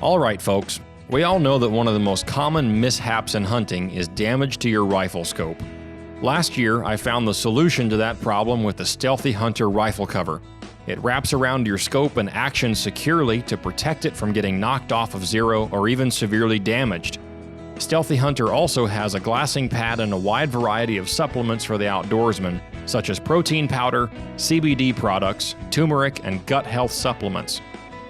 All right, folks. We all know that one of the most common mishaps in hunting is damage to your rifle scope. Last year, I found the solution to that problem with the Stealthy Hunter rifle cover. It wraps around your scope and actions securely to protect it from getting knocked off of zero or even severely damaged. Stealthy Hunter also has a glassing pad and a wide variety of supplements for the outdoorsman, such as protein powder, CBD products, turmeric, and gut health supplements.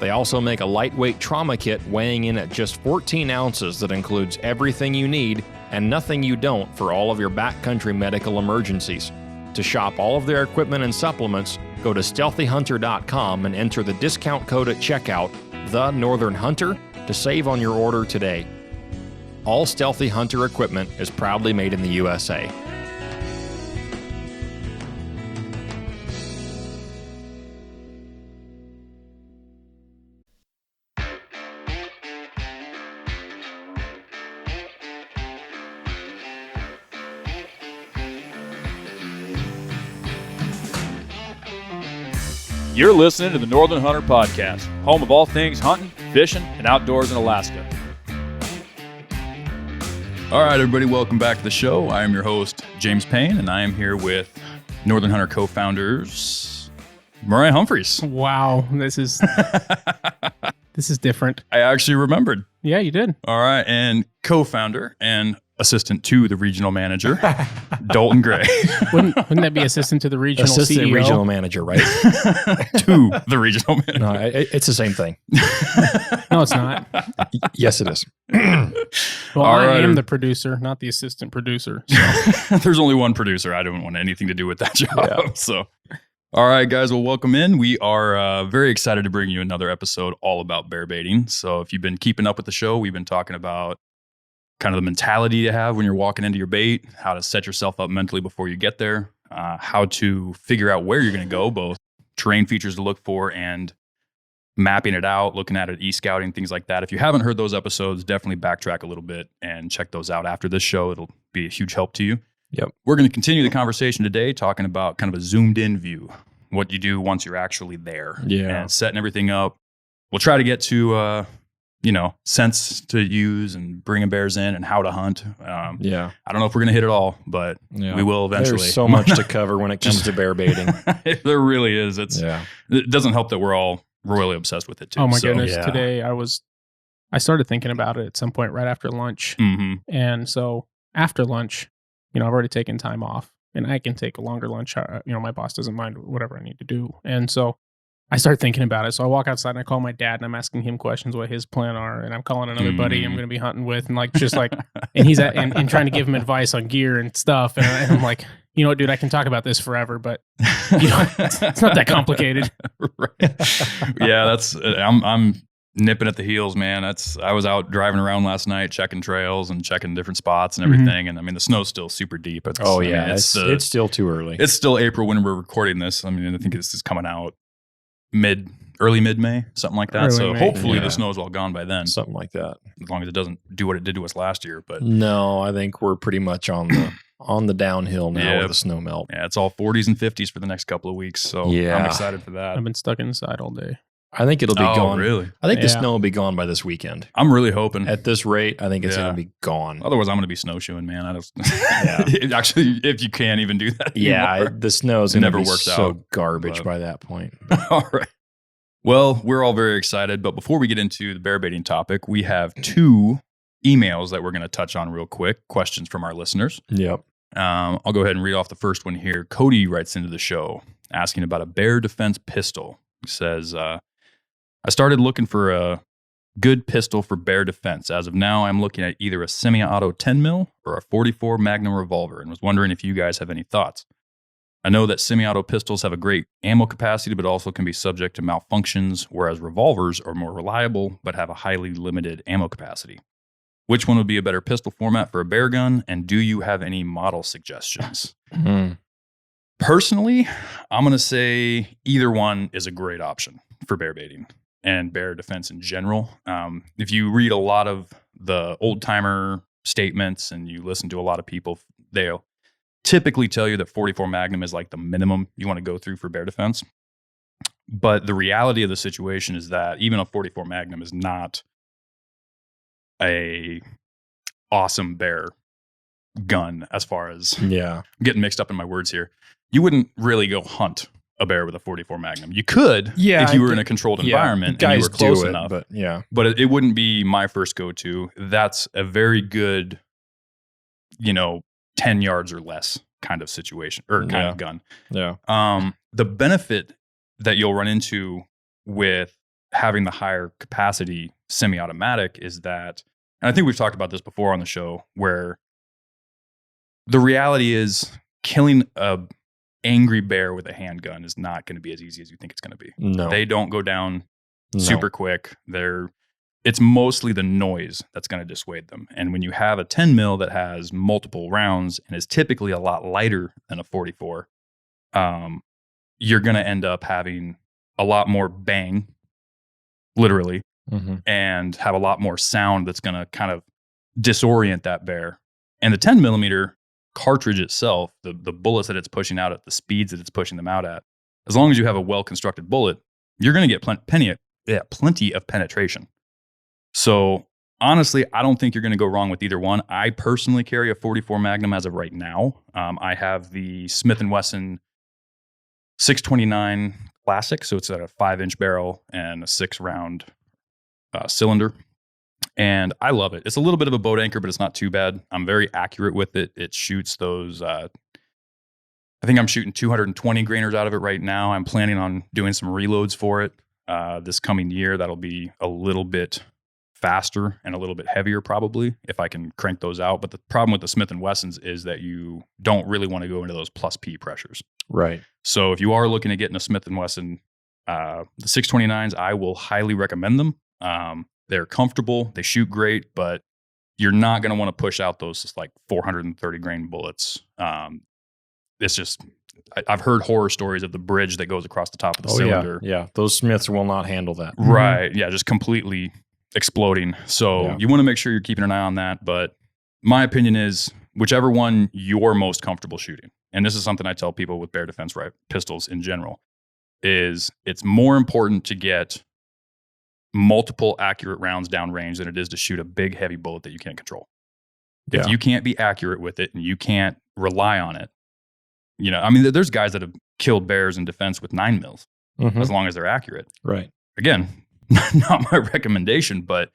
They also make a lightweight trauma kit weighing in at just 14 ounces that includes everything you need and nothing you don't for all of your backcountry medical emergencies. To shop all of their equipment and supplements, go to StealthyHunter.com and enter the discount code at checkout, The Northern Hunter, to save on your order today. All Stealthy Hunter equipment is proudly made in the USA. You're listening to the Northern Hunter Podcast, home of all things hunting, fishing, and outdoors in Alaska. All right, everybody, welcome back to the show. I am your host, James Payne, and I am here with Northern Hunter co-founders, Mariah Humphreys. Wow, this is different. I actually remembered. Yeah, you did. All right, and co-founder and assistant to the regional manager, Dalton Gray. Wouldn't that be assistant to the regional Assistant CEO? regional manager, right? To the regional manager. No, it's the same thing. No, it's not. Yes, it is. Well, All I right. am the producer, not the assistant producer. So. There's only one producer. I don't want anything to do with that job. Yeah. So, all right, guys. Well, welcome in. We are very excited to bring you another episode all about bear baiting. So if you've been keeping up with the show, we've been talking about kind of the mentality you have when you're walking into your bait, how to set yourself up mentally before you get there, how to figure out where you're going to go, both terrain features to look for and mapping it out, looking at it, e-scouting, things like that. If you haven't heard those episodes, definitely backtrack a little bit and check those out after this show. It'll be a huge help to you. Yep. We're going to continue the conversation today talking about kind of a zoomed in view, what you do once you're actually there. Yeah. And setting everything up. We'll try to get to, scents to use and bringing bears in and how to hunt. Yeah. I don't know if we're going to hit it all, but we will eventually. There's so much to cover when it comes to bear baiting. There really is. Yeah. It doesn't help that we're all royally obsessed with it too. Oh my So, goodness! yeah. Today I started thinking about it at some point right after lunch, mhm. and so after lunch, I've already taken time off, and I can take a longer lunch. My boss doesn't mind whatever I need to do, and so I start thinking about it. So I walk outside and I call my dad and I'm asking him questions what his plan are, and I'm calling another buddy I'm going to be hunting with, and and he's and trying to give him advice on gear and stuff, and I'm like, you know what, dude, I can talk about this forever, but it's not that complicated. Right. Yeah, I'm nipping at the heels, man. I was out driving around last night, checking trails and checking different spots and everything. And I mean, the snow's still super deep. It's still too early. It's still April when we're recording this. I mean, I think this is coming out early mid-May, something like that. Early so May, hopefully yeah. the snow's all gone by then, Something like that. as long as it doesn't do what it did to us last year. But No, I think we're pretty much on the downhill now Yeah. with the snow melt. yeah, it's all 40s and 50s for the next couple of weeks. So Yeah. I'm excited for that. I've been stuck inside all day. I think it'll be gone. Really? I think the Yeah. snow will be gone by this weekend. I'm really hoping. At this rate, I think it's Yeah. going to be gone. Otherwise, I'm going to be snowshoeing, man. Yeah. Actually, if you can't even do that Yeah, anymore. the snow's It going to never be works so out, garbage but- by that point. All right. Well, we're all very excited, but before we get into the bear baiting topic, we have 2 emails that we're going to touch on real quick, questions from our listeners. Yep. I'll go ahead and read off the first one here. Cody writes into the show asking about a bear defense pistol. He says, I started looking for a good pistol for bear defense. As of now, I'm looking at either a semi-auto 10 mil or a 44 Magnum revolver and was wondering if you guys have any thoughts. I know that semi-auto pistols have a great ammo capacity, but also can be subject to malfunctions, whereas revolvers are more reliable, but have a highly limited ammo capacity. Which one would be a better pistol format for a bear gun, and do you have any model suggestions? Personally, I'm going to say either one is a great option for bear baiting and bear defense in general. If you read a lot of the old-timer statements and you listen to a lot of people, they'll typically tell you that 44 Magnum is like the minimum you want to go through for bear defense. But the reality of the situation is that even a 44 Magnum is not a awesome bear gun as far as Yeah. I'm getting mixed up in my words here. You wouldn't really go hunt a bear with a 44 Magnum. You could if you were in a controlled environment and you were close enough. But it wouldn't be my first go-to. That's a very good, 10 yards or less kind of situation or kind of gun. Yeah. The benefit that you'll run into with having the higher capacity semi-automatic is that, and I think we've talked about this before on the show, where the reality is killing a angry bear with a handgun is not going to be as easy as you think it's going to be. No. They don't go down super quick. It's mostly the noise that's going to dissuade them. And when you have a 10 mil that has multiple rounds and is typically a lot lighter than a 44, you're going to end up having a lot more bang, literally, and have a lot more sound that's going to kind of disorient that bear. And the 10 millimeter cartridge itself, the bullets that it's pushing out at the speeds that it's pushing them out at, as long as you have a well-constructed bullet, you're going to get plenty of penetration. So honestly, I don't think you're going to go wrong with either one. I personally carry a 44 Magnum as of right now. I have the Smith & Wesson 629 Classic, so it's a 5-inch barrel and a 6-round cylinder. And I love it. It's a little bit of a boat anchor, but it's not too bad. I'm very accurate with it. It shoots those, I think I'm shooting 220 grainers out of it right now. I'm planning on doing some reloads for it this coming year. That'll be a little bit faster and a little bit heavier probably if I can crank those out. But the problem with the Smith & Wessons is that you don't really want to go into those plus P pressures. Right. So if you are looking at getting a Smith & Wesson, the 629s, I will highly recommend them. They're comfortable, they shoot great, but you're not going to want to push out those like 430 grain bullets. It's just, I've heard horror stories of the bridge that goes across the top of the cylinder. Yeah. Those Smiths will not handle that. Right. Yeah. Just completely exploding. So you want to make sure you're keeping an eye on that. But my opinion is whichever one you're most comfortable shooting. And this is something I tell people with bear defense pistols in general, is it's more important to get multiple accurate rounds downrange than it is to shoot a big heavy bullet that you can't control. If you can't be accurate with it and you can't rely on it, there's guys that have killed bears in defense with 9 mils as long as they're accurate. Right. Again, not my recommendation, but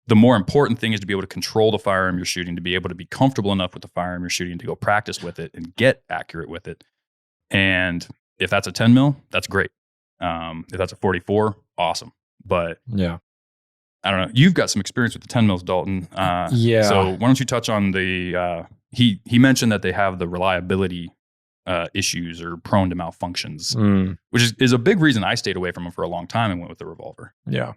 the more important thing is to be able to control the firearm you're shooting, to be able to be comfortable enough with the firearm you're shooting to go practice with it and get accurate with it. And if that's a 10 mil, that's great. If that's a 44, awesome. But I don't know. You've got some experience with the 10 mils, Dalton. So why don't you touch on the, he mentioned that they have the reliability issues or prone to malfunctions, which is a big reason I stayed away from them for a long time and went with the revolver. Yeah.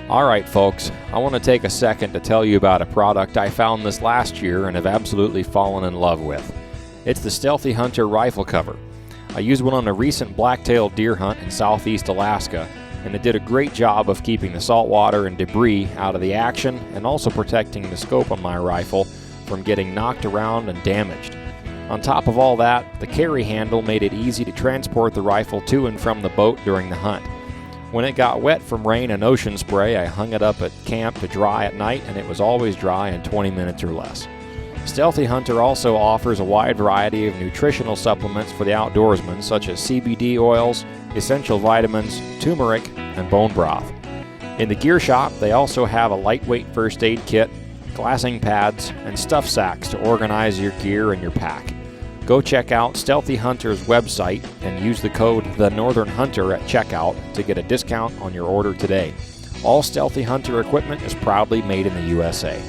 All right, folks, I want to take a second to tell you about a product I found this last year and have absolutely fallen in love with. It's the Stealthy Hunter rifle cover. I used one on a recent black-tailed deer hunt in southeast Alaska, and it did a great job of keeping the saltwater and debris out of the action and also protecting the scope on my rifle from getting knocked around and damaged. On top of all that, the carry handle made it easy to transport the rifle to and from the boat during the hunt. When it got wet from rain and ocean spray, I hung it up at camp to dry at night, and it was always dry in 20 minutes or less. Stealthy Hunter also offers a wide variety of nutritional supplements for the outdoorsman, such as CBD oils, essential vitamins, turmeric, and bone broth. In the gear shop, they also have a lightweight first aid kit, glassing pads, and stuff sacks to organize your gear and your pack. Go check out Stealthy Hunter's website and use the code TheNorthernHunter at checkout to get a discount on your order today. All Stealthy Hunter equipment is proudly made in the USA.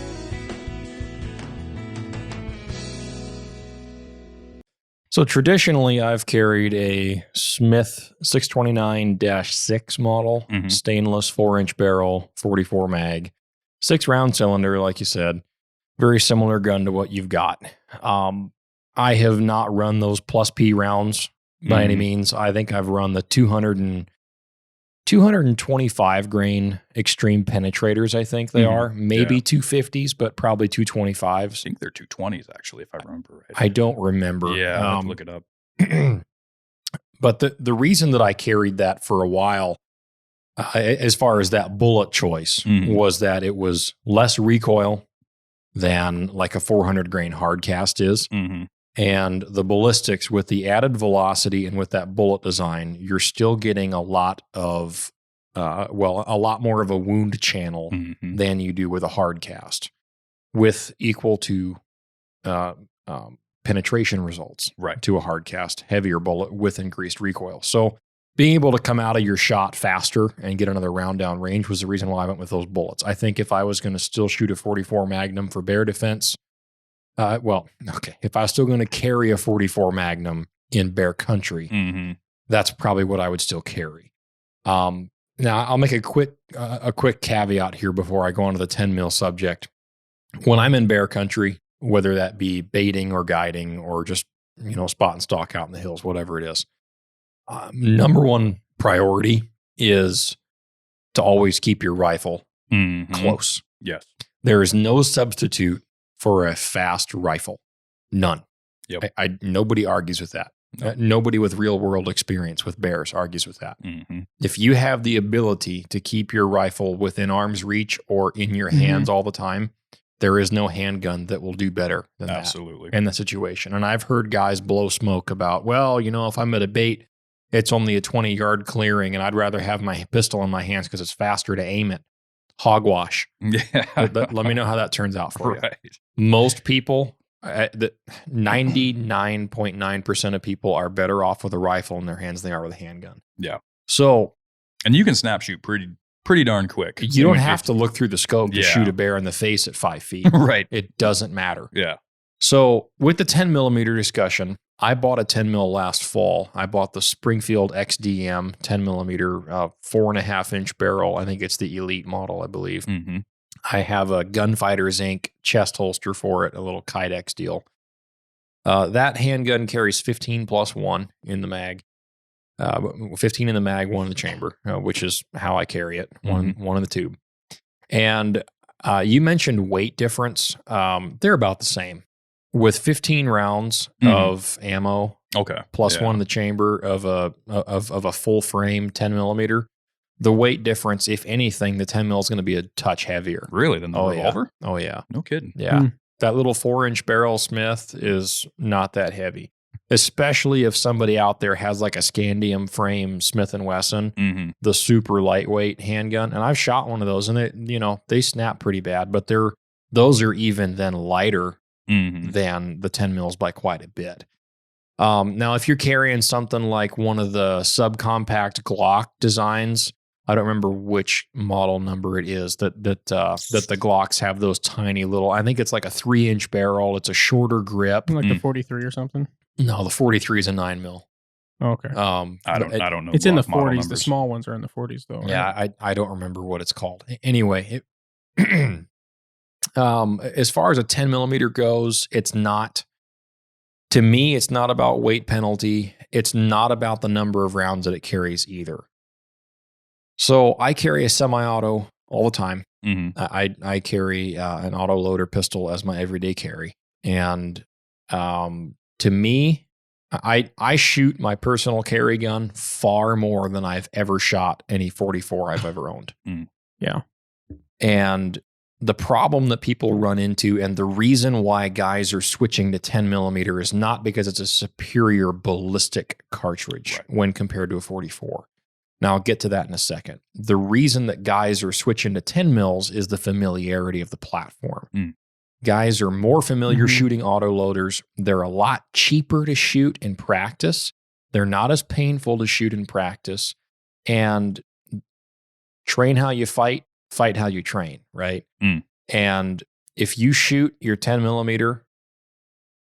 So traditionally, I've carried a Smith 629-6 model, stainless 4-inch barrel, 44 mag, 6-round cylinder, like you said. Very similar gun to what you've got. I have not run those plus P rounds by any means. I think I've run the 225 grain extreme penetrators, I think they are. Maybe 250s, but probably 225s. I think they're 220s, actually, if I remember right. I don't remember. Yeah, I'll have to look it up. But the reason that I carried that for a while as far as that bullet choice, was that it was less recoil than like a 400 grain hard cast is. And the ballistics, with the added velocity and with that bullet design, you're still getting a lot of, a lot more of a wound channel than you do with a hard cast, with equal to penetration results to a hard cast, heavier bullet with increased recoil. So being able to come out of your shot faster and get another round down range was the reason why I went with those bullets. I think if I was going to still shoot a 44 Magnum for bear defense, if I was still going to carry a 44 Magnum in bear country, that's probably what I would still carry. Now I'll make a quick caveat here before I go on to the 10 mil subject. When I'm in bear country, whether that be baiting or guiding or just, spot and stalk out in the hills, whatever it is, number one priority is to always keep your rifle close. Yes. There is no substitute for a fast rifle. None. Yep. Nobody argues with that. Nope. Nobody with real world experience with bears argues with that. If you have the ability to keep your rifle within arm's reach or in your hands all the time, there is no handgun that will do better than that in the situation. And I've heard guys blow smoke about, if I'm at a bait, it's only a 20-yard clearing and I'd rather have my pistol in my hands because it's faster to aim it. Hogwash. Yeah. Let me know how that turns out for you. Most people, 99.9% of people are better off with a rifle in their hands than they are with a handgun. Yeah. So, and you can snap shoot pretty darn quick. You don't have to look through the scope to shoot a bear in the face at 5 feet. Right. It doesn't matter. Yeah. So with the 10 millimeter discussion, I bought a 10 mil last fall. I bought the Springfield XDM 10 millimeter, 4.5 inch barrel. I think it's the Elite model, I believe. I have a Gunfighters Inc. chest holster for it, a little Kydex deal. That handgun carries 15 plus 1 in the mag. 15 in the mag, 1 in the chamber, which is how I carry it, one in the tube. And you mentioned weight difference. They're about the same. With 15 rounds of ammo, plus 1 in the chamber of a full frame 10 millimeter, the weight difference, if anything, the 10 mil is going to be a touch heavier. Really? Than the revolver? Yeah. Oh yeah. No kidding. Yeah. That little 4-inch barrel Smith is not that heavy, especially if somebody out there has like a Scandium frame Smith & Wesson, the super lightweight handgun. And I've shot one of those and they snap pretty bad, but those are even then lighter than the 10 mils by quite a bit. Now, if you're carrying something like one of the subcompact Glock designs, I don't remember which model number it is that the Glocks have those tiny little, I think it's like a 3-inch barrel. It's a shorter grip. Like the 43 or something? No, the 43 is a 9 mil. Okay. I don't know. It's in the 40s. Numbers. The small ones are in the 40s though. Right? Yeah, I don't remember what it's called. Anyway, as far as a 10 millimeter goes, to me, it's not about weight penalty. It's not about the number of rounds that it carries either. So I carry a semi-auto all the time. I carry an auto loader pistol as my everyday carry. And to me, I shoot my personal carry gun far more than I've ever shot any 44 I've ever owned. Yeah. And the problem that people run into and the reason why guys are switching to 10 millimeter is not because it's a superior ballistic cartridge when compared to a 44. Now I'll get to that in a second. The reason that guys are switching to 10 mils is the familiarity of the platform. Guys are more familiar shooting auto loaders. They're a lot cheaper to shoot in practice. They're not as painful to shoot in practice. And train how you fight how you train, right? And if you shoot your 10 millimeter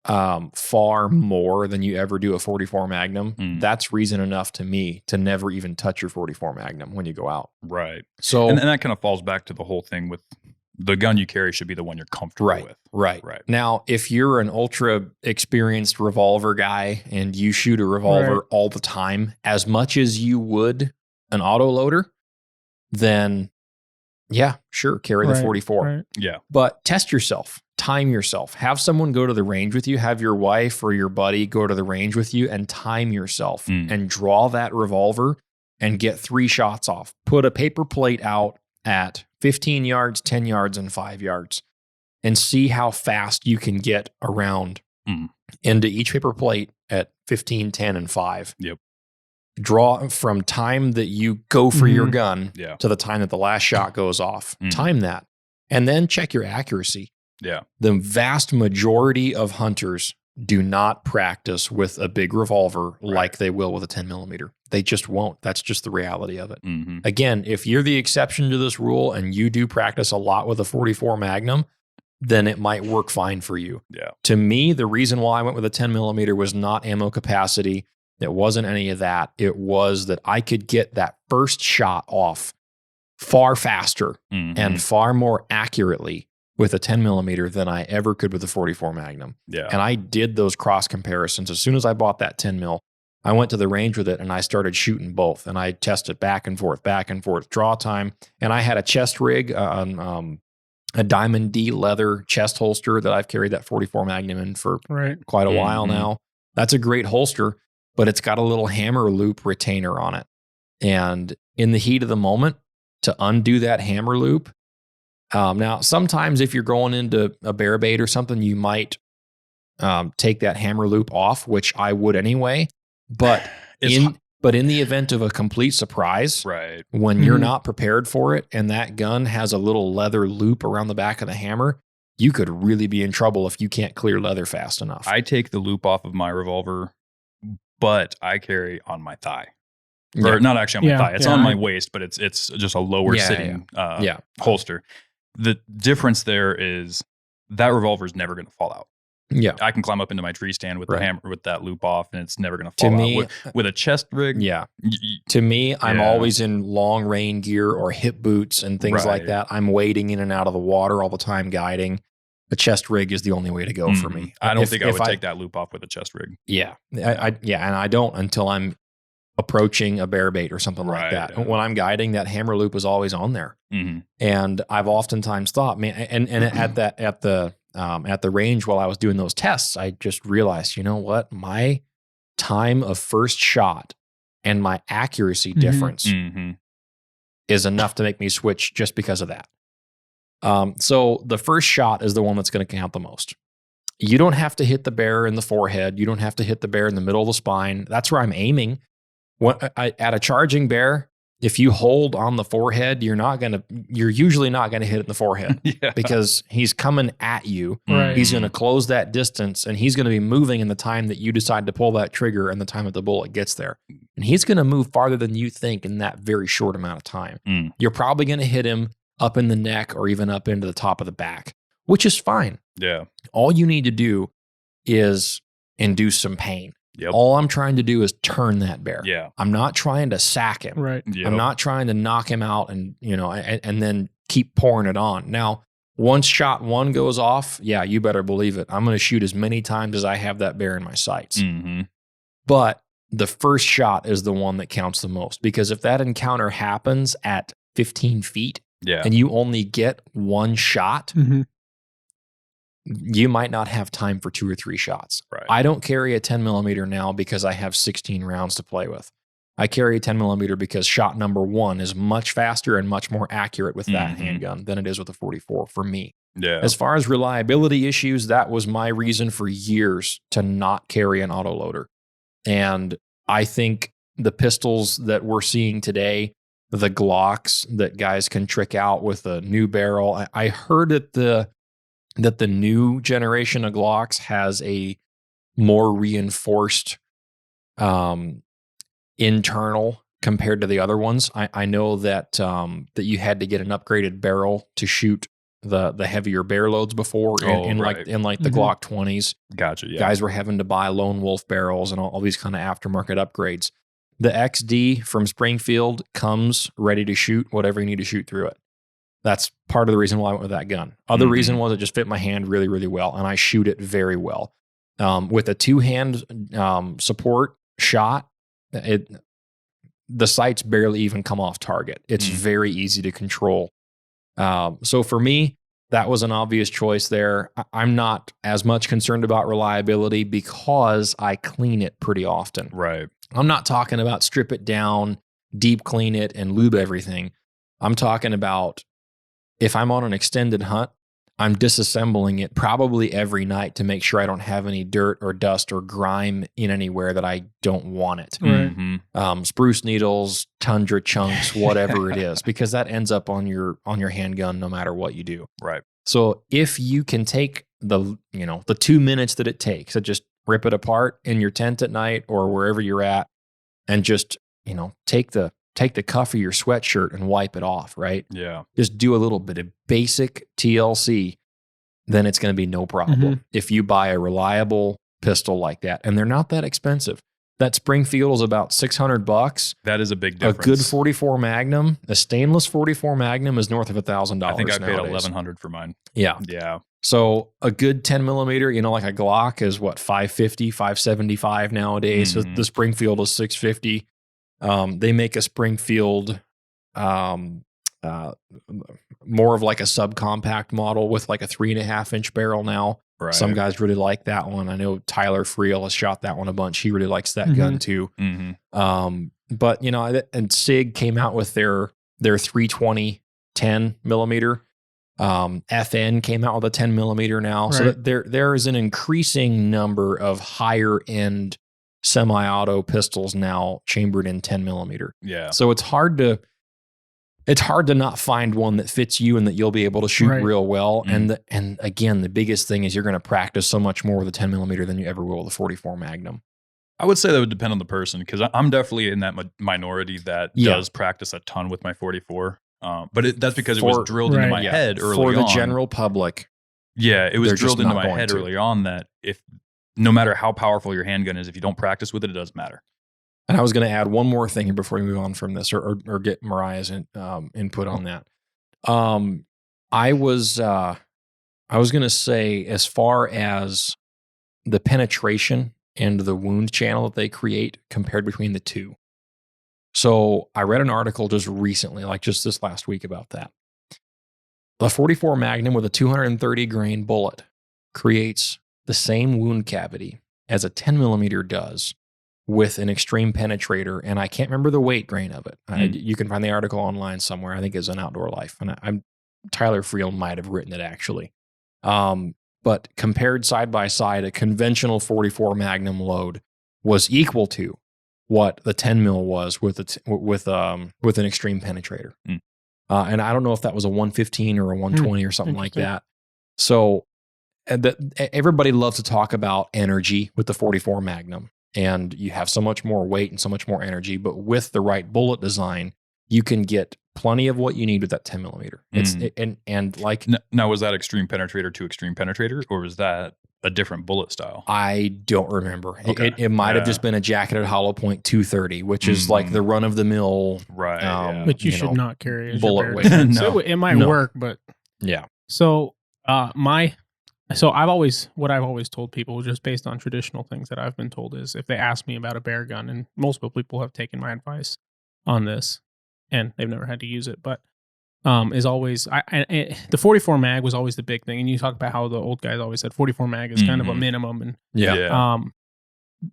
far more than you ever do a 44 Magnum, that's reason enough to me to never even touch your 44 Magnum when you go out. Right. So, and that kind of falls back to the whole thing with the gun you carry should be the one you're comfortable with. Right. Now, if you're an ultra experienced revolver guy and you shoot a revolver all the time, as much as you would an auto loader, then yeah, sure, carry the 44. Right. Yeah. But test yourself, time yourself. Have someone go to the range with you. Have your wife or your buddy go to the range with you and time yourself and draw that revolver and get 3 shots off. Put a paper plate out at 15 yards, 10 yards, and 5 yards and see how fast you can get around into each paper plate at 15, 10, and 5. Yep. Draw from time that you go for your gun to the time that the last shot goes off. Time that. And then check your accuracy. Yeah. The vast majority of hunters do not practice with a big revolver like they will with a 10 millimeter. They just won't. That's just the reality of it. Again, if you're the exception to this rule and you do practice a lot with a 44 Magnum, then it might work fine for you. Yeah. To me, the reason why I went with a 10 millimeter was not ammo capacity. It wasn't any of that. It was that I could get that first shot off far faster and far more accurately with a 10 millimeter than I ever could with a 44 Magnum. Yeah. And I did those cross comparisons. As soon as I bought that 10 mil, I went to the range with it and I started shooting both. And I tested back and forth, draw time. And I had a chest rig, a Diamond D leather chest holster that I've carried that 44 Magnum in for quite a while now. That's a great holster, but it's got a little hammer loop retainer on it. And in the heat of the moment, to undo that hammer loop, now sometimes if you're going into a bear bait or something, you might take that hammer loop off, which I would anyway. But in the event of a complete surprise, when you're not prepared for it and that gun has a little leather loop around the back of the hammer, you could really be in trouble if you can't clear leather fast enough. I take the loop off of my revolver, but I carry on my thigh. Or not actually on my thigh. It's on my waist, but it's just a lower sitting holster. The difference there is that revolver is never going to fall out. Yeah, I can climb up into my tree stand with the hammer with that loop off, and it's never going to fall out. With a chest rig, to me, I'm always in long rain gear or hip boots and things like that. I'm wading in and out of the water all the time, guiding. A chest rig is the only way to go for me. I don't think I would take that loop off with a chest rig. Yeah, and I don't until I'm approaching a bear bait or something like that. When I'm guiding, that hammer loop is always on there, and I've oftentimes thought, man, and at the range while I was doing those tests, I just realized, you know what, my time of first shot and my accuracy difference is enough to make me switch just because of that. So the first shot is the one that's going to count the most. You don't have to hit the bear in the forehead. You don't have to hit the bear in the middle of the spine. That's where I'm aiming. At a charging bear, if you hold on the forehead, you're usually not going to hit it in the forehead because he's coming at you. He's going to close that distance and he's going to be moving in the time that you decide to pull that trigger and the time that the bullet gets there. And he's going to move farther than you think in that very short amount of time. You're probably going to hit him up in the neck or even up into the top of the back, which is fine. Yeah. All you need to do is induce some pain. Yep. All I'm trying to do is turn that bear. Yeah. I'm not trying to sack him. Yep. I'm not trying to knock him out and then keep pouring it on. Now, once shot one goes off, you better believe it. I'm going to shoot as many times as I have that bear in my sights. But the first shot is the one that counts the most, because if that encounter happens at 15 feet and you only get one shot, you might not have time for 2 or 3 shots. I don't carry a 10 millimeter now because I have 16 rounds to play with. I carry a 10 millimeter because shot number 1 is much faster and much more accurate with that handgun than it is with a 44 for me. Yeah. As far as reliability issues, that was my reason for years to not carry an autoloader. And I think the pistols that we're seeing today, the Glocks that guys can trick out with a new barrel, I heard that the new generation of Glocks has a more reinforced internal compared to the other ones. I know that you had to get an upgraded barrel to shoot the heavier bear loads before in like the Glock 20s. Gotcha. Yeah. Guys were having to buy Lone Wolf barrels and all these kind of aftermarket upgrades. The XD from Springfield comes ready to shoot whatever you need to shoot through it. That's part of the reason why I went with that gun. Other reason was it just fit my hand really, really well, and I shoot it very well. With a 2-hand support shot, the sights barely even come off target. It's very easy to control. So for me, that was an obvious choice there. I'm not as much concerned about reliability because I clean it pretty often. Right. I'm not talking about strip it down deep clean it and lube everything. I'm talking about if I'm on an extended hunt, I'm disassembling it probably every night to make sure I don't have any dirt or dust or grime in anywhere that I don't want it. Mm-hmm. Spruce needles, tundra chunks, whatever it is, because that ends up on your handgun no matter what you do. Right. So if you can take the 2 minutes that it takes to just rip it apart in your tent at night or wherever you're at, and just take the cuff of your sweatshirt and wipe it off, right? Yeah. Just do a little bit of basic TLC, then it's going to be no problem. If you buy a reliable pistol like that, and they're not that expensive. That Springfield is about $600. That is a big difference. A good 44 Magnum, a stainless 44 Magnum is north of $1,000. I think I paid nowadays. $1,100 for mine. Yeah. Yeah. So a good 10 millimeter, like a Glock is what, $550, $575 nowadays. So the Springfield is $650. They make a Springfield more of like a subcompact model with like a 3.5-inch barrel now. Right. Some guys really like that one. I know Tyler Friel has shot that one a bunch. He really likes that gun too. But and SIG came out with their 320 10 millimeter. FN came out with a 10 millimeter now. Right. So there is an increasing number of higher end semi-auto pistols now chambered in 10 millimeter. Yeah. So it's hard to not find one that fits you and that you'll be able to shoot real well. And again, the biggest thing is you're going to practice so much more with a 10 millimeter than you ever will with a 44 Magnum. I would say that would depend on the person, because I'm definitely in that minority that does practice a ton with my 44. But that's because it was drilled into my head early on. For the general public. Yeah, it was drilled into my head early on that no matter how powerful your handgun is, if you don't practice with it, it doesn't matter. And I was going to add one more thing before we move on from this, or get Mariah's input on that. I was going to say, as far as the penetration and the wound channel that they create compared between the two. So I read an article just recently, like just this last week, about that. The 44 Magnum with a 230 grain bullet creates the same wound cavity as a 10 millimeter does with an extreme penetrator, and I can't remember the weight grain of it. You can find the article online somewhere. I think it's an Outdoor Life, and Tyler Friel might have written it actually. But compared side by side, a conventional 44 Magnum load was equal to what the 10 mil was with an extreme penetrator. And I don't know if that was a 115 or a 120 or something like that. So everybody loves to talk about energy with the 44 Magnum. And you have so much more weight and so much more energy, but with the right bullet design, you can get plenty of what you need with that 10 millimeter. Now, was that extreme penetrator to extreme penetrator, or was that a different bullet style? I don't remember. Okay. It might have just been a jacketed hollow point 230, which is like the run of the mill, right? Which you should not carry as bullet your weight. bear defense. So it might work, but yeah. So I've always told people, just based on traditional things that I've been told, is if they ask me about a bear gun, and multiple people have taken my advice on this, and they've never had to use it, but is always the 44 mag was always the big thing. And you talk about how the old guys always said 44 mag is kind of a minimum, and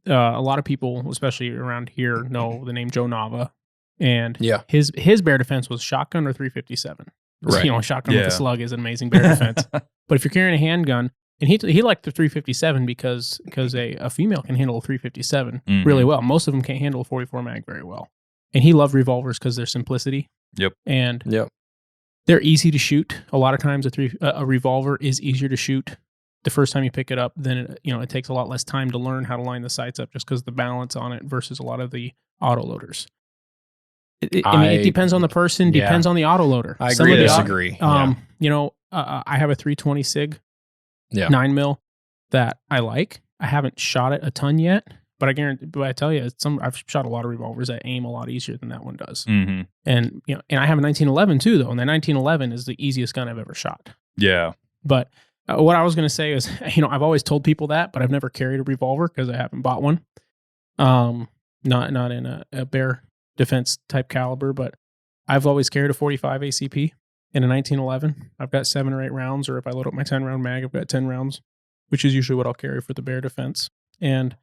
a lot of people, especially around here, know the name Joe Nava, and his bear defense was shotgun or 357. Right. Shotgun with a slug is an amazing bear defense. But if you're carrying a handgun, and he liked the 357 because a female can handle a 357 really well. Most of them can't handle a 44 mag very well. And he loved revolvers because their simplicity. And they're easy to shoot. A lot of times a revolver is easier to shoot the first time you pick it up than it takes a lot less time to learn how to line the sights up, just because of the balance on it versus a lot of the autoloaders. It depends on the person, depends on the autoloader. I agree to disagree. I have a 320 SIG 9 mil that I like. I haven't shot it a ton yet, but I tell you, I've shot a lot of revolvers that aim a lot easier than that one does. Mm-hmm. And I have a 1911 too, though, and the 1911 is the easiest gun I've ever shot. Yeah. But what I was going to say is, I've always told people that, but I've never carried a revolver because I haven't bought one. Not in a bear defense type caliber, but I've always carried a 45 ACP in a 1911. I've got 7 or 8 rounds, or if I load up my 10 round mag, I've got 10 rounds, which is usually what I'll carry for the bear defense. And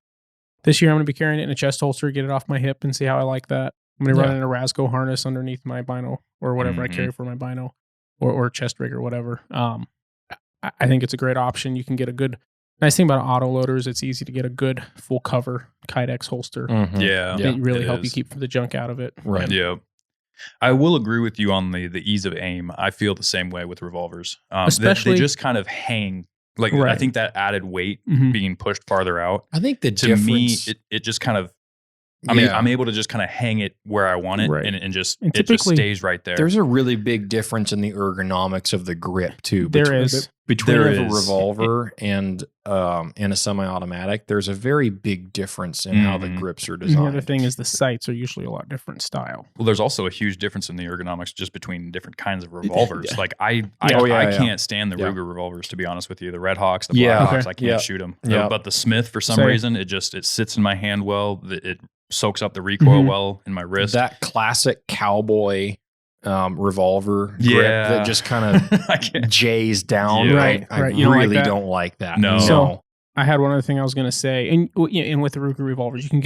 this year I'm going to be carrying it in a chest holster, get it off my hip and see how I like that. I'm going to run in a Rasco harness underneath my bino or whatever I carry for my bino or chest rig or whatever. I think it's a great option. You can get a good, nice thing about auto loaders, it's easy to get a good full cover Kydex holster. Yeah. They really help you keep the junk out of it. Right. Yeah. I will agree with you on the ease of aim. I feel the same way with revolvers. Especially, they just kind of hang. Like I think that added weight being pushed farther out. I think to me, it just kind of. I mean, I'm able to just kind of hang it where I want it, and it just stays right there. There's a really big difference in the ergonomics of the grip too. Between a revolver and a semi-automatic, there's a very big difference in how the grips are designed. And the other thing is the sights are usually a lot different style. Well, there's also a huge difference in the ergonomics just between different kinds of revolvers. Like I can't stand the Ruger revolvers, to be honest with you. The Red Hawks, the Black Hawks, I can't shoot them. But the Smith, for some reason, it sits in my hand well. It soaks up the recoil well in my wrist. That classic cowboy revolver grip that just kind of jays down. Right. I You don't really like that? don't like that. No. So I had one other thing I was going to say, and with the Ruger revolvers, you can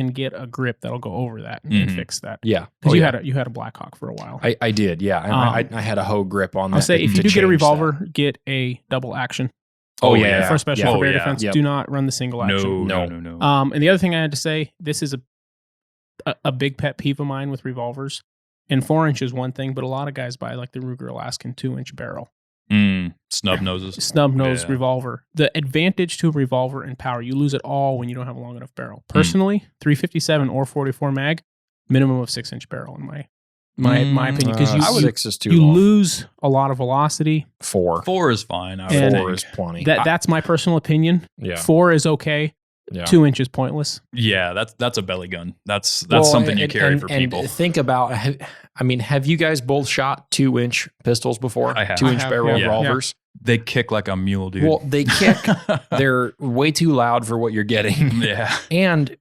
get a grip that'll go over that and fix that. Yeah, because you had a Blackhawk for a while. I did. Yeah, I had a hoe grip on that. I'll say if you do get a revolver, get a double action. Oh yeah, for special for bear defense. Do not run the single action. No. And the other thing I had to say, this is a big pet peeve of mine with revolvers. And 4-inch is one thing, but a lot of guys buy like the Ruger Alaskan 2-inch barrel. Snub noses. Snub nose revolver. The advantage to a revolver and power, you lose it all when you don't have a long enough barrel. Personally, 357 or 44 mag, minimum of 6-inch barrel in my opinion, because you lose a lot of velocity. 4 is fine. 4 is plenty. That's my personal opinion. Yeah. 4 is okay. 2 inches pointless. Yeah, that's a belly gun. That's something you carry for people. And think about, have you guys both shot 2-inch pistols before? I have. 2-inch barrel revolvers. They kick like a mule, dude. Well, they kick. They're way too loud for what you're getting. Yeah. And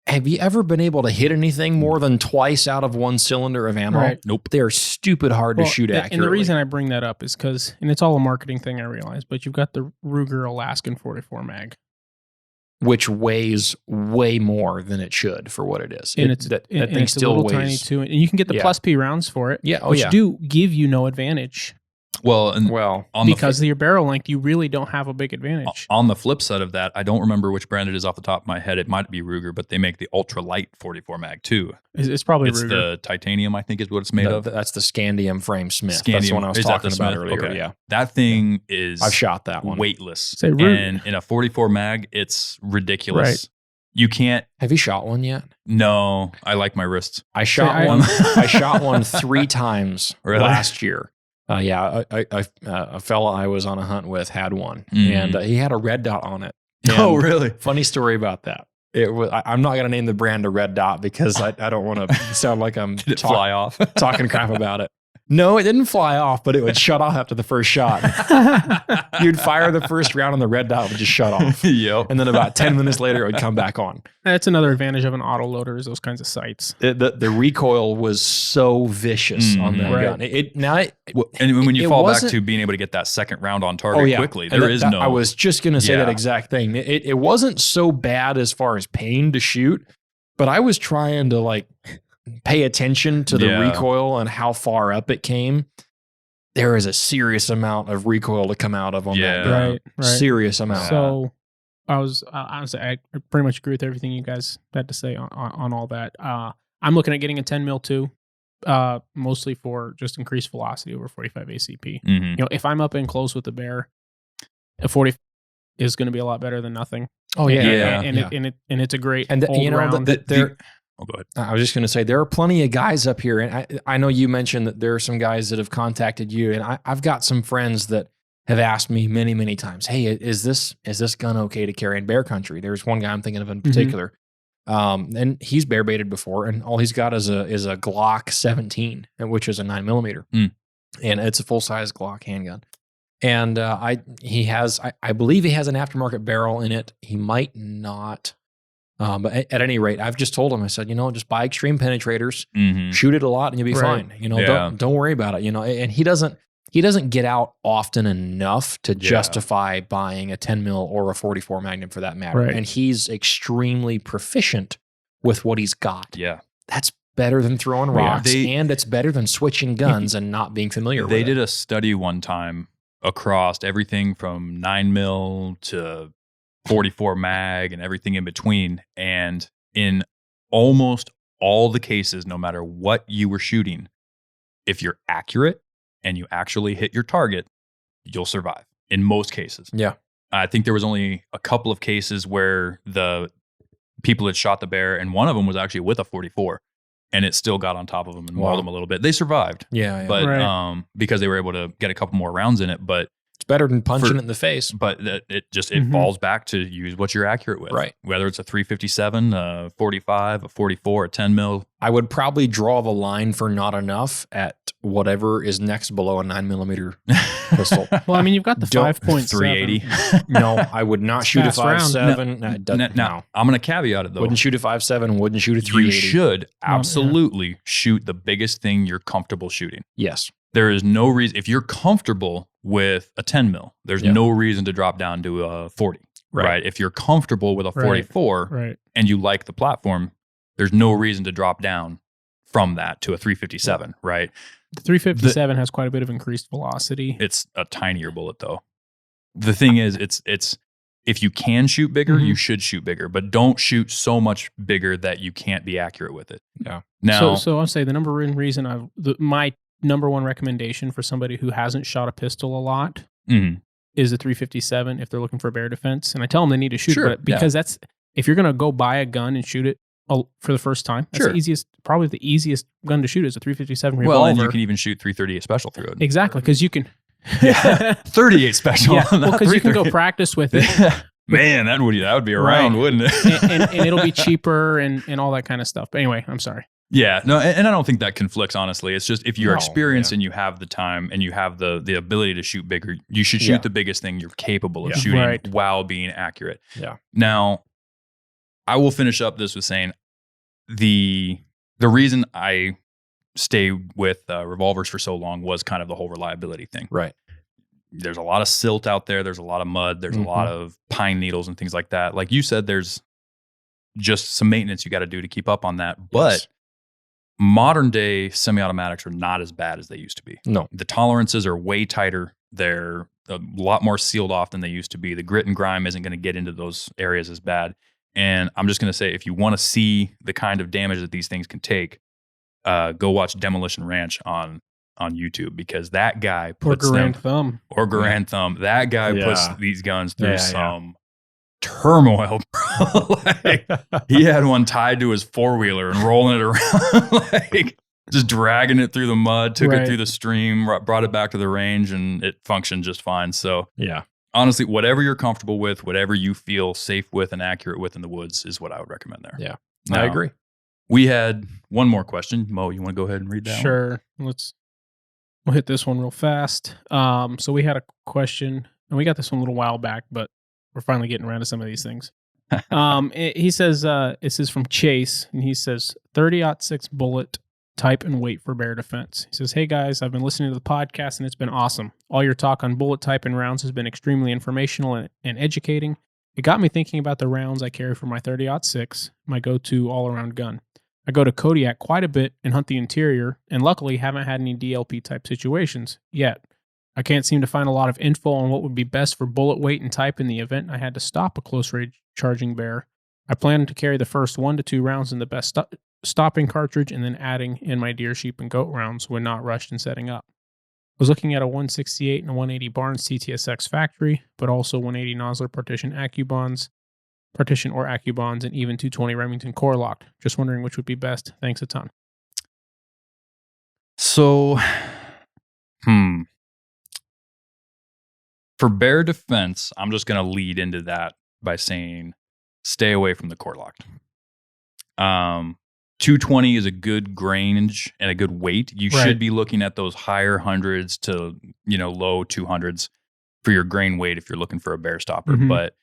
have you ever been able to hit anything more than twice out of one cylinder of ammo? Right. Nope. They're stupid hard to shoot accurately. And the reason I bring that up is because, and it's all a marketing thing, I realize, but you've got the Ruger Alaskan 44 mag, which weighs way more than it should for what it is. And that thing it's still a little weighs tiny too. And you can get the plus P rounds for it, which do give you no advantage. Well, because of your barrel length, you really don't have a big advantage. On the flip side of that, I don't remember which brand it is off the top of my head. It might be Ruger, but they make the ultra light 44 mag too. It's probably Ruger. The titanium, I think, is what it's made of. That's the Scandium frame Smith. Scandium, that's the one I was talking about Smith? earlier. Okay. Yeah, that thing is. I've shot that one. Weightless, and in a 44 mag, it's ridiculous. Right. You can't. Have you shot one yet? No, I like my wrists. I shot one. I shot one 3 times last year. A fella I was on a hunt with had one, and he had a red dot on it. And really? Funny story about that. It was. I'm not going to name the brand a red dot because I don't want to sound like I'm fly off talking crap about it. No, it didn't fly off, but it would shut off after the first shot. You'd fire the first round and the red dot would just shut off. Yep. And then about 10 minutes later, it would come back on. That's another advantage of an auto loader is those kinds of sights. The recoil was so vicious on that gun. And when you fall back to being able to get that second round on target quickly, there is no... I was just going to say that exact thing. It wasn't so bad as far as pain to shoot, but I was trying to pay attention to the recoil and how far up it came. There is a serious amount of recoil to come out of on that gun. Right. Serious amount. So I pretty much agree with everything you guys had to say on all that. I'm looking at getting a 10 mil too, mostly for just increased velocity over 45 ACP. Mm-hmm. If I'm up and close with the bear, a 40 is going to be a lot better than nothing. Oh yeah, and it's a great and round. Oh, go ahead. I was just going to say, there are plenty of guys up here. And I know you mentioned that there are some guys that have contacted you. And I've got some friends that have asked me many, many times, hey, is this gun okay to carry in bear country? There's one guy I'm thinking of in particular. And he's bear baited before. And all he's got is a Glock 17, which is a 9mm. And it's a full-size Glock handgun. And I believe he has an aftermarket barrel in it. He might not. But at any rate, I've just told him, I said, just buy extreme penetrators, shoot it a lot and you'll be fine. Don't worry about it. And he doesn't get out often enough to justify buying a 10 mil or a 44 Magnum for that matter. Right. And he's extremely proficient with what he's got. Yeah. That's better than throwing Yeah. rocks, and it's better than switching guns and not being familiar with They it. did a study one time across everything from 9mm to 44 mag and everything in between. And in almost all the cases, no matter what you were shooting, if you're accurate and you actually hit your target, you'll survive in most cases. Yeah. I think there was only a couple of cases where the people had shot the bear, and one of them was actually with a 44, and it still got on top of them and mauled them a little bit. They survived, Yeah. but Right. because they were able to get a couple more rounds in it. But It's better than punching it in the face. but it Mhm. falls back to use what you're accurate with, Right. Whether it's a 357, a 45, a 44, a 10 mil. I would probably draw the line for not enough at whatever is next below a 9mm pistol. Well, I mean, you've got the Don't- 5.7. 380. No, I would not shoot a Fast round. 5.7. Now, I'm going to caveat it though. Wouldn't shoot a 5.7. Wouldn't shoot a You 380. should yeah. absolutely shoot the biggest thing you're comfortable shooting. Yes. There is no reason, if you're comfortable with a 10 mil, there's Yeah. no reason to drop down to a 40, Right. right? If you're comfortable with a Right. 44 Right. and you like the platform, there's no reason to drop down from that to a 357, right? The 357 has quite a bit of increased velocity. It's a tinier bullet though. The thing is, it's if you can shoot bigger, Mhm. you should shoot bigger, but don't shoot so much bigger that you can't be accurate with it. Yeah. Now, So I'll say the number one reason my number one recommendation for somebody who hasn't shot a pistol a lot mhm. is the 357 if they're looking for bear defense. And I tell them they need to shoot Sure, it, but because that's, if you're going to go buy a gun and shoot it for the first time, that's Sure. the easiest, probably the easiest gun to shoot is a 357 revolver. Well, and you can even shoot 338 special through it. Exactly, because you can. Yeah, 38 special. Yeah, not because you can go 338. practice with it. Man, that would be a Right. round, wouldn't it? and it'll be cheaper and all that kind of stuff. But anyway, I'm sorry. Yeah, no, and I don't think that conflicts, honestly. It's just if you're No, experienced yeah. and you have the time and you have the ability to shoot bigger, you should shoot Yeah. the biggest thing you're capable of Yeah. shooting Right. while being accurate. Yeah. Now, I will finish up this with saying the reason I stayed with revolvers for so long was kind of the whole reliability thing. Right. There's a lot of silt out there. There's a lot of mud. There's a lot of pine needles and things like that. Like you said, there's just some maintenance you got to do to keep up on that. But Yes. modern day semi-automatics are not as bad as they used to be. No. The tolerances are way tighter. They're a lot more sealed off than they used to be. The grit and grime isn't going to get into those areas as bad. And I'm just going to say, if you want to see the kind of damage that these things can take, go watch Demolition Ranch on YouTube, because that guy Or puts Garand them, Thumb. or Garand Thumb. That guy puts Yeah. these guns through Yeah, yeah. some turmoil, bro. Like, he had one tied to his four-wheeler and rolling it around, like just dragging it through the mud, took Right. it through the stream, brought it back to the range, and it functioned just fine. So Yeah. honestly, whatever you're comfortable with, whatever you feel safe with and accurate with in the woods is what I would recommend there. Yeah. Now, I agree. We had one more question. Mo, you want to go ahead and read that one? Sure. We'll hit this one real fast. So we had a question, and we got this one a little while back, but we're finally getting around to some of these things. He says, this is from Chase, and he says 30-06 bullet type and weight for bear defense. He says, "Hey guys, I've been listening to the podcast and it's been awesome. All your talk on bullet type and rounds has been extremely informational and educating. It got me thinking about the rounds I carry for my 30-06, my go-to all-around gun. I go to Kodiak quite a bit and hunt the interior, and luckily haven't had any DLP type situations yet. I can't seem to find a lot of info on what would be best for bullet weight and type in the event I had to stop a close range charging bear. I plan to carry the first 1 to 2 rounds in the best stopping cartridge, and then adding in my deer, sheep, and goat rounds when not rushed and setting up. I was looking at a 168 and a 180 Barnes TTSX factory, but also 180 Nosler partition or AccuBonds, and even 220 Remington core locked. Just wondering which would be best. Thanks a ton." So, for bear defense, I'm just going to lead into that by saying stay away from the core locked. 220 is a good grainage and a good weight. You Right. should be looking at those higher hundreds to low 200s for your grain weight if you're looking for a bear stopper. Mhm. But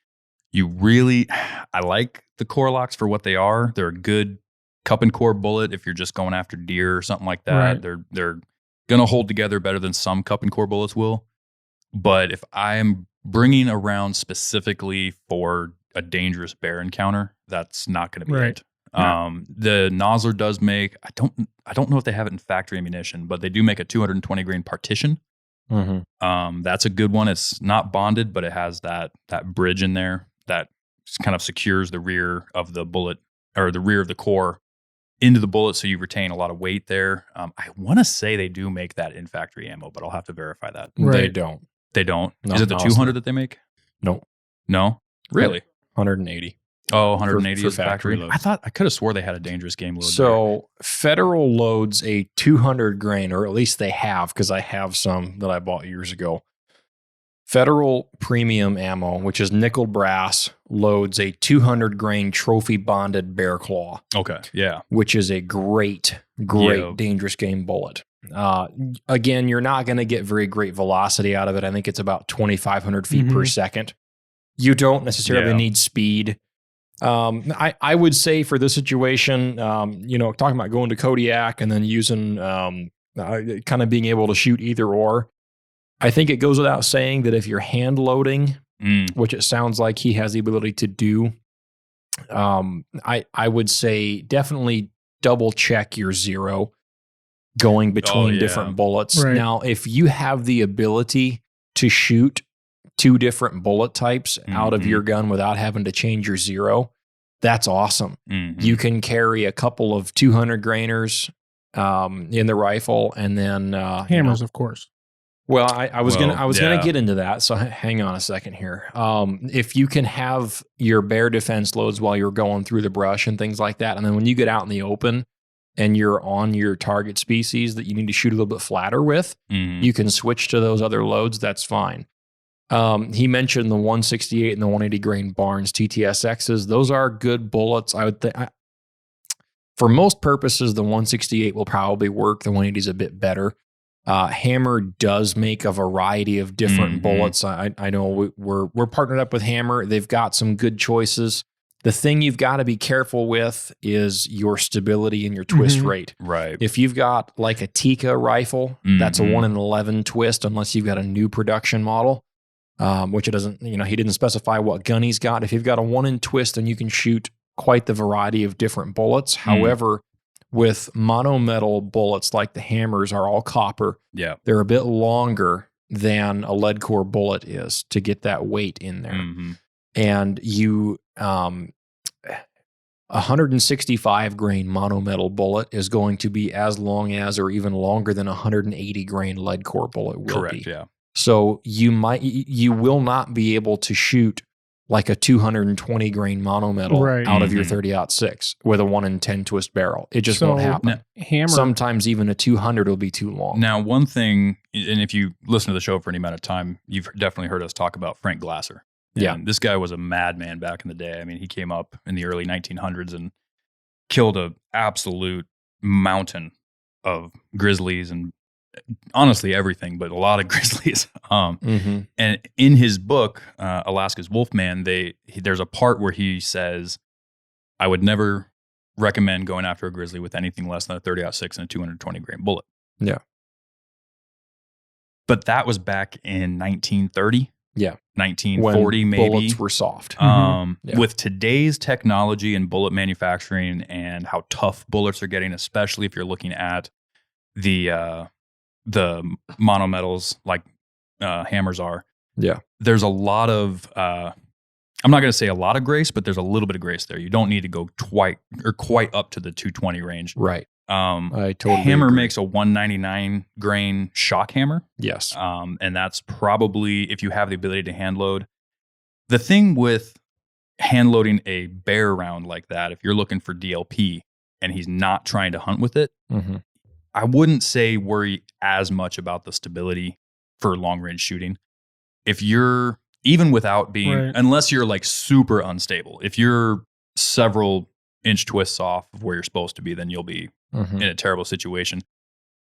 I like the core locks for what they are. They're a good cup and core bullet if you're just going after deer or something like that. Right. They're gonna hold together better than some cup and core bullets will. But if I am bringing a round specifically for a dangerous bear encounter, that's not going to be Right. it. The Nosler does make, I don't know if they have it in factory ammunition, but they do make a 220 grain partition. That's a good one. It's not bonded, but it has that bridge in there that kind of secures the rear of the bullet, or the rear of the core into the bullet, so you retain a lot of weight there. I want to say they do make that in factory ammo, but I'll have to verify that. Right. They don't. They don't. No, Is it the 200 that they make? No. No? Really? 180. Oh, 180 For is factory. loads. I could have swore they had a dangerous game load. So Federal loads a 200 grain, or at least they have, because I have some that I bought years ago. Federal premium ammo, which is nickel brass, loads a 200 grain trophy bonded bear claw. Okay. Yeah. Which is a great dangerous game bullet. Again, you're not going to get very great velocity out of it. I think it's about 2,500 feet per second. You don't necessarily need speed. I would say for this situation, talking about going to Kodiak and then using kind of being able to shoot either or, I think it goes without saying that if you're hand loading, which it sounds like he has the ability to do, I would say definitely double check your zero going between different bullets. Right. Now, if you have the ability to shoot 2 different bullet types out of your gun without having to change your zero, that's awesome. You can carry a couple of 200 grainers in the rifle, and then hammers, of course. Well, I was gonna get into that. So hang on a second here. If you can have your bear defense loads while you're going through the brush and things like that, and then when you get out in the open and you're on your target species that you need to shoot a little bit flatter with, you can switch to those other loads. That's fine. He mentioned the 168 and the 180 grain Barnes TTSXs. Those are good bullets. I would think for most purposes, the 168 will probably work. The 180 is a bit better. Hammer does make a variety of different bullets. I know we're partnered up with Hammer. They've got some good choices. The thing you've got to be careful with is your stability and your twist rate. Right. If you've got like a Tika rifle, that's a 1 in 11 twist, unless you've got a new production model, which it doesn't, he didn't specify what gun he's got. If you've got a 1 in twist, then you can shoot quite the variety of different bullets. However, with monometal bullets like the Hammers are all copper. Yeah. They're a bit longer than a lead core bullet is to get that weight in there. And you, 165 grain monometal bullet is going to be as long as, or even longer than 180 grain lead core bullet will be. Yeah. So you will not be able to shoot like a 220 grain monometal out of your 30-06 with a 1 in 10 twist barrel. It just won't happen. Hammer. Sometimes even a 200 will be too long. Now, one thing, and if you listen to the show for any amount of time, you've definitely heard us talk about Frank Glasser. And this guy was a madman back in the day. I mean, he came up in the early 1900s and killed an absolute mountain of grizzlies and honestly everything, but a lot of grizzlies. And in his book, Alaska's Wolfman, there's a part where he says, I would never recommend going after a grizzly with anything less than a 30-06 and a 220 grain bullet. Yeah. But that was back in 1930. Yeah. 1940, when maybe. Bullets were soft. With today's technology and bullet manufacturing and how tough bullets are getting, especially if you're looking at the monometals like Hammers are. Yeah. There's a lot of, I'm not going to say a lot of grace, but there's a little bit of grace there. You don't need to go quite up to the 220 range. Right. I totally Hammer agree. Makes a 199 grain shock hammer. Yes. And that's probably, if you have the ability to hand load. The thing with hand loading a bear round like that, if you're looking for DLP and he's not trying to hunt with it, I wouldn't say worry as much about the stability for long range shooting. If you're, even without being, unless you're like super unstable, if you're several inch twists off of where you're supposed to be, then you'll be in a terrible situation.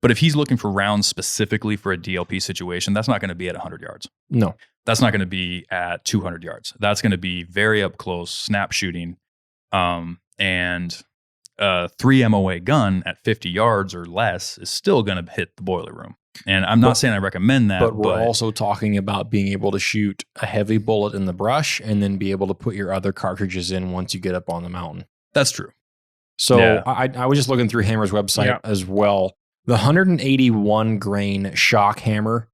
But if he's looking for rounds specifically for a DLP situation, that's not going to be at 100 yards. No. That's not going to be at 200 yards. That's going to be very up close, snap shooting. And a 3 MOA gun at 50 yards or less is still going to hit the boiler room. And I'm not saying I recommend that. But we're also talking about being able to shoot a heavy bullet in the brush and then be able to put your other cartridges in once you get up on the mountain. That's true. So Yeah. I was just looking through Hammer's website as well. The 181 grain shock hammer,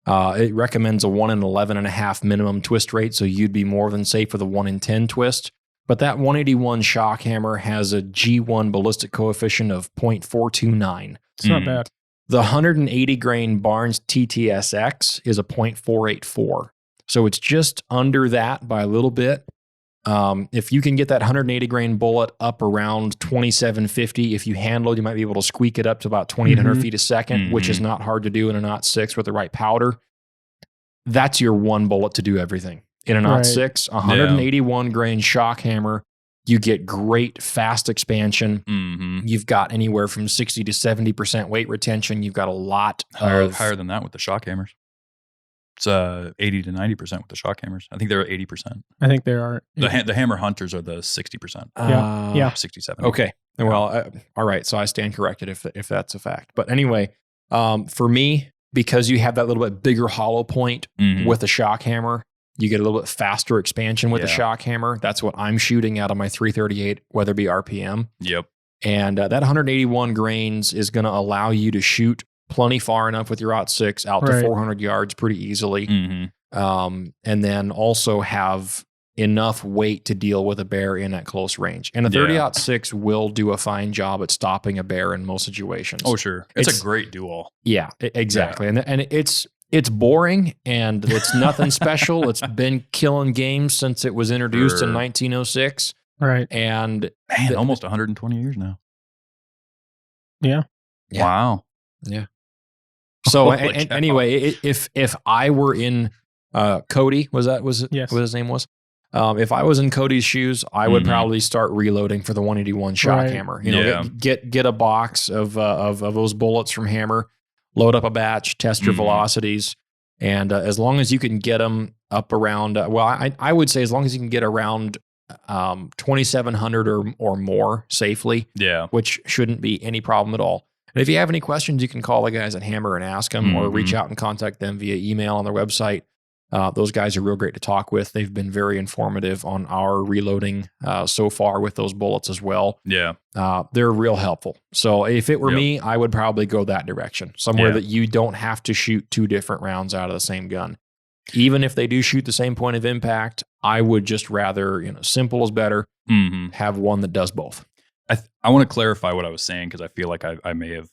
it recommends a 1 in 11.5 minimum twist rate, so you'd be more than safe with a 1 in 10 twist. But that 181 shock hammer has a G1 ballistic coefficient of 0.429. It's not bad. The 180 grain Barnes TTSX is a 0.484. So it's just under that by a little bit. If you can get that 180 grain bullet up around 2750, if you handle it, you might be able to squeak it up to about 2,800 feet a second, which is not hard to do in a 0.6 with the right powder. That's your one bullet to do everything. In a 0.6, 181 grain shock hammer, you get great fast expansion. You've got anywhere from 60 to 70% weight retention. You've got a lot higher than that with the shock hammers. It's 80 to 90% with the shock hammers. I think they're 80%. I think there are. The hammer hunters are the 60%. Yeah. 67. Okay. Well, all right. So I stand corrected if that's a fact. But anyway, for me, because you have that little bit bigger hollow point with the shock hammer, you get a little bit faster expansion with the shock hammer. That's what I'm shooting out of my 338 Weatherby RPM. Yep. And that 181 grains is going to allow you to shoot plenty far enough with your 0.6 out to 400 yards pretty easily. And then also have enough weight to deal with a bear in at close range. And a 30-06 will do a fine job at stopping a bear in most situations. Oh, sure. It's a great duel. Yeah, exactly. Yeah. And it's boring and it's nothing special. It's been killing games since it was introduced in 1906. Right. And almost 120 years now. Yeah. Wow. Yeah. So anyway, if I were in Cody, was what his name was? If I was in Cody's shoes, I would probably start reloading for the 181 shock hammer. You know, get a box of those bullets from Hammer, load up a batch, test your velocities, and as long as you can get them up around, I would say as long as you can get around 2,700 or more safely, which shouldn't be any problem at all. And if you have any questions, you can call the guys at Hammer and ask them, or reach out and contact them via email on their website. Those guys are real great to talk with. They've been very informative on our reloading so far with those bullets as well. Yeah. They're real helpful. So if it were me, I would probably go that direction, somewhere that you don't have to shoot 2 different rounds out of the same gun. Even if they do shoot the same point of impact, I would just rather, simple is better, have one that does both. I want to clarify what I was saying because I feel like I may have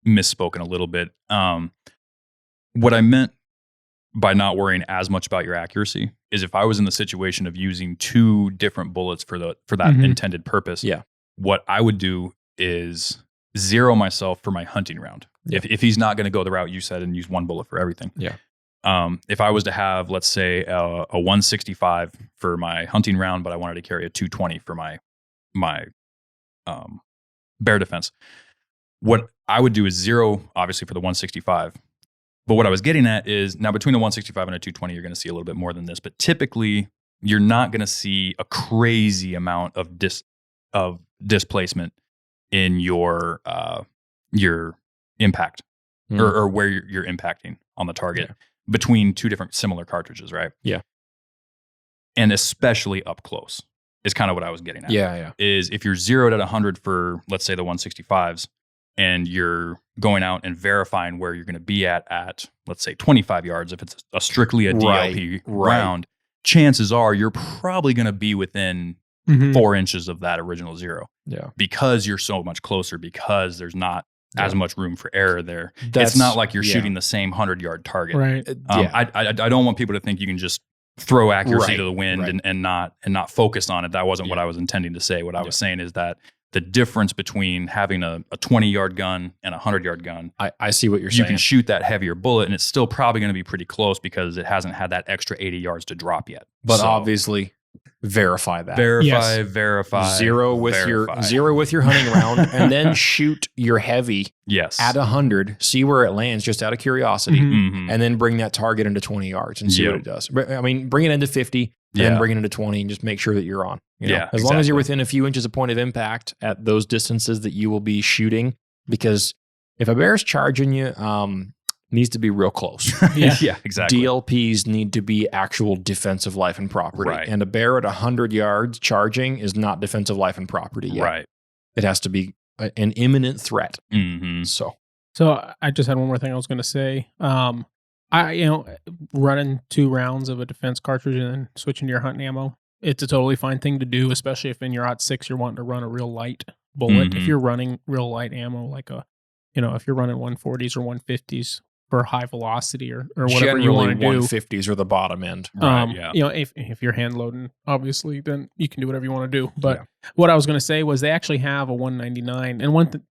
misspoken a little bit. What I meant by not worrying as much about your accuracy is if I was in the situation of using 2 different bullets for that intended purpose, what I would do is zero myself for my hunting round. If he's not going to go the route you said and use 1 bullet for everything. If I was to have, let's say, a 165 for my hunting round, but I wanted to carry a 220 for my bear defense, what I would do is zero, obviously, for the 165. But what I was getting at is now between a 165 and a 220, you're going to see a little bit more than this. But typically, you're not going to see a crazy amount of displacement in your impact or where you're impacting on the target between 2 different similar cartridges, right? Yeah. And especially up close is kind of what I was getting at. Yeah. Is if you're zeroed at 100 for, let's say, the 165s, and you're going out and verifying where you're going to be at, let's say, 25 yards, if it's strictly a DLP round, chances are you're probably going to be within 4 inches of that original zero. Yeah. Because you're so much closer, because there's not as much room for error there. It's not like you're shooting the same 100-yard target. Right. I don't want people to think you can just throw accuracy to the wind and not focus on it. That wasn't what I was intending to say. What I was saying is that the difference between having a 20-yard gun and a 100-yard gun. I see what you're saying. You can shoot that heavier bullet, and it's still probably going to be pretty close because it hasn't had that extra 80 yards to drop yet. But obviously, verify that. Verify. Zero with your hunting round, and then shoot your heavy at 100. See where it lands, just out of curiosity, and then bring that target into 20 yards and see what it does. I mean, bring it into 50. And then bring it into 20 and just make sure that you're on. As long as you're within a few inches of point of impact at those distances that you will be shooting, because if a bear's charging you, needs to be real close. Yeah, exactly. DLPs need to be actual defensive life and property. Right. And a bear at 100 yards charging is not defensive life and property yet. Right. It has to be an imminent threat. Mm-hmm. So I just had one more thing I was going to say. Running 2 rounds of a defense cartridge and then switching to your hunting ammo, it's a totally fine thing to do, especially if in your .6 you're wanting to run a real light bullet. Mhm. If you're running real light ammo, like if you're running 140s or 150s for high velocity or whatever you want to do. 150s are the bottom end. Right, yeah. If you're hand loading, obviously, then you can do whatever you want to do. But what I was going to say was they actually have a 199, and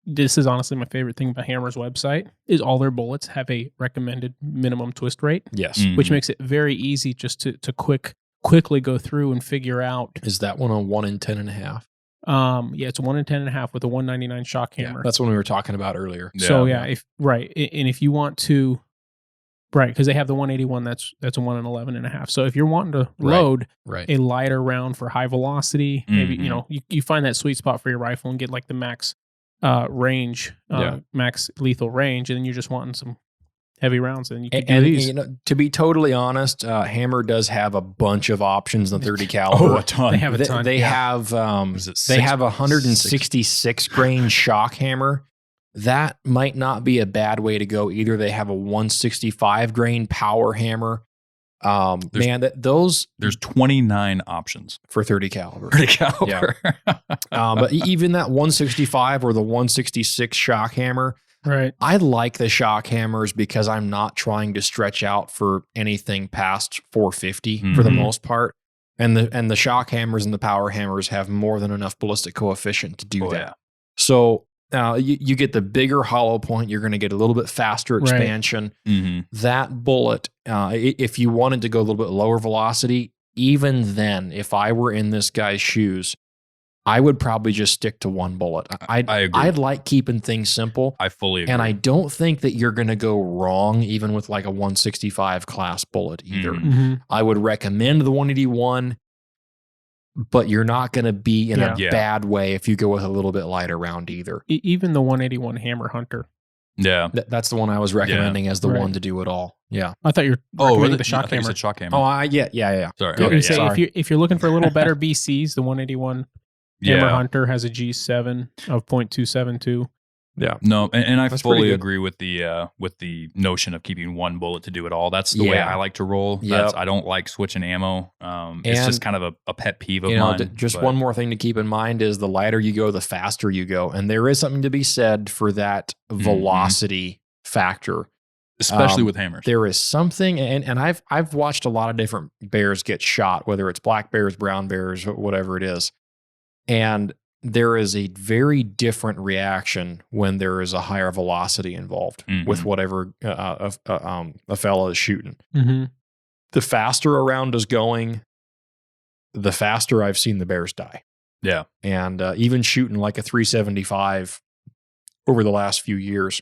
this is honestly my favorite thing about Hammer's website is all their bullets have a recommended minimum twist rate, Yes. Mm. which makes it very easy just to quickly go through and figure out. Is that one a 1 in 10.5? It's a 1 in 10.5 with a 199 shock hammer. That's what we were talking about earlier. So if you want to, because they have the 181, that's a 1 in 11.5. So if you're wanting to load a lighter round for high velocity, maybe you find that sweet spot for your rifle and get like the max range, max lethal range, and then you're just wanting some heavy rounds, and you can do these. To be totally honest, Hammer does have a bunch of options in the 30 caliber. Oh, a ton. They have a ton. They have they have a 166 grain shock hammer. That might not be a bad way to go either. They have a 165 grain power hammer. There's 29 options for 30 caliber. 30 caliber. But even that 165 or the 166 shock hammer, right? I like the shock hammers because I'm not trying to stretch out for anything past 450 for the most part. And the shock hammers and the power hammers have more than enough ballistic coefficient to do that. Yeah. So you get the bigger hollow point. You're going to get a little bit faster expansion. Mm-hmm. That bullet, if you wanted to go a little bit lower velocity, even then, if I were in this guy's shoes, I would probably just stick to one bullet. I agree. I'd like keeping things simple. I fully agree. And I don't think that you're going to go wrong even with like a 165 class bullet either. Mm-hmm. I would recommend the 181, but you're not going to be in a bad way if you go with a little bit lighter round either. Even the 181 Hammer Hunter. Yeah. That's the one I was recommending as the one to do it all. Yeah. I thought you were recommending the shock hammer. You said shock hammer. Oh, yeah. Sorry. Okay, Sorry. If you're looking for a little better BCs, the 181 Hammer Hunter has a G7 of .272. Yeah. No, and I That's fully agree with the notion of keeping one bullet to do it all. That's the way I like to roll. Yep. I don't like switching ammo. It's just kind of a pet peeve of mine. One more thing to keep in mind is the lighter you go, the faster you go. And there is something to be said for that velocity factor. Especially with hammers. There is something, and I've watched a lot of different bears get shot, whether it's black bears, brown bears, whatever it is. And there is a very different reaction when there is a higher velocity involved with whatever a fella is shooting. Mm-hmm. The faster a round is going, the faster I've seen the bears die. Yeah. And even shooting like a 375 over the last few years,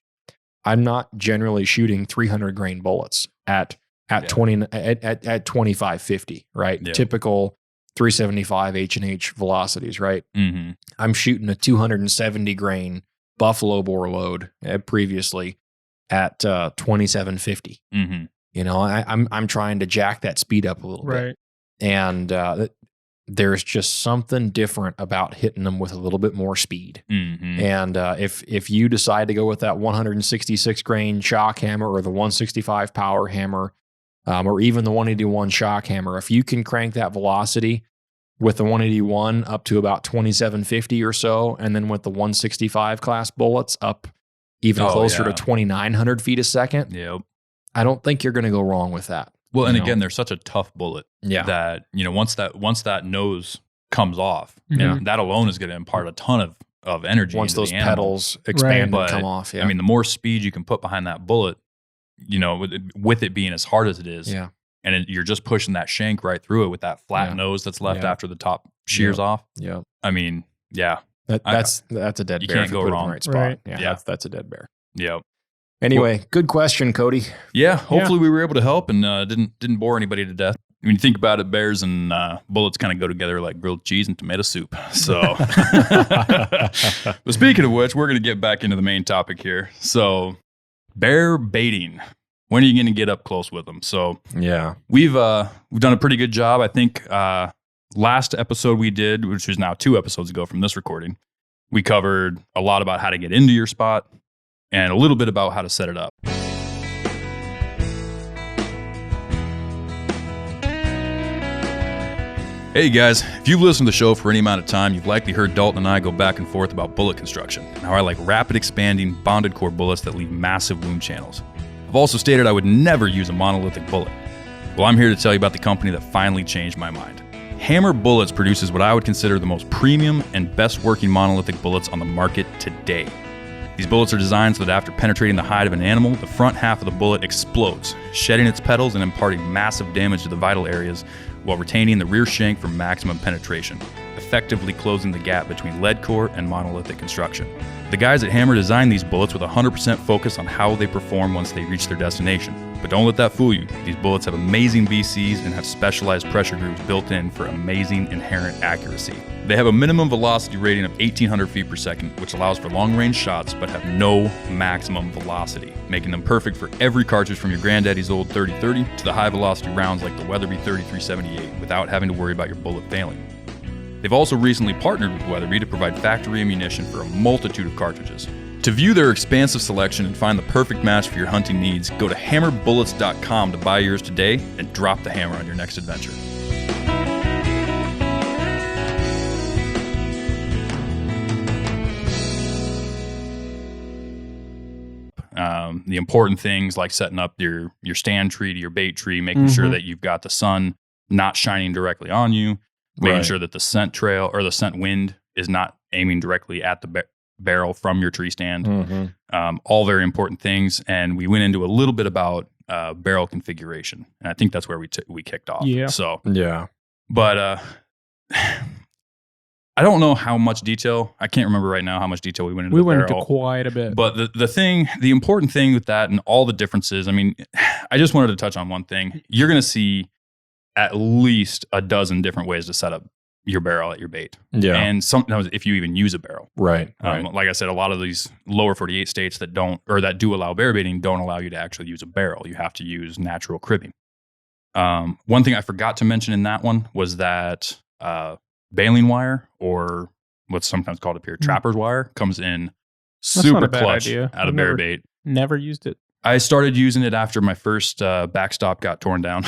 I'm not generally shooting 300 grain bullets at 2550, right? Yeah. Typical 375 H&H velocities, right? Mm-hmm. I'm shooting a 270 grain buffalo bore load previously at 2750. Mm-hmm. You know, I'm trying to jack that speed up a little bit, and there's just something different about hitting them with a little bit more speed. Mm-hmm. And if you decide to go with that 166 grain shock hammer or the 165 power hammer, or even the 181 shock hammer, if you can crank that velocity with the 181 up to about 2750 or so, and then with the 165 class bullets up even closer to 2,900 feet a second, I don't think you're going to go wrong with that. Well, and again, they're such a tough bullet that, once that nose comes off, that alone is going to impart a ton of energy. Once those the animal. pedals expand and come off. Yeah. I mean, the more speed you can put behind that bullet, with it being as hard as it is, and you're just pushing that shank right through it with that flat nose that's left after the top shears off. Yeah. I mean, that's a dead you bear. can't go wrong. In the right spot. Yeah. That's a dead bear. Yeah. Anyway, good question, Cody. Yeah. Hopefully we were able to help and didn't bore anybody to death. When you think about it, bears and bullets kind of go together like grilled cheese and tomato soup. So, but speaking of which, we're going to get back into the main topic here. So, bear baiting. When are you going to get up close with them? So, we've done a pretty good job. I think last episode we did, which was now 2 episodes ago from this recording, We covered a lot about how to get into your spot and a little bit about how to set it up. Hey guys, if you've listened to the show for any amount of time, you've likely heard Dalton and I go back and forth about bullet construction and how I like rapid expanding bonded core bullets that leave massive wound channels. I've also stated I would never use a monolithic bullet. Well, I'm here to tell you about the company that finally changed my mind. Hammer Bullets produces what I would consider the most premium and best working monolithic bullets on the market today. These bullets are designed so that after penetrating the hide of an animal, the front half of the bullet explodes, shedding its petals and imparting massive damage to the vital areas while retaining the rear shank for maximum penetration, effectively closing the gap between lead core and monolithic construction. The guys at Hammer designed these bullets with 100% focus on how they perform once they reach their destination. But don't let that fool you. These bullets have amazing VCs and have specialized pressure grooves built in for amazing inherent accuracy. They have a minimum velocity rating of 1,800 feet per second, which allows for long-range shots but have no maximum velocity, making them perfect for every cartridge from your granddaddy's old 30-30 to the high-velocity rounds like the Weatherby 3378 without having to worry about your bullet failing. They've also recently partnered with Weatherby to provide factory ammunition for a multitude of cartridges. To view their expansive selection and find the perfect match for your hunting needs, go to hammerbullets.com to buy yours today and drop the hammer on your next adventure. The important things like setting up your stand tree to your bait tree, making sure that you've got the sun not shining directly on you, making sure that the scent trail or the scent wind is not aiming directly at the barrel from your tree stand. All very important things. And we went into a little bit about barrel configuration. And I think that's where we kicked off. Yeah. So, Yeah. But I don't know how much detail. I can't remember right now how much detail we went into. We the went barrel. into quite a bit. But the important thing with that and all the differences, I mean, I just wanted to touch on one thing. You're going to see at least a dozen different ways to set up your barrel at your bait. Yeah. And sometimes if you even use a barrel. Right. Like I said, a lot of these lower 48 states that do allow bear baiting don't allow you to actually use a barrel. You have to use natural cribbing. One thing I forgot to mention in that one was that baling wire, or what's sometimes called up here trapper's wire, comes in super clutch out of bear bait. Never used it. I started using it after my first backstop got torn down.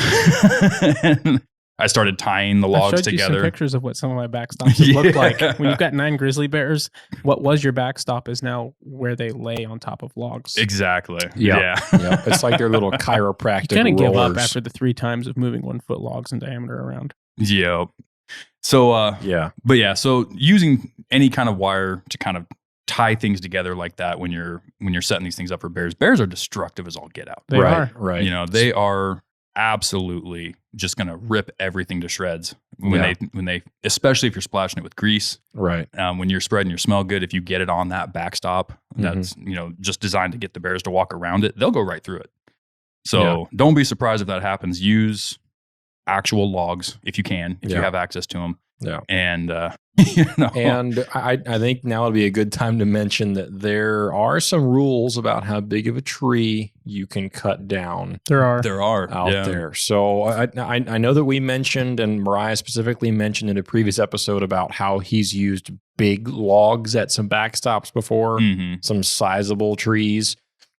And I started tying the logs together. I showed you some pictures of what some of my backstops looked like. When you've got 9 grizzly bears, what was your backstop is now where they lay on top of logs. Exactly. Yeah. It's like their little chiropractic You kind of give up rollers. after the 3 times of moving 1 foot logs in diameter around. Yeah. So, so using any kind of wire to kind of tie things together like that when you're setting these things up for bears are destructive as all get out. They are. Right. You know, they are absolutely just going to rip everything to shreds when they, especially if you're splashing it with grease. Right. When you're spreading your smell good, if you get it on that backstop, that's, just designed to get the bears to walk around it, they'll go right through it. So don't be surprised if that happens. Use actual logs if you can, if you have access to them. Yeah. And, And I think now would be a good time to mention that there are some rules about how big of a tree you can cut down. there are out there. So I know that we mentioned, and Mariah specifically mentioned in a previous episode about how he's used big logs at some backstops before, some sizable trees.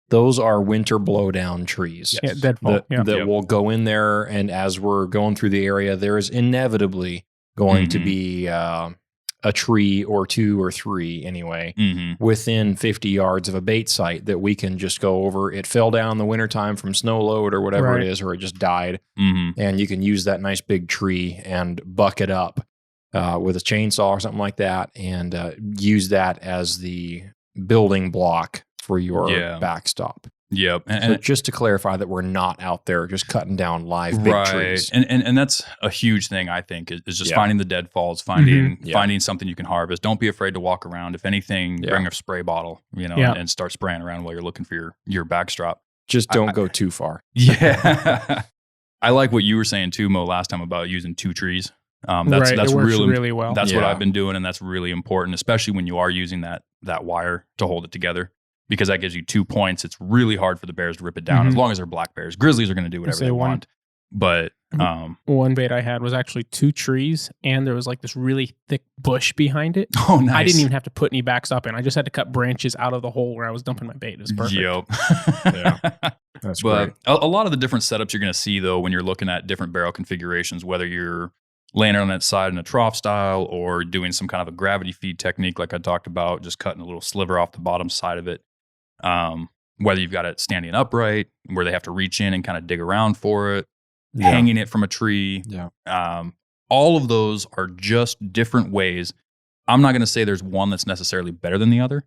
Those are winter blowdown trees deadfall, that will go in there. And as we're going through the area, there is inevitably going to be a tree or 2 or 3 anyway, within 50 yards of a bait site that we can just go over. It fell down in the wintertime from snow load or whatever it is, or it just died. And you can use that nice big tree and buck it up with a chainsaw or something like that, and use that as the building block for your backstop. Yep. So just to clarify that we're not out there just cutting down live big trees. And that's a huge thing, I think, is just finding the deadfalls, finding something you can harvest. Don't be afraid to walk around. If anything, bring a spray bottle, and start spraying around while you're looking for your backstrap. Just don't go too far. Yeah. I like what you were saying too, Mo, last time about using 2 trees. That's it works really well. That's what I've been doing, and that's really important, especially when you are using that wire to hold it together. Because that gives you 2 points. It's really hard for the bears to rip it down as long as they're black bears. Grizzlies are going to do whatever they want. But one bait I had was actually 2 trees, and there was like this really thick bush behind it. oh, nice. I didn't even have to put any backstop in. I just had to cut branches out of the hole where I was dumping my bait. It was perfect. Yep. Yeah. That's But great. a lot of the different setups you're going to see, though, when you're looking at different barrel configurations, whether you're laying it on that side in a trough style or doing some kind of a gravity feed technique like I talked about, just cutting a little sliver off the bottom side of it, whether you've got it standing upright where they have to reach in and kind of dig around for it, hanging it from a tree. Yeah. All of those are just different ways. I'm not going to say there's one that's necessarily better than the other,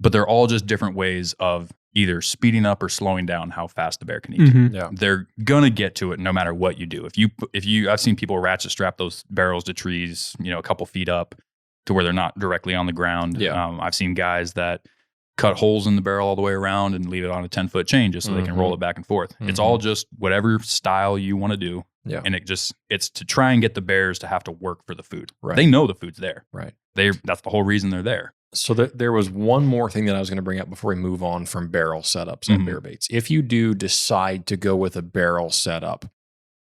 but they're all just different ways of either speeding up or slowing down how fast the bear can eat. Mhm. Yeah. They're gonna get to it no matter what you do. If you, I've seen people ratchet strap those barrels to trees, a couple feet up to where they're not directly on the ground. Yeah. I've seen guys that cut holes in the barrel all the way around and leave it on a 10-foot chain just so they can roll it back and forth. It's all just whatever style you want to do. Yeah. And it's to try and get the bears to have to work for the food. Right. They know the food's there. Right. That's the whole reason they're there. So there was one more thing that I was going to bring up before we move on from barrel setups and bear baits. If you do decide to go with a barrel setup,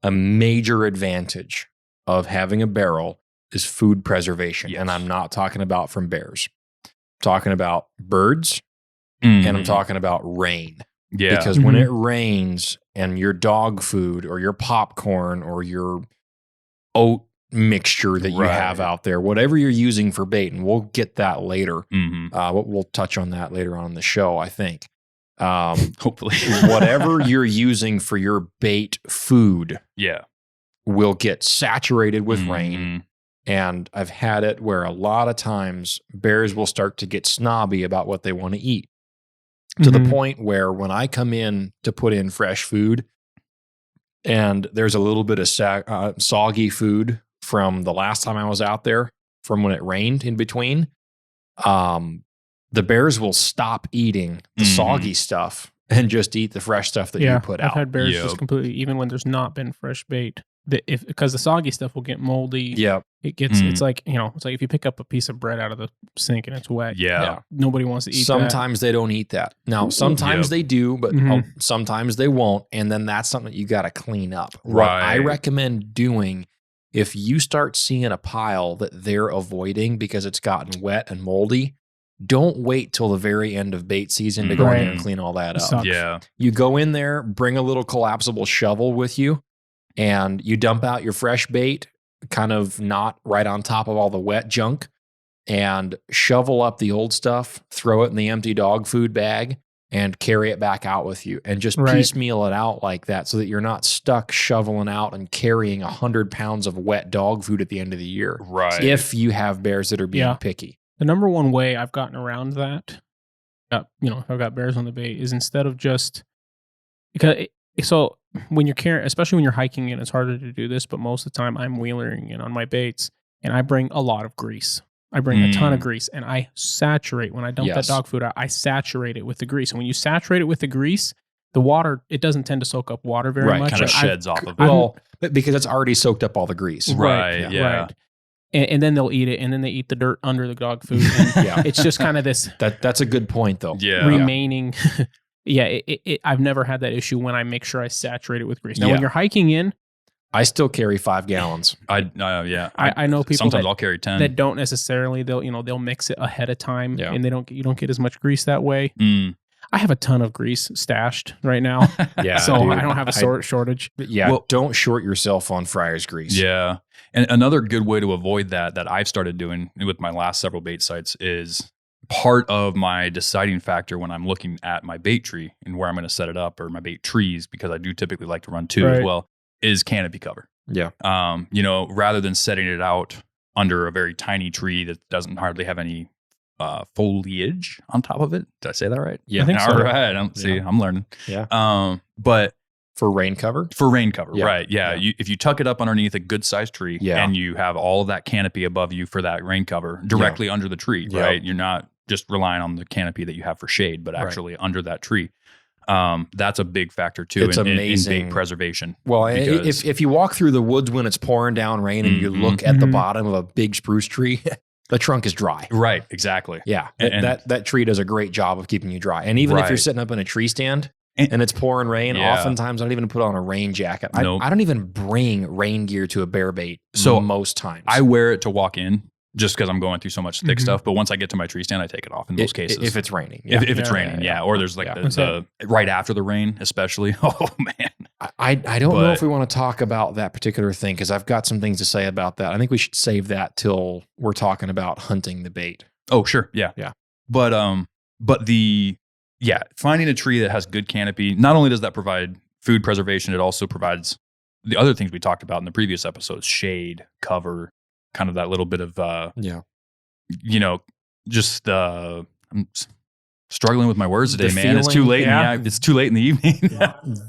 a major advantage of having a barrel is food preservation. Yes. And I'm not talking about from bears. I'm talking about birds and I'm talking about rain. Yeah. Because when it rains and your dog food or your popcorn or your oat mixture that you have out there, whatever you're using for bait, and we'll get that later. We'll touch on that later on in the show, I think. Hopefully. Whatever you're using for your bait food will get saturated with rain. And I've had it where a lot of times bears will start to get snobby about what they want to eat. To the point where when I come in to put in fresh food and there's a little bit of soggy food from the last time I was out there, from when it rained in between, the bears will stop eating the soggy stuff and just eat the fresh stuff that you put out. I've had bears just completely, even when there's not been fresh bait, because the soggy stuff will get moldy. Yeah. It gets, it's like if you pick up a piece of bread out of the sink and it's wet. Yeah. Nobody wants to eat Sometimes they don't eat that. Now, sometimes they do, but sometimes they won't. And then that's something that you got to clean up. What I recommend doing, if you start seeing a pile that they're avoiding because it's gotten wet and moldy, don't wait till the very end of bait season to go in there and clean all that up. Sucks. Yeah. You go in there, bring a little collapsible shovel with you, and you dump out your fresh bait, kind of not right on top of all the wet junk, and shovel up the old stuff, throw it in the empty dog food bag, and carry it back out with you. And just piecemeal it out like that so that you're not stuck shoveling out and carrying 100 pounds of wet dog food at the end of the year. Right. If you have bears that are being picky. The number one way I've gotten around that, I've got bears on the bait, is instead of just, so when you're carrying, especially when you're hiking in, it's harder to do this, but most of the time I'm wheelering in on my baits and I bring a lot of grease. I bring a ton of grease and I saturate, when I dump that dog food out, I saturate it with the grease. And when you saturate it with the grease, the water, it doesn't tend to soak up water very much. Kind of sheds off of it. Well, because it's already soaked up all the grease. Right. Yeah. Right. And then they'll eat it, and then they eat the dirt under the dog food. And it's just kind of this. That's a good point, though. Yeah. Remaining. I've never had that issue when I make sure I saturate it with grease. Now, when you're hiking in, I still carry 5 gallons. I know people sometimes I'll carry 10 that don't necessarily. They'll mix it ahead of time, and you don't get as much grease that way. I have a ton of grease stashed right now, so dude, I don't have a shortage. Yeah, don't short yourself on Friar's grease. Yeah, and another good way to avoid that I've started doing with my last several bait sites is part of my deciding factor when I'm looking at my bait tree and where I'm going to set it up, or my bait trees, because I do typically like to run 2 as well, is canopy cover. Yeah. Rather than setting it out under a very tiny tree that doesn't hardly have any foliage on top of it. Did I say that right? Yeah. I think so. All right. I'm learning. Yeah. But for rain cover? For rain cover, Yeah. right. Yeah. Yeah. If you tuck it up underneath a good sized tree and you have all of that canopy above you for that rain cover directly under the tree, right? You're not just relying on the canopy that you have for shade, but actually under that tree. That's a big factor too. It's amazing in bait preservation. Well, if you walk through the woods when it's pouring down rain and you look at the bottom of a big spruce tree, the trunk is dry. Right. Exactly. Yeah. That tree does a great job of keeping you dry. And even if you're sitting up in a tree stand, and it's pouring rain, Yeah. oftentimes I don't even put on a rain jacket. Nope. I don't even bring rain gear to a bear bait So most times. I wear it to walk in just because I'm going through so much thick Mhm. stuff. But once I get to my tree stand, I take it off in most cases. If it's raining. If it's Yeah, raining, or there's like Yeah. the right after the rain, especially. Oh man. I don't know But- if we want to talk about that particular thing because I've got some things to say about that. I think we should save that till we're talking about hunting the bait. Oh, sure. Yeah. Yeah. But finding a tree that has good canopy, not only does that provide food preservation, it also provides the other things we talked about in the previous episodes: shade, cover, kind of that little bit of just I'm struggling with my words today, The man. It's too feeling, late. yeah. It's too late in the evening.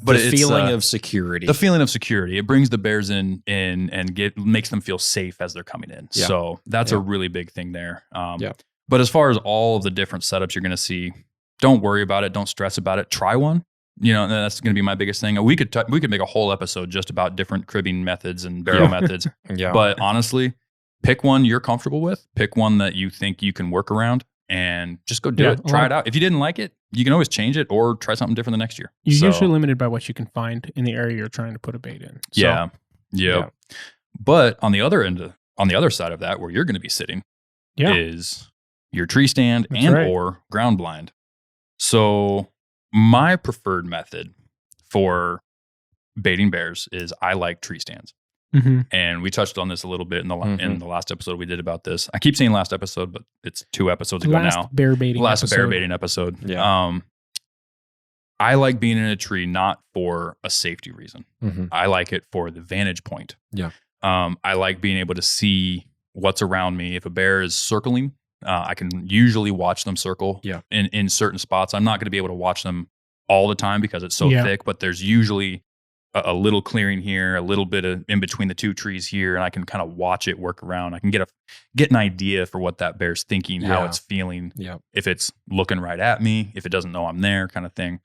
But the it's, feeling of security. the feeling of security. It brings the bears in and makes them feel safe as they're coming in. Yeah. So that's a Yeah. really big thing there. Yeah. But as far as all of the different setups you're going to see, don't worry about it. Don't stress about it. Try one. And that's going to be my biggest thing. We could make a whole episode just about different cribbing methods and barrel methods. yeah. But honestly, pick one you're comfortable with. Pick one that you think you can work around, and just go do Yeah, it. Try it out. If you didn't like it, you can always change it or try something different the next year. You're So, usually limited by what you can find in the area you're trying to put a bait in. So, yeah. But on the other side of that, where you're going to be sitting, Yeah. is your tree stand That's and right. or ground blind. So my preferred method for baiting bears is I like tree stands. Mhm. And we touched on this a little bit in the last episode we did about this. I keep saying last episode, but it's 2 episodes ago Last now. bear baiting Last episode. bear baiting episode. Yeah. I like being in a tree not for a safety reason. Mhm. I like it for the vantage point. Yeah. I like being able to see what's around me. If a bear is circling, I can usually watch them circle Yeah. in certain spots. I'm not going to be able to watch them all the time because it's so Yeah. thick, but there's usually a little clearing here, a little bit of in between the 2 trees here, and I can kind of watch it work around. I can get an idea for what that bear's thinking, how Yeah. it's feeling, Yeah. if it's looking right at me, if it doesn't know I'm there, kind of thing.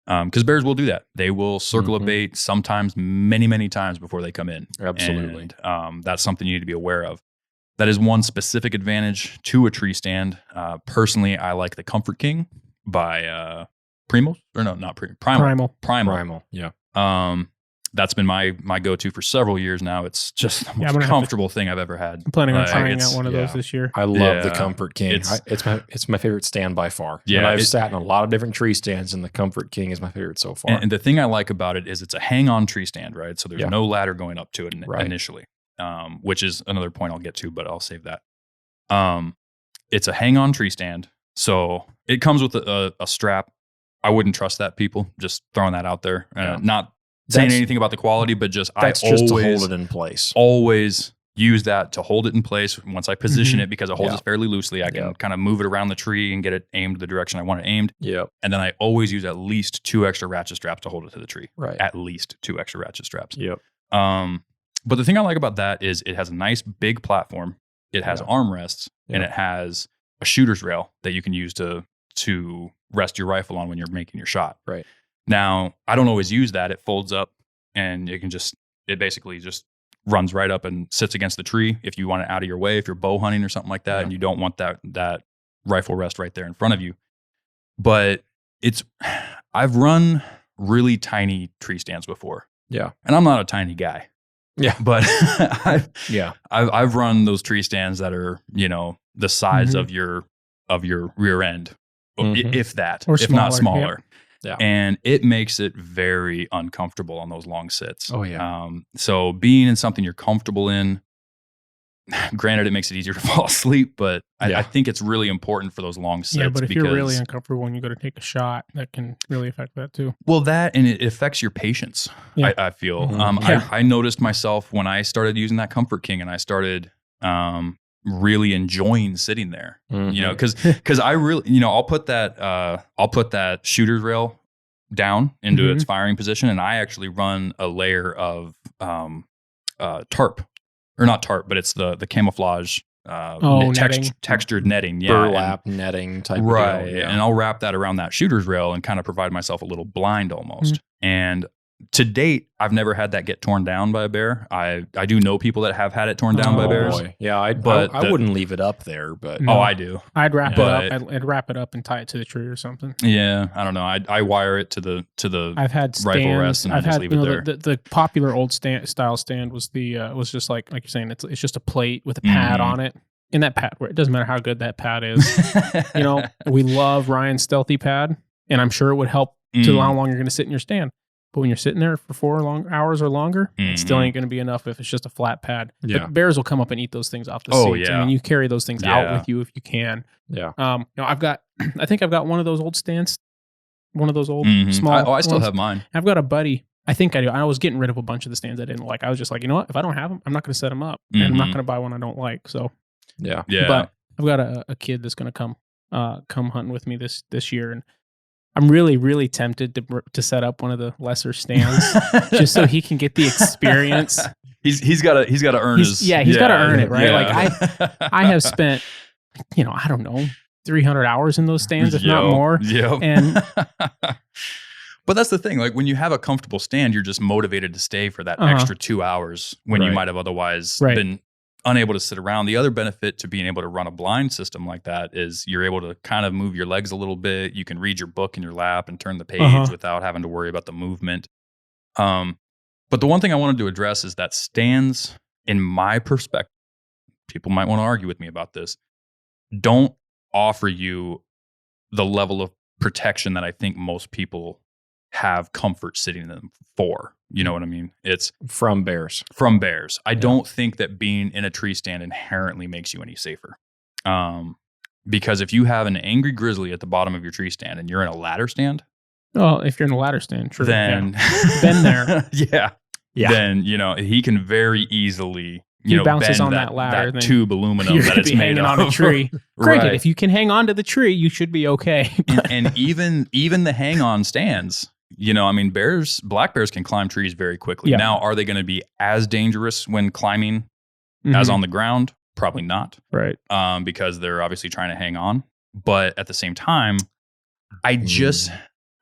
Because bears will do that. They will circle a Mhm. bait sometimes many, many times before they come in. Absolutely. And that's something you need to be aware of. That is one specific advantage to a tree stand. Personally, I like the Comfort King by Primal. Or no, not Primal. Primal. Yeah. That's been my go-to for several years now. It's just the I'm most gonna have to- comfortable thing I've ever had. I'm planning on Like, trying it's- out one of those this year. I love the Yeah. Comfort King. It's my favorite stand by far. Yeah, And I've it- sat in a lot of different tree stands, and the Comfort King is my favorite so far. And the thing I like about it is it's a hang-on tree stand, right? So there's Yeah. no ladder going up to it Right. initially, which is another point I'll get to, but I'll save that. It's a hang-on tree stand. So it comes with a strap. I wouldn't trust that, people. Just throwing that out there. Yeah. Not saying That's- anything about the quality, but just That's I just to always hold it in place. always use that to hold it in place. Once I position Mhm. it, because it holds Yeah. it fairly loosely, I can Yeah. kind of move it around the tree and get it aimed the direction I want it aimed. Yep. And then I always use at least 2 extra ratchet straps to hold it to the tree. Right. At least 2 extra ratchet straps. Yep. But the thing I like about that is it has a nice big platform. It has Yeah. armrests and Yeah. it has a shooter's rail that you can use to rest your rifle on when you're making your shot. Right. Now, I don't always use that. It folds up and it basically just runs right up and sits against the tree if you want it out of your way, if you're bow hunting or something like that, Yeah. and you don't want that rifle rest right there in front of you. But I've run really tiny tree stands before. Yeah. And I'm not a tiny guy. Yeah. But Yeah. I've run those tree stands that are, the size Mhm. of your rear end, Mhm. if that, Or if not smaller, smaller. Yeah. And it makes it very uncomfortable on those long sits. Oh, yeah. So being in something you're comfortable in, granted, it makes it easier to fall asleep, but Yeah. I think it's really important for those long sits. Yeah, but if because, you're really uncomfortable when you go to take a shot, that can really affect that too. well, that and it affects your patience. Yeah. I feel. Mhm. Yeah. I noticed myself when I started using that Comfort King, and I started really enjoying sitting there. Mhm. Because I really, I'll put that shooter's rail down into Mhm. its firing position, and I actually run a layer of tarp, or not tarp, but it's the camouflage Netting. textured netting, yeah, burlap netting type right. of deal. Yeah. And I'll wrap that around that shooter's rail and kind of provide myself a little blind almost. And to date, I've never had that get torn down by a bear. I do know people that have had it torn down by bears. Boy. Yeah, I wouldn't leave it up there, but No. Oh, I do. I'd wrap But- it up. I'd wrap it up and tie it to the tree or something. Yeah, I don't know. I wire it to the I've had stands. rifle rest and I I've just had leave it there. The popular old style stand was was just like you're saying, it's just a plate with a pad on it. And that pad, it doesn't matter how good that pad is. We love Ryan's Stealthy pad, and I'm sure it would help to how long you're going to sit in your stand. But when you're sitting there for 4 long hours or longer, it still ain't going to be enough if it's just a flat pad. Yeah. But bears will come up and eat those things off the Oh, seats. yeah. I mean, you carry those things out with you if you can. yeah. I think I've got one of those old stands, one of those old Mhm. small. I still ones. have mine. I've got a buddy. I think I do. I was getting rid of a bunch of the stands I didn't like. I was just like, you know what? If I don't have them, I'm not going to set them up, and I'm not Mhm. going to buy one I don't like. So, Yeah. Yeah. but I've got a kid that's going to come hunting with me this year, and I'm really, really tempted to set up one of the lesser stands just so he can get the experience. He's got to earn his. He's got to earn it, right? Yeah. I have spent, I don't know, 300 hours in those stands, if not more. Yep. And but that's the thing. Like when you have a comfortable stand, you're just motivated to stay for that Uh-huh. extra 2 hours when you Right. might have otherwise Right. been unable to sit around. The other benefit to being able to run a blind system like that is you're able to kind of move your legs a little bit. You can read your book in your lap and turn the page Uh-huh. without having to worry about the movement. But the one thing I wanted to address is that stands, in my perspective, people might want to argue with me about this, don't offer you the level of protection that I think most people have comfort sitting in them for. You know what I mean? It's From bears. from bears. I don't think that being in a tree stand inherently makes you any safer. Because if you have an angry grizzly at the bottom of your tree stand and you're in a ladder stand, well, if you're in a ladder stand, true. then Been there. yeah. Yeah. Then, he can very easily, He bounces bend on that ladder, then tube aluminum you're that gonna it's be made hanging of. on a tree. Granted, Right. if you can hang on to the tree, you should be okay. and even the hang on stands, black bears can climb trees very quickly. Yeah. Now, are they going to be as dangerous when climbing as on the ground? Probably not, right. because they're obviously trying to hang on. But at the same time,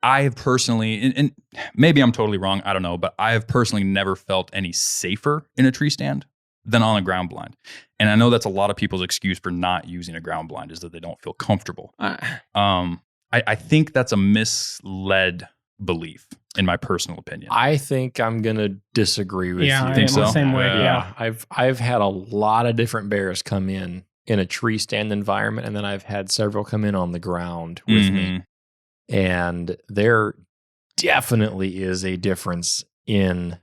I have personally, and maybe I'm totally wrong, I don't know, but I have personally never felt any safer in a tree stand than on a ground blind. And I know that's a lot of people's excuse for not using a ground blind is that they don't feel comfortable. I think that's a misled belief, in my personal opinion. I think I'm gonna disagree with Yeah, you. I Think am so? the same way. Yeah. Yeah. I've had a lot of different bears come in a tree stand environment, and then I've had several come in on the ground with me. Mhm. And there definitely is a difference in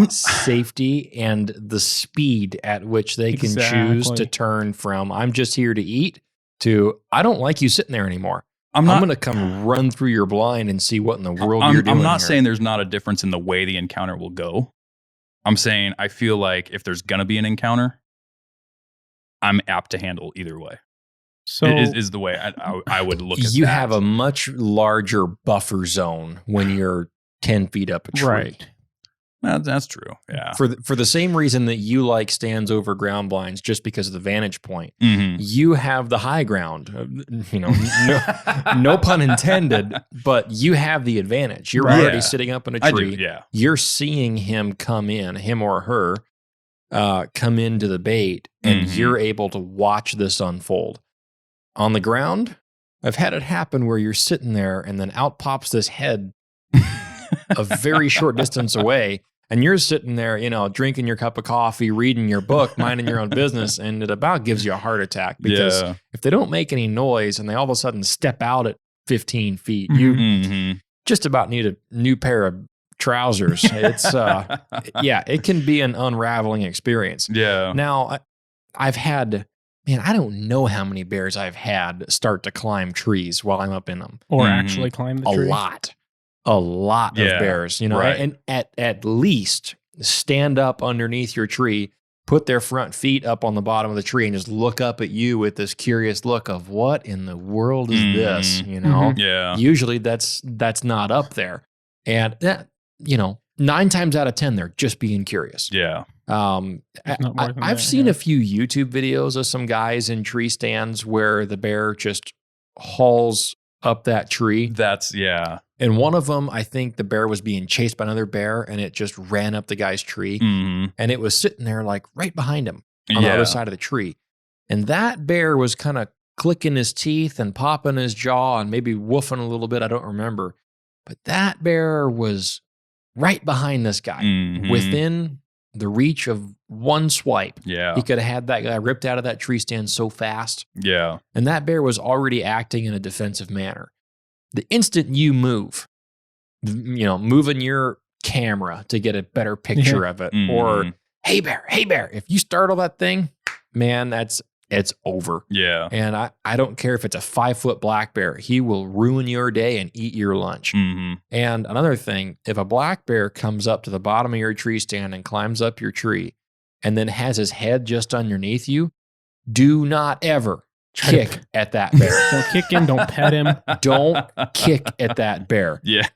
safety and the speed at which they can choose Exactly. to turn from I'm just here to eat to I don't like you sitting there anymore. I'm going to come run through your blind and see what in the world I'm, you're doing. I'm not here. saying there's not a difference in the way the encounter will go. I'm saying I feel like if there's going to be an encounter, I'm apt to handle either way. So Is the way I would look at you that. have a much larger buffer zone when you're 10 feet up a tree. right. That's true. Yeah. For the same reason that you like stands over ground blinds, just because of the vantage point, Mhm. you have the high ground. No pun intended, but you have the advantage. You're Right. already Yeah. sitting up in a I do. tree. Yeah. You're seeing him come in, him or her, come into the bait, and Mhm. you're able to watch this unfold. On the ground, I've had it happen where you're sitting there, and then out pops this head a very short distance away. And you're sitting there, drinking your cup of coffee, reading your book, minding your own business, and it about gives you a heart attack because Yeah. if they don't make any noise and they all of a sudden step out at 15 feet, you Mhm. just about need a new pair of trousers. It's, it can be an unraveling experience. Yeah. Now, I've had, I don't know how many bears I've had start to climb trees while I'm up in them. Or Mhm. actually climb the tree. A lot Yeah, of bears, right. and at least stand up underneath your tree, put their front feet up on the bottom of the tree, and just look up at you with this curious look of what in the world is this? Mhm. Yeah. Usually that's not up there, and that 9 times out of 10 they're just being curious. Yeah. Not more than I've that, seen yeah. a few YouTube videos of some guys in tree stands where the bear just hauls up that tree. That's, yeah. And one of them, I think the bear was being chased by another bear and it just ran up the guy's tree. Mm-hmm. And it was sitting there like right behind him on the other side of the tree. And that bear was kind of clicking his teeth and popping his jaw and maybe woofing a little bit. I don't remember. But that bear was right behind this guy within the reach of one swipe. Yeah. He could have had that guy ripped out of that tree stand so fast. Yeah. And that bear was already acting in a defensive manner. The instant you move, moving your camera to get a better picture of it, or hey bear, if you startle that thing, man, it's over. Yeah. And I don't care if it's a 5-foot black bear, he will ruin your day and eat your lunch. Mm-hmm. And another thing, if a black bear comes up to the bottom of your tree stand and climbs up your tree and then has his head just underneath you, do not ever kick at that bear. Don't kick him. Don't pet him. Don't kick at that bear. Yeah.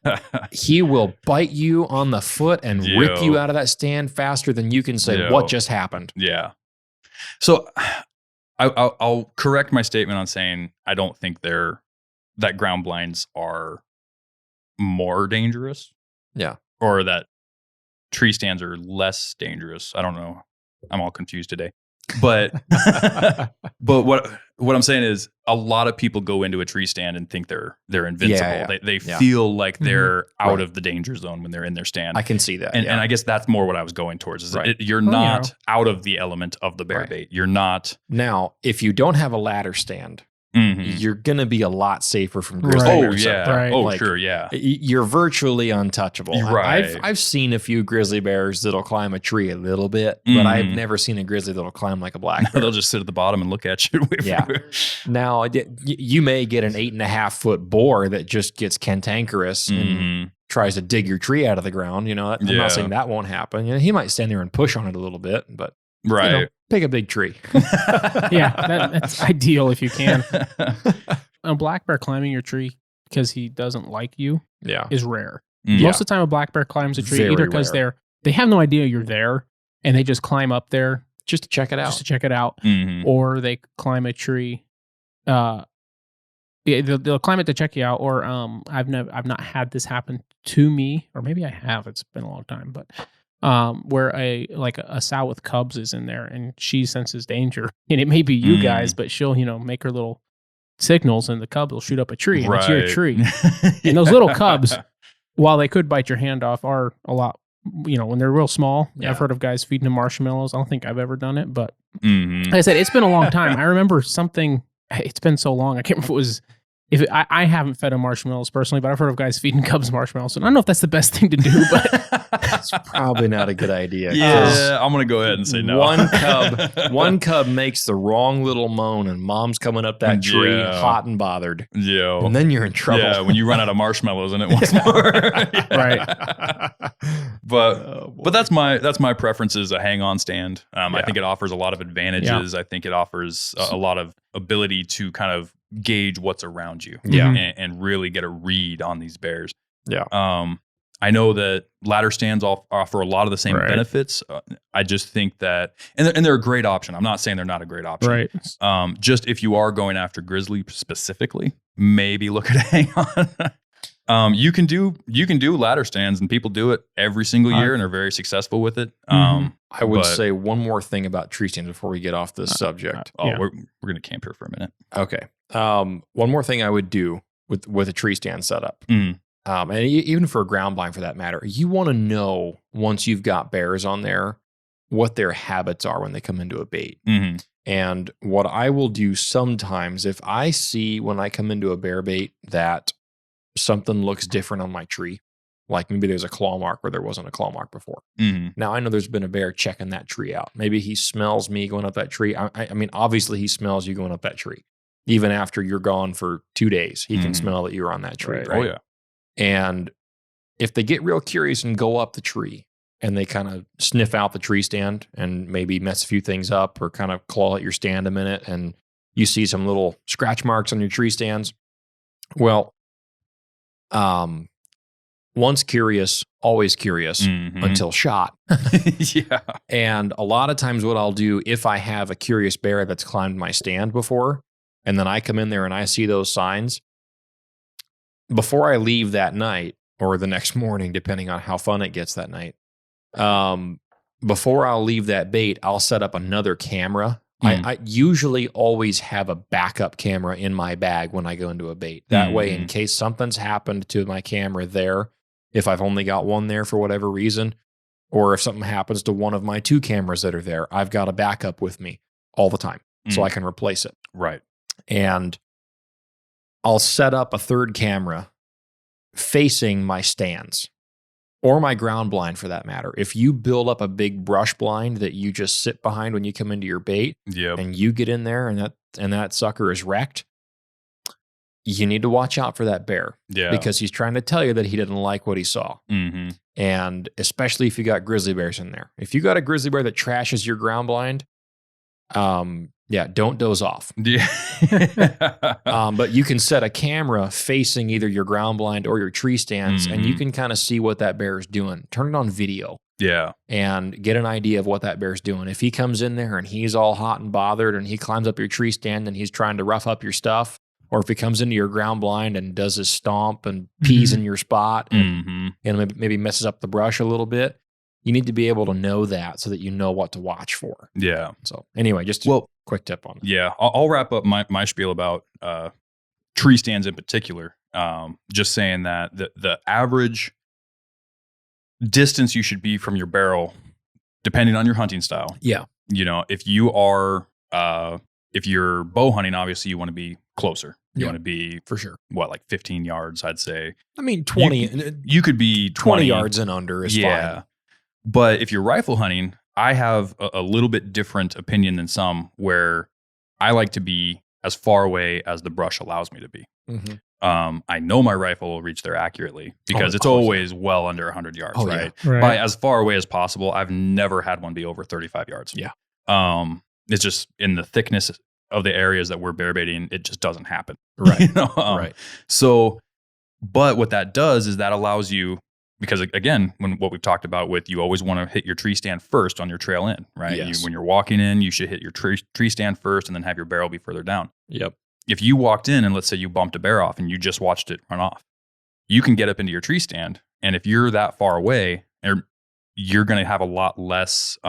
He will bite you on the foot and rip you out of that stand faster than you can say, what just happened? Yeah. So I'll correct my statement on saying I don't think that ground blinds are more dangerous. Yeah. Or that tree stands are less dangerous. I don't know. I'm all confused today. But but what I'm saying is a lot of people go into a tree stand and think they're invincible. Yeah. They feel like they're out of the danger zone when they're in their stand. I can see that. And I guess that's more what I was going towards. Is you're not out of the element of the bear bait. You're not. Now, if you don't have a ladder stand, you're going to be a lot safer from grizzly bears. Oh, yeah. Right. Oh, Like, sure, yeah. You're virtually untouchable. Right. I've seen a few grizzly bears that'll climb a tree a little bit, but I've never seen a grizzly that'll climb like a black bear. They'll just sit at the bottom and look at you. Yeah. Now, you may get an 8.5-foot boar that just gets cantankerous and tries to dig your tree out of the ground. I'm not saying that won't happen. He might stand there and push on it a little bit, but pick a big tree. That's ideal if you can. A black bear climbing your tree because he doesn't like you is rare. Most of the time a black bear climbs a tree Very either because they have no idea you're there and they just climb up there just to check it out. Or they climb a tree. They'll climb it to check you out. Or I've not had this happen to me, or maybe I have. It's been a long time, but where a sow with cubs is in there and she senses danger, and it may be you guys, but she'll make her little signals and the cub will shoot up a tree and it's your tree. And those little cubs, while they could bite your hand off, are a lot. When they're real small. I've heard of guys feeding them marshmallows. I don't think I've ever done it, but like I said, it's been a long time. I remember something. It's been so long. I can't remember if it was. I haven't fed them marshmallows personally, but I've heard of guys feeding cubs marshmallows. And I don't know if that's the best thing to do, but it's probably not a good idea. Yeah, I'm going to go ahead and say no. One cub makes the wrong little moan and mom's coming up that tree hot and bothered. Yeah. And then you're in trouble. Yeah, when you run out of marshmallows in it once more. Right. But that's my preference is a hang-on stand. I think it offers a lot of advantages. I think it offers a lot of ability to kind of gauge what's around you and really get a read on these bears. I know that ladder stands offer a lot of the same benefits. I just think that, and they're a great option. I'm not saying they're not a great option. Right. Just if you are going after grizzly specifically, maybe look at a hang on. You can do ladder stands, and people do it every single year and are very successful with it. I would say one more thing about tree stands before we get off this subject. We're going to camp here for a minute. Okay. One more thing I would do with a tree stand setup, and even for a ground blind for that matter, you want to know once you've got bears on there what their habits are when they come into a bait. And what I will do sometimes, if I see when I come into a bear bait that something looks different on my tree, like maybe there's a claw mark where there wasn't a claw mark before. Now I know there's been a bear checking that tree out. Maybe he smells me going up that tree. I mean, obviously he smells you going up that tree. Even after you're gone for 2 days, he can smell that you were on that tree. Right? Oh yeah. And if they get real curious and go up the tree and they kind of sniff out the tree stand and maybe mess a few things up or kind of claw at your stand a minute and you see some little scratch marks on your tree stands, well, once curious, always curious until shot. And a lot of times what I'll do if I have a curious bear that's climbed my stand before, and then I come in there and I see those signs, before I leave that night or the next morning, depending on how fun it gets that night, before I'll leave that bait, I'll set up another camera. I usually always have a backup camera in my bag when I go into a bait. That way, in case something's happened to my camera there, if I've only got one there for whatever reason, or if something happens to one of my 2 cameras that are there, I've got a backup with me all the time so I can replace it. Right. And I'll set up a 3rd camera facing my stands or my ground blind for that matter. If you build up a big brush blind that you just sit behind when you come into your bait and you get in there and that sucker is wrecked, you need to watch out for that bear because he's trying to tell you that he didn't like what he saw. And especially if you got grizzly bears in there. If you got a grizzly bear that trashes your ground blind, don't doze off. But you can set a camera facing either your ground blind or your tree stands, and you can kind of see what that bear is doing. Turn it on video. And get an idea of what that bear's doing. If he comes in there and he's all hot and bothered and he climbs up your tree stand and he's trying to rough up your stuff, or if he comes into your ground blind and does his stomp and pees in your spot and maybe messes up the brush a little bit, you need to be able to know that so that you know what to watch for. Yeah. So anyway, just a quick tip on it. Yeah. I'll wrap up my spiel about tree stands in particular. Just saying that the average distance you should be from your barrel, depending on your hunting style. Yeah. You know, if you're bow hunting, obviously you want to be closer. You want to be for sure. What, like 15 yards, I'd say. I mean, 20. You could be 20 yards and under is fine. But if you're rifle hunting, I have a little bit different opinion than some, where I like to be as far away as the brush allows me to be. I know my rifle will reach there accurately because it's always well under 100 yards, right? By as far away as possible. I've never had one be over 35 yards. Yeah. It's just in the thickness of the areas that we're bear baiting, it just doesn't happen. Right. You know? So, but what that does is that allows you, because again, what we've talked about with, you always want to hit your tree stand first on your trail in, right? Yes. When you're walking in, you should hit your tree stand first and then have your barrel be further down. Yep. If you walked in and let's say you bumped a bear off and you just watched it run off, you can get up into your tree stand. And if you're that far away, you're going to have a lot less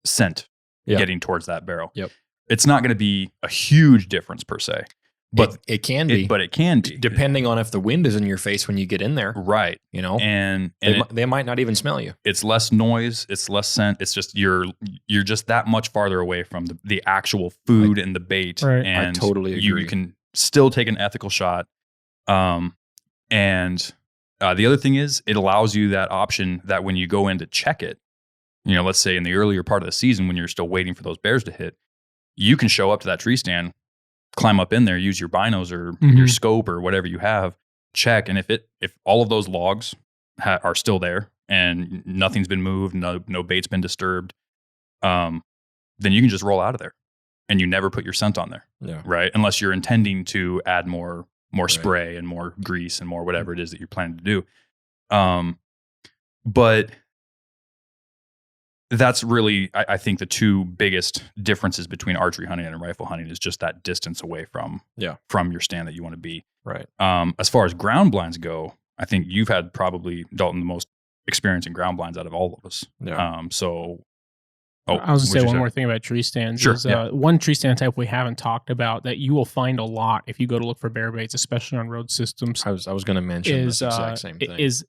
scent getting towards that barrel. Yep. It's not going to be a huge difference per se, but it can be. But it can be, depending on if the wind is in your face when you get in there. Right. You know, and they might not even smell you. It's less noise. It's less scent. It's just you're just that much farther away from the actual food and the bait. Right. And I totally agree. You can still take an ethical shot. And the other thing is, it allows you that option that when you go in to check it, you know, let's say in the earlier part of the season when you're still waiting for those bears to hit, you can show up to that tree stand, climb up in there, use your binos or your scope or whatever you have, check. And if all of those logs are still there and nothing's been moved, no bait's been disturbed, then you can just roll out of there and you never put your scent on there. Yeah. Right. Unless you're intending to add more spray and more grease and more whatever it is that you're planning to do. But that's really, I think, the two biggest differences between archery hunting and rifle hunting is just that distance away from your stand that you want to be. Right. As far as ground blinds go, I think you've had probably, Dalton, the most experience in ground blinds out of all of us. Yeah. I was going to say one more thing about tree stands. Sure. Is, one tree stand type we haven't talked about that you will find a lot if you go to look for bear baits, especially on road systems. I was going to mention this exact same thing. Is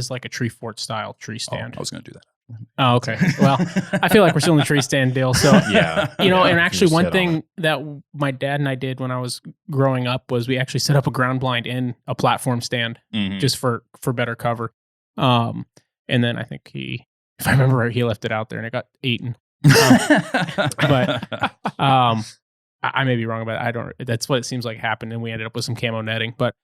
like a tree fort style tree stand. I was going to do that. Oh, okay. Well, I feel like we're still in the tree stand deal. So, and actually one thing that my dad and I did when I was growing up was we actually set up a ground blind in a platform stand just for better cover. And then I think if I remember right, he left it out there and it got eaten. But I may be wrong about it. That's what it seems like happened. And we ended up with some camo netting. But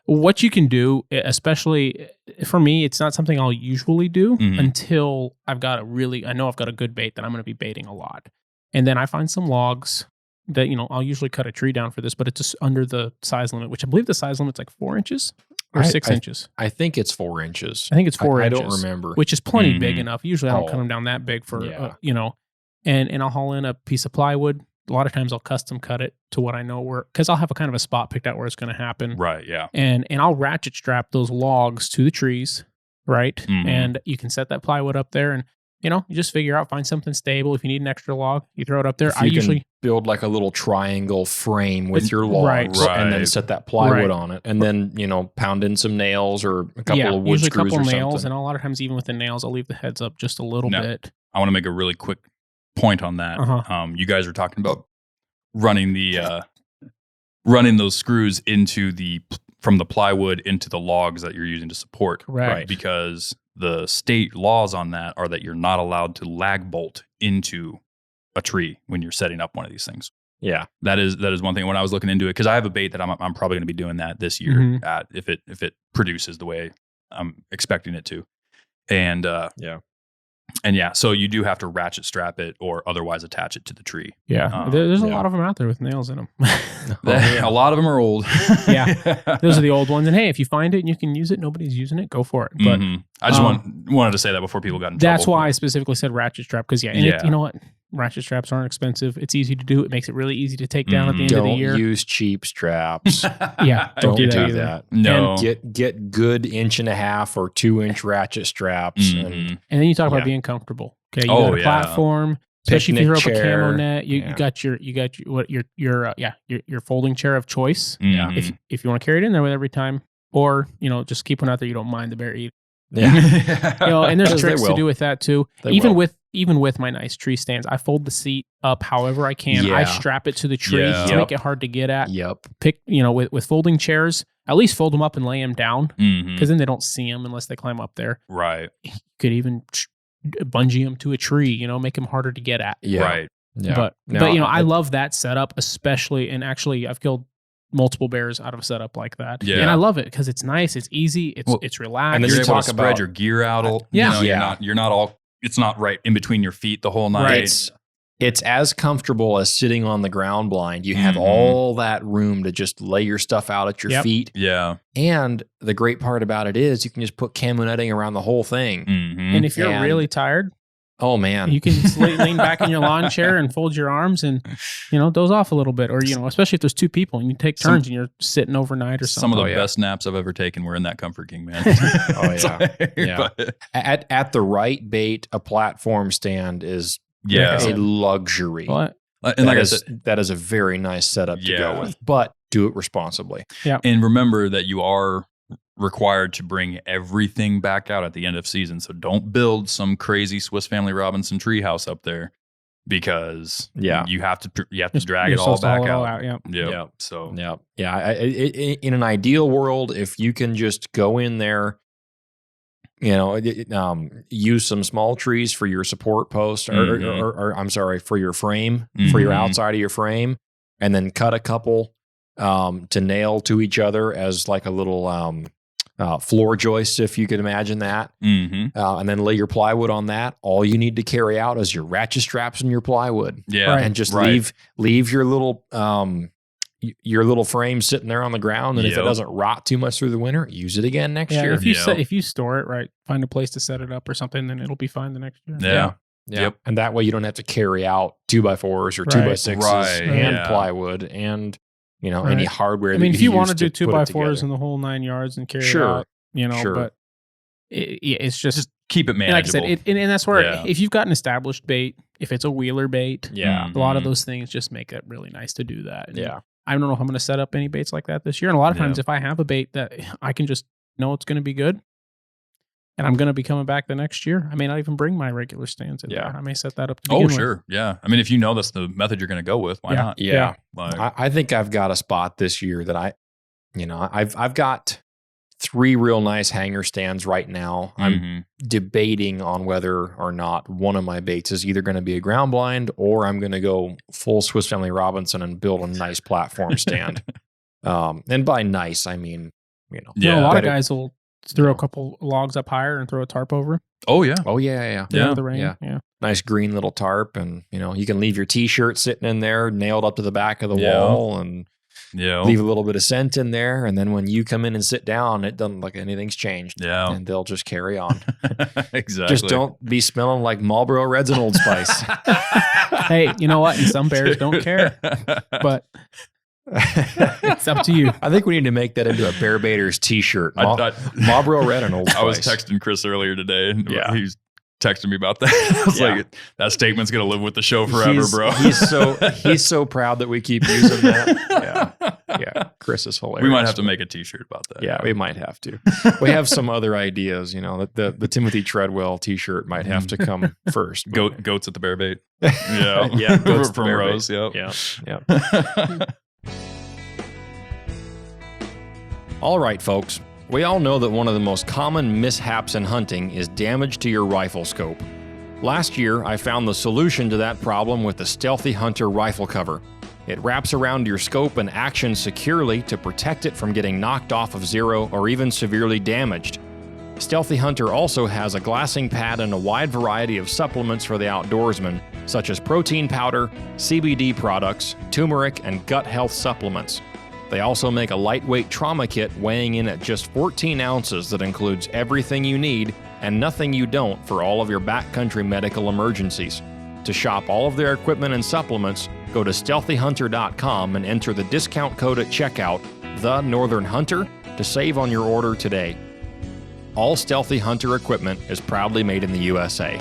what you can do, especially for me, it's not something I'll usually do until I know I've got a good bait that I'm going to be baiting a lot. And then I find some logs that, I'll usually cut a tree down for this, but it's just under the size limit, which I believe the size limit's like 4 inches or 6 inches. I think it's 4 inches. I think it's 4 inches. I don't remember. Which is plenty big enough. Usually I don't cut them down that big for, and I'll haul in a piece of plywood, a lot of times I'll custom cut it to what I know where, because I'll have a kind of a spot picked out where it's going to happen. Right. Yeah. And I'll ratchet strap those logs to the trees, right? Mhm. And you can set that plywood up there, and you just figure out, find something stable. If you need an extra log, you throw it up there. If I you usually can build like a little triangle frame with your Right. logs, and then Right. set that plywood Right. on it, and then pound in some nails or a couple of wood usually a screws couple or nails, something. and a lot of times even with the nails, I'll leave the heads up just a little No. bit. I want to make a really quick point on that. Uh-huh. You guys are talking about running running those screws from the plywood into the logs that you're using to support. Correct. Because the state laws on that are that you're not allowed to lag bolt into a tree when you're setting up one of these things. Yeah. That is one thing. When I was looking into it, because I have a bait that I'm probably going to be doing that this year Mhm. if it produces the way I'm expecting it to, and so you do have to ratchet strap it or otherwise attach it to the tree. Yeah. There's a yeah. lot of them out there with nails in them. A lot of them are old. Yeah. Those are the old ones. And hey, if you find it and you can use it, nobody's using it, go for it. But I just wanted to say that before people got in trouble. that's why I specifically said ratchet strap, because you know what? Ratchet straps aren't expensive. It's easy to do. It makes it really easy to take down at the end of the Don't year. use cheap straps. Yeah, Don't do do that either. that. No. Get good 1.5 or 2-inch ratchet straps. Mhm. And And then you talk Yeah. about being comfortable. Okay, you Oh, got a yeah. platform, especially if you throw Picnic up a camo chair. net. You Yeah. got your folding chair of choice. Mhm. If you want to carry it in there with every time, or just keep one out there you don't mind the bear eat. yeah. And there's Because they tricks to will. do with that too. They Even will. with my nice tree stands, I fold the seat up however I can. I Yeah. strap it to the tree Yeah. to Yep. make it hard to get at. Yep. With folding chairs, at least fold them up and lay them down, Mhm. because then they don't see them unless they climb up there. Right. You could even bungee them to a tree, make them harder to get at. Yeah. Right. Yeah. But Now, I love that setup, especially, and actually I've killed multiple bears out of a setup like that. Yeah. And I love it because it's nice, it's easy, it's Well, relaxed. and then You're you able talk to spread about- your gear out. Yeah. You're not all. It's not right in between your feet the whole night. It's as comfortable as sitting on the ground blind. You have Mhm. all that room to just lay your stuff out at your Yep. feet. Yeah. And the great part about it is you can just put camo netting around the whole thing. Mhm. and if you're And- really tired, Oh man. you can lean back in your lawn chair and fold your arms and doze off a little bit, or especially if there's two people and you take turns and you're sitting overnight or something. Some of the Oh, yeah. best naps I've ever taken were in that Comfort King, man. Oh, yeah. Yeah. But, At the right bait, a platform stand is yeah. a luxury. But And like I said, that is a very nice setup to Yeah. go with, but do it responsibly. and remember that you are required to bring everything back out at the end of season. So don't build some crazy Swiss Family Robinson treehouse up there, because Yeah. you have to drag you're it all supposed to haul back it all out. Yeah. Yep. Yeah. So Yeah. In an ideal world, if you can just go in there, use some small trees for your support post, or I'm sorry, for your frame, for your Mhm. outside of your frame, and then cut a couple to nail to each other as like a little floor joist, if you could imagine that. Mhm. And then lay your plywood on that. All you need to carry out is your ratchet straps and your plywood. Yeah. And just Right. leave your little frame sitting there on the ground. And if it Yep. doesn't rot too much through the winter, use it again next year. If you store it right, find a place to set it up or something, then it'll be fine the next year. Yeah. Yep. And that way you don't have to carry out 2x4s or Right. 2x6s Right, and yeah. plywood and any Right. hardware. I mean, that if you use want to do put it 2x4s together. in the whole 9 yards and carry Sure. it out, Sure. but it's just Keep it and like I manageable. said, and that's where Yeah. if you've got an established bait, if it's a wheeler bait, Yeah. Mhm. a lot of those things just make it really nice to do that. And Yeah. I don't know if I'm going to set up any baits like that this year. And a lot of times, if I have a bait that I can just know it's going to be good, and I'm going to be coming back the next year, I may not even bring my regular stands in Yeah. there. I may set that up to begin Oh, with. sure. Yeah. I mean, if you know that's the method you're going to go with, why not? Yeah. Like, I think I've got a spot this year that I've got 3 real nice hanger stands right now. I'm mhm. debating on whether or not one of my baits is either going to be a ground blind or I'm going to go full Swiss Family Robinson and build a nice platform stand. And by nice, I mean, Yeah. A lot of but it- guys will throw a couple logs up higher and throw a tarp over. Oh, yeah. Oh yeah. Yeah. The rain. Yeah. Yeah. Nice green little tarp, and you can leave your t-shirt sitting in there nailed up to the back of the Yeah. wall, and Yeah. leave a little bit of scent in there. And then when you come in and sit down, it doesn't look like anything's changed. Yeah. And they'll just carry on. Exactly. Just don't be smelling like Marlboro Reds and Old Spice. Hey, you know what? And some bears don't care, but it's up to you. I think we need to make that into a Bear Baiters t-shirt. Marlboro Red and Old Spice. I was texting Chris earlier today, and Yeah. he was texting me about that. I was like, that statement's going to live with the show forever, bro. He's so proud that we keep using that. Yeah. Chris is hilarious. We might have to make a t-shirt about that. Yeah, we might have to. We have some other ideas, the Timothy Treadwell t-shirt might have to come first. Goats at the bear bait. Yeah. Yeah. Goats at the From bear Rose. bait. Yep. Yeah. All right, folks. We all know that one of the most common mishaps in hunting is damage to your rifle scope. Last year, I found the solution to that problem with the Stealthy Hunter rifle cover. It wraps around your scope and action securely to protect it from getting knocked off of zero or even severely damaged. Stealthy Hunter also has a glassing pad and a wide variety of supplements for the outdoorsman, such as protein powder, CBD products, turmeric, and gut health supplements. They also make a lightweight trauma kit weighing in at just 14 ounces that includes everything you need and nothing you don't for all of your backcountry medical emergencies. To shop all of their equipment and supplements, go to StealthyHunter.com and enter the discount code at checkout, The Northern Hunter, to save on your order today. All Stealthy Hunter equipment is proudly made in the USA.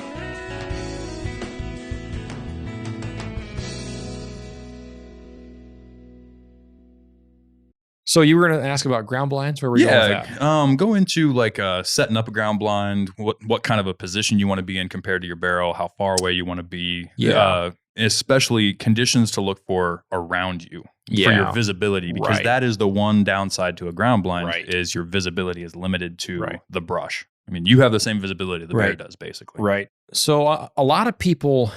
So you were going to ask about ground blinds? Where were you going with that? Go into like setting up a ground blind, what kind of a position you want to be in compared to your barrel, how far away you want to be. Yeah. Especially conditions to look for around you for your visibility, because that is the one downside to a ground blind is your visibility is limited to the brush. I mean, you have the same visibility the bear does, basically. Right. So a lot of people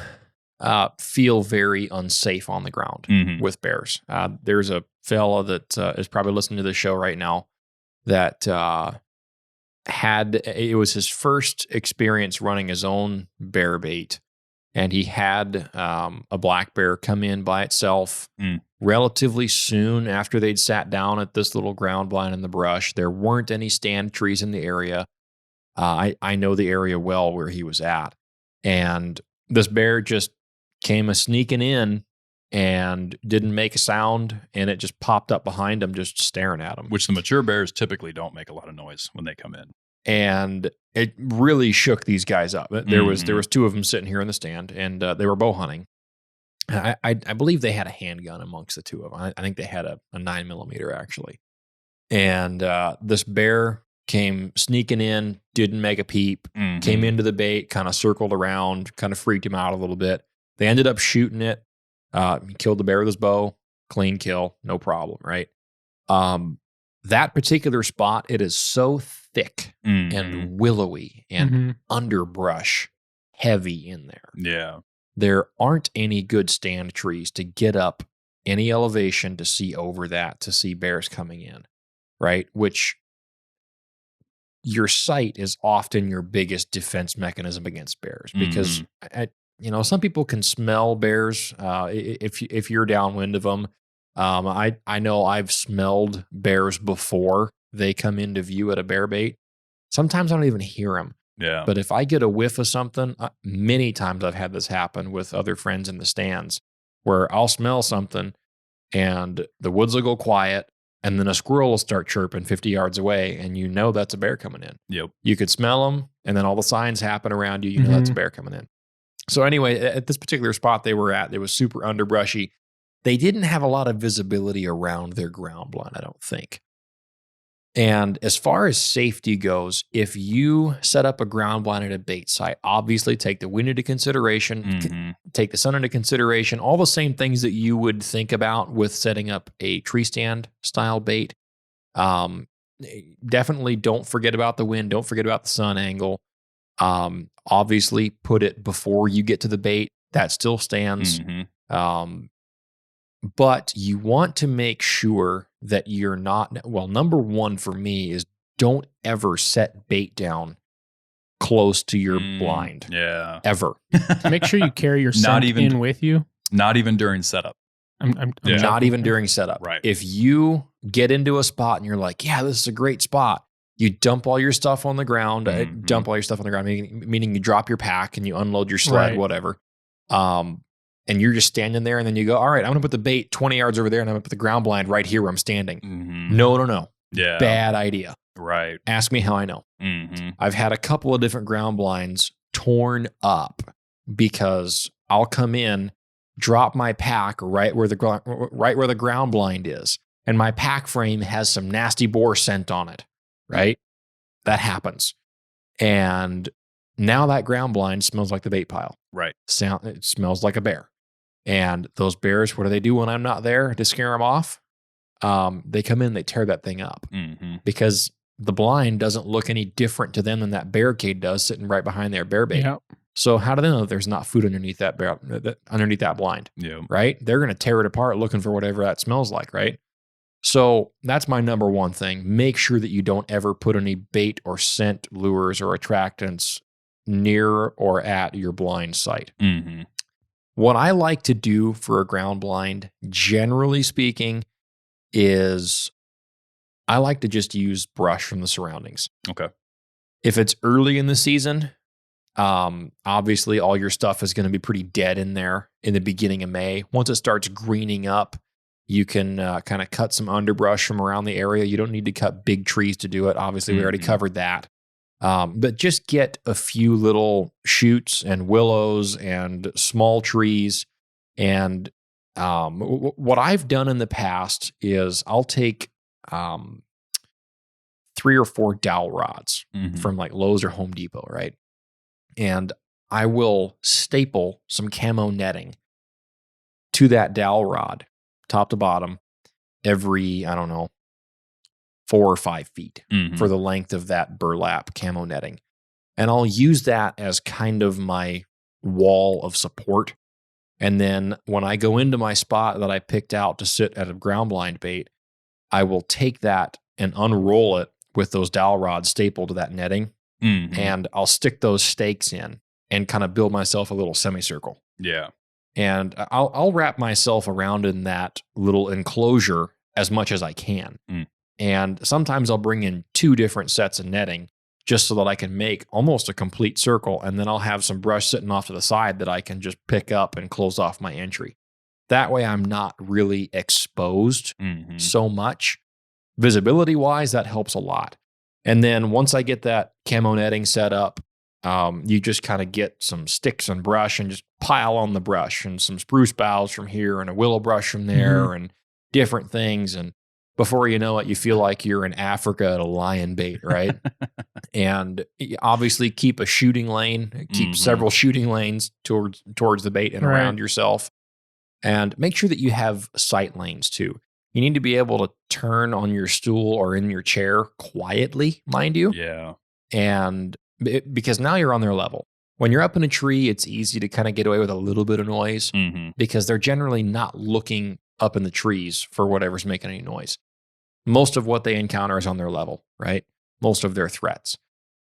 feel very unsafe on the ground with bears. There's a fella that is probably listening to this show right now that it was his first experience running his own bear bait, and he had a black bear come in by itself relatively soon after they'd sat down at this little ground blind in the brush. There weren't any stand trees in the area. I know the area well where he was at, and this bear just came sneaking in and didn't make a sound, and it just popped up behind him, just staring at him. Which the mature bears typically don't make a lot of noise when they come in. And it really shook these guys up. There was two of them sitting here in the stand, and they were bow hunting. I believe they had a handgun amongst the two of them. I think they had a 9mm actually. And this bear came sneaking in, didn't make a peep, came into the bait, kind of circled around, kind of freaked him out a little bit. They ended up shooting it. He killed the bear with his bow, clean kill, no problem, right? That particular spot, it is so thick and willowy and underbrush heavy in there. Yeah. There aren't any good stand trees to get up any elevation to see over that, to see bears coming in, right? Which your sight is often your biggest defense mechanism against bears, because some people can smell bears if you're downwind of them. I know I've smelled bears before they come into view at a bear bait. Sometimes I don't even hear them. Yeah. But if I get a whiff of something, many times I've had this happen with other friends in the stands, where I'll smell something and the woods will go quiet, and then a squirrel will start chirping 50 yards away, and you know that's a bear coming in. Yep. You could smell them, and then all the signs happen around you. You know that's a bear coming in. So anyway, at this particular spot they were at, it was super underbrushy. They didn't have a lot of visibility around their ground blind, I don't think. And as far as safety goes, if you set up a ground blind at a bait site, obviously take the wind into consideration, take the sun into consideration, all the same things that you would think about with setting up a tree stand style bait. Definitely don't forget about the wind. Don't forget about the sun angle. Obviously put it before you get to the bait. That still stands. But you want to make sure that you're not, well, number one for me is don't ever set bait down close to your blind. Yeah. Ever. Make sure you carry your scent in with you. Not even during setup. I'm Yeah. Not joking. even during setup. Right. If you get into a spot and you're like, yeah, this is a great spot, you dump all your stuff on the ground, meaning you drop your pack and you unload your sled, Right. whatever. And you're just standing there and then you go, all right, I'm going to put the bait 20 yards over there and I'm going to put the ground blind right here where I'm standing. Mm-hmm. No. Yeah. Bad idea. Right. Ask me how I know. Mm-hmm. I've had a couple of different ground blinds torn up because I'll come in, drop my pack right where the ground blind is, and my pack frame has some nasty boar scent on it. Right, that happens, and now that ground blind smells like the bait pile. Right. It smells like a bear, and those bears, what do when I'm not there to scare them off? They come in, they tear that thing up because the blind doesn't look any different to them than that barricade does sitting right behind their bear bait. Yep. So how do they know that there's not food underneath that underneath that blind? Yeah. Right? They're going to tear it apart looking for whatever that smells like, right? So that's my number one thing. Make sure that you don't ever put any bait or scent lures or attractants near or at your blind site. Mm-hmm. What I like to do for a ground blind, generally speaking, is I like to just use brush from the surroundings. Okay. If it's early in the season, obviously all your stuff is going to be pretty dead in there in the beginning of May. Once it starts greening up, you can kind of cut some underbrush from around the area. You don't need to cut big trees to do it. Obviously, we already covered that. But just get a few little shoots and willows and small trees. And what I've done in the past is I'll take 3 or 4 dowel rods from like Lowe's or Home Depot, right? And I will staple some camo netting to that dowel rod, top to bottom, every, 4 or 5 feet for the length of that burlap camo netting. And I'll use that as kind of my wall of support. And then when I go into my spot that I picked out to sit at a ground blind bait, I will take that and unroll it with those dowel rods stapled to that netting. And I'll stick those stakes in and kind of build myself a little semicircle. Yeah. And I'll wrap myself around in that little enclosure as much as I can. And sometimes I'll bring in 2 different sets of netting just so that I can make almost a complete circle. And then I'll have some brush sitting off to the side that I can just pick up and close off my entry. That way I'm not really exposed so much. Visibility wise, that helps a lot. And then once I get that camo netting set up, you just kind of get some sticks and brush and just pile on the brush and some spruce boughs from here and a willow brush from there and different things. And before you know it, you feel like you're in Africa at a lion bait, right? And obviously keep a shooting lane, keep several shooting lanes towards the bait and around yourself. And make sure that you have sight lanes too. You need to be able to turn on your stool or in your chair quietly, mind you. Yeah. And because now you're on their level. When you're up in a tree, it's easy to kind of get away with a little bit of noise because they're generally not looking up in the trees for whatever's making any noise. Most of what they encounter is on their level, right? Most of their threats.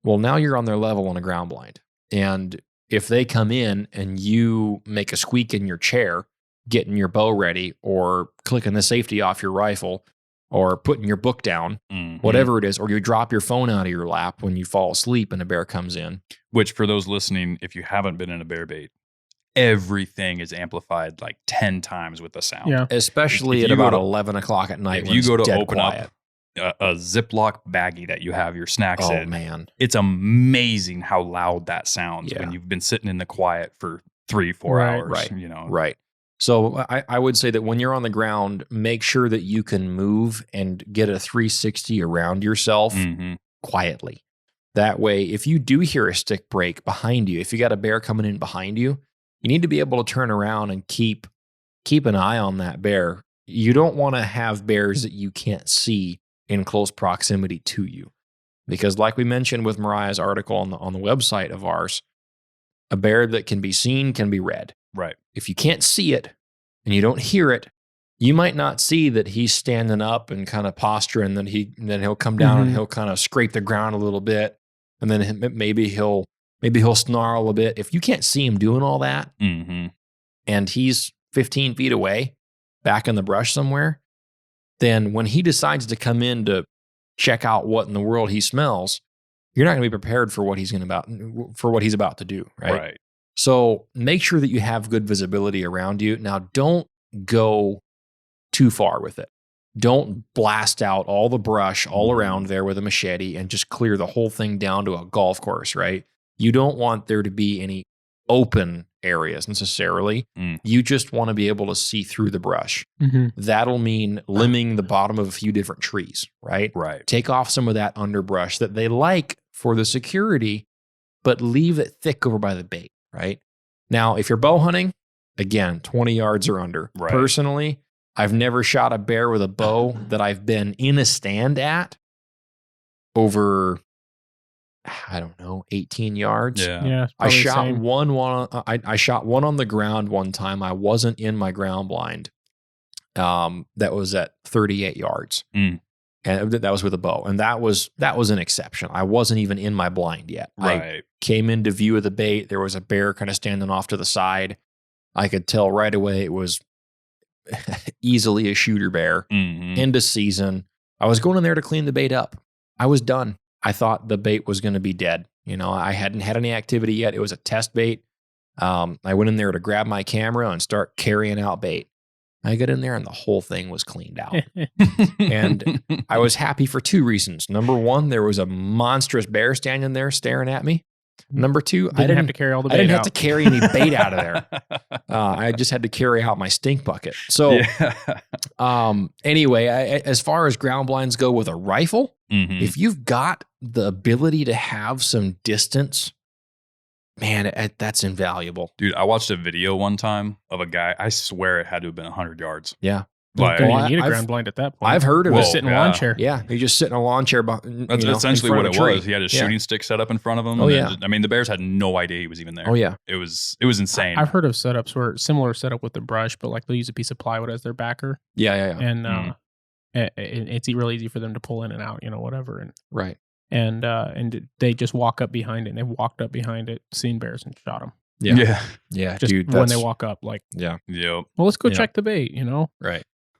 Well, now you're on their level on a ground blind. And if they come in and you make a squeak in your chair, getting your bow ready or clicking the safety off your rifle or putting your book down, whatever it is, or you drop your phone out of your lap when you fall asleep and a bear comes in. Which for those listening, if you haven't been in a bear bait, everything is amplified like 10 times with the sound. Yeah. Especially at about 11 o'clock at night If when you it's go to dead open quiet. up a Ziploc baggie that you have your snacks Oh, in, man. it's amazing how loud that sounds Yeah. when you've been sitting in the quiet for 3-4 Right. hours. Right. You know. Right. So I would say that when you're on the ground, make sure that you can move and get a 360 around yourself quietly. That way, if you do hear a stick break behind you, if you got a bear coming in behind you, you need to be able to turn around and keep an eye on that bear. You don't want to have bears that you can't see in close proximity to you. Because like we mentioned with Mariah's article on the website of ours, a bear that can be seen can be read. Right. If you can't see it and you don't hear it, you might not see that he's standing up and kind of posturing, then he'll come down and he'll kind of scrape the ground a little bit. And then maybe he'll snarl a bit. If you can't see him doing all that and he's 15 feet away, back in the brush somewhere, then when he decides to come in to check out what in the world he smells, you're not going to be prepared for what he's about to do, right? So make sure that you have good visibility around you. Now, don't go too far with it. Don't blast out all the brush all around there with a machete and just clear the whole thing down to a golf course, right? You don't want there to be any open areas necessarily. You just want to be able to see through the brush. That'll mean limbing the bottom of a few different trees, right? Take off some of that underbrush that they like for the security, but leave it thick over by the bait, right? Now, if you're bow hunting, again, 20 yards or under. Personally, I've never shot a bear with a bow that I've been in a stand at over, I don't know, 18 yards. I shot I shot one on the ground one time. I wasn't in my ground blind. That was at 38 yards. And that was with a bow. And that was an exception. I wasn't even in my blind yet. I came into view of the bait. There was a bear kind of standing off to the side. I could tell right away it was easily a shooter bear. End of season. I was going in there to clean the bait up. I was done. I thought the bait was going to be dead. You know, I hadn't had any activity yet. It was a test bait. I went in there to grab my camera and start carrying out bait. I got in there and the whole thing was cleaned out. And I was happy for two reasons. Number one, there was a monstrous bear standing there staring at me. Number two, I didn't have to carry all the bait I didn't out. have to carry any bait out of there. I just had to carry out my stink bucket. So anyway, as far as ground blinds go with a rifle, if you've got the ability to have some distance, man, that's invaluable. Dude, I watched a video one time of a guy. I swear it had to have been 100 yards. Yeah. Like, You need a ground blind at that point. I've heard of Or it. sit in a lawn chair. Yeah, you just sit in a lawn chair. That's essentially what it was. He had his shooting stick set up in front of him. Oh, yeah. I mean, the bears had no idea he was even there. Oh, yeah. It was insane. I've heard of setups where similar setup with the brush, but like they'll use a piece of plywood as their backer. Yeah. And it's really easy for them to pull in and out, whatever. And Right. And they just walk up behind it. And they've walked up behind it, seen bears, and shot them. Yeah, Just dude. when they walk up, like, Yep. well, let's go check the bait,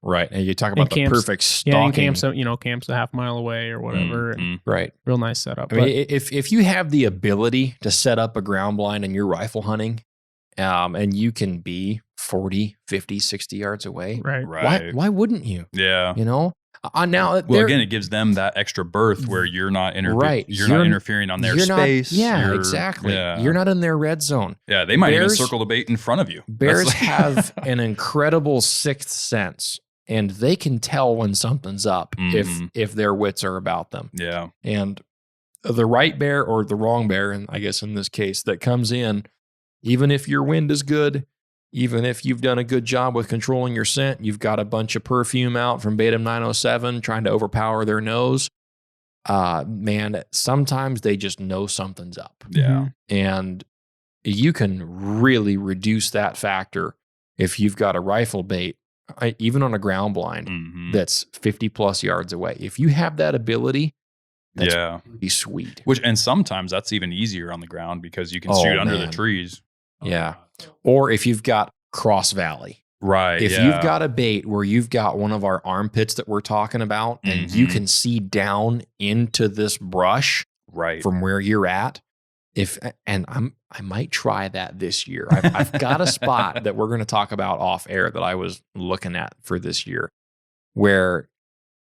Right. And you talk about the perfect stalking. Yeah, and camps a half mile away or whatever. And right. Real nice setup. I mean, if you have the ability to set up a ground blind and you're rifle hunting, and you can be 40, 50, 60 yards away, Right. Why wouldn't you? Yeah. Now, again, it gives them that extra berth where you're not You're not interfering on their space. Exactly. Yeah. You're not in their red zone. Yeah, they might even circle the bait in front of you. Bears have an incredible sixth sense, and they can tell when something's up if their wits are about them. Yeah. And the right bear or the wrong bear, and I guess in this case, that comes in, even if your wind is good, even if you've done a good job with controlling your scent, you've got a bunch of perfume out from Beta 907 trying to overpower their nose. Man, sometimes they just know something's up. Yeah. And you can really reduce that factor if you've got a rifle bait, even on a ground blind that's 50 plus yards away. If you have that ability, that's pretty sweet. And sometimes that's even easier on the ground because you can shoot under the trees. Yeah. Or if you've got cross valley. Right. If you've got a bait where you've got one of our armpits that we're talking about and you can see down into this brush from where you're at, I might try that this year. I've got a spot that we're going to talk about off air that I was looking at for this year where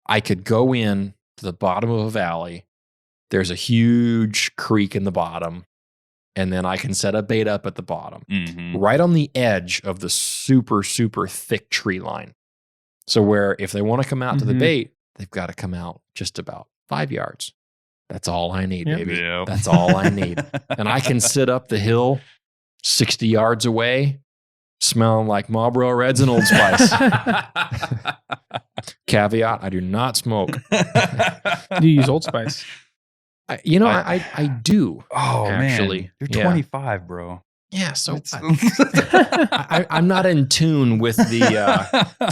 I could go in to the bottom of a valley. There's a huge creek in the bottom. And then I can set a bait up at the bottom, right on the edge of the super, super thick tree line. So where if they want to come out to the bait, they've got to come out just about 5 yards. That's all I need, baby. Yep. That's all I need. And I can sit up the hill 60 yards away, smelling like Marlboro Reds and Old Spice. Caveat, I do not smoke. Do you use Old Spice? I do. Oh, actually. Man. You're 25, bro. Yeah, so I'm not in tune with the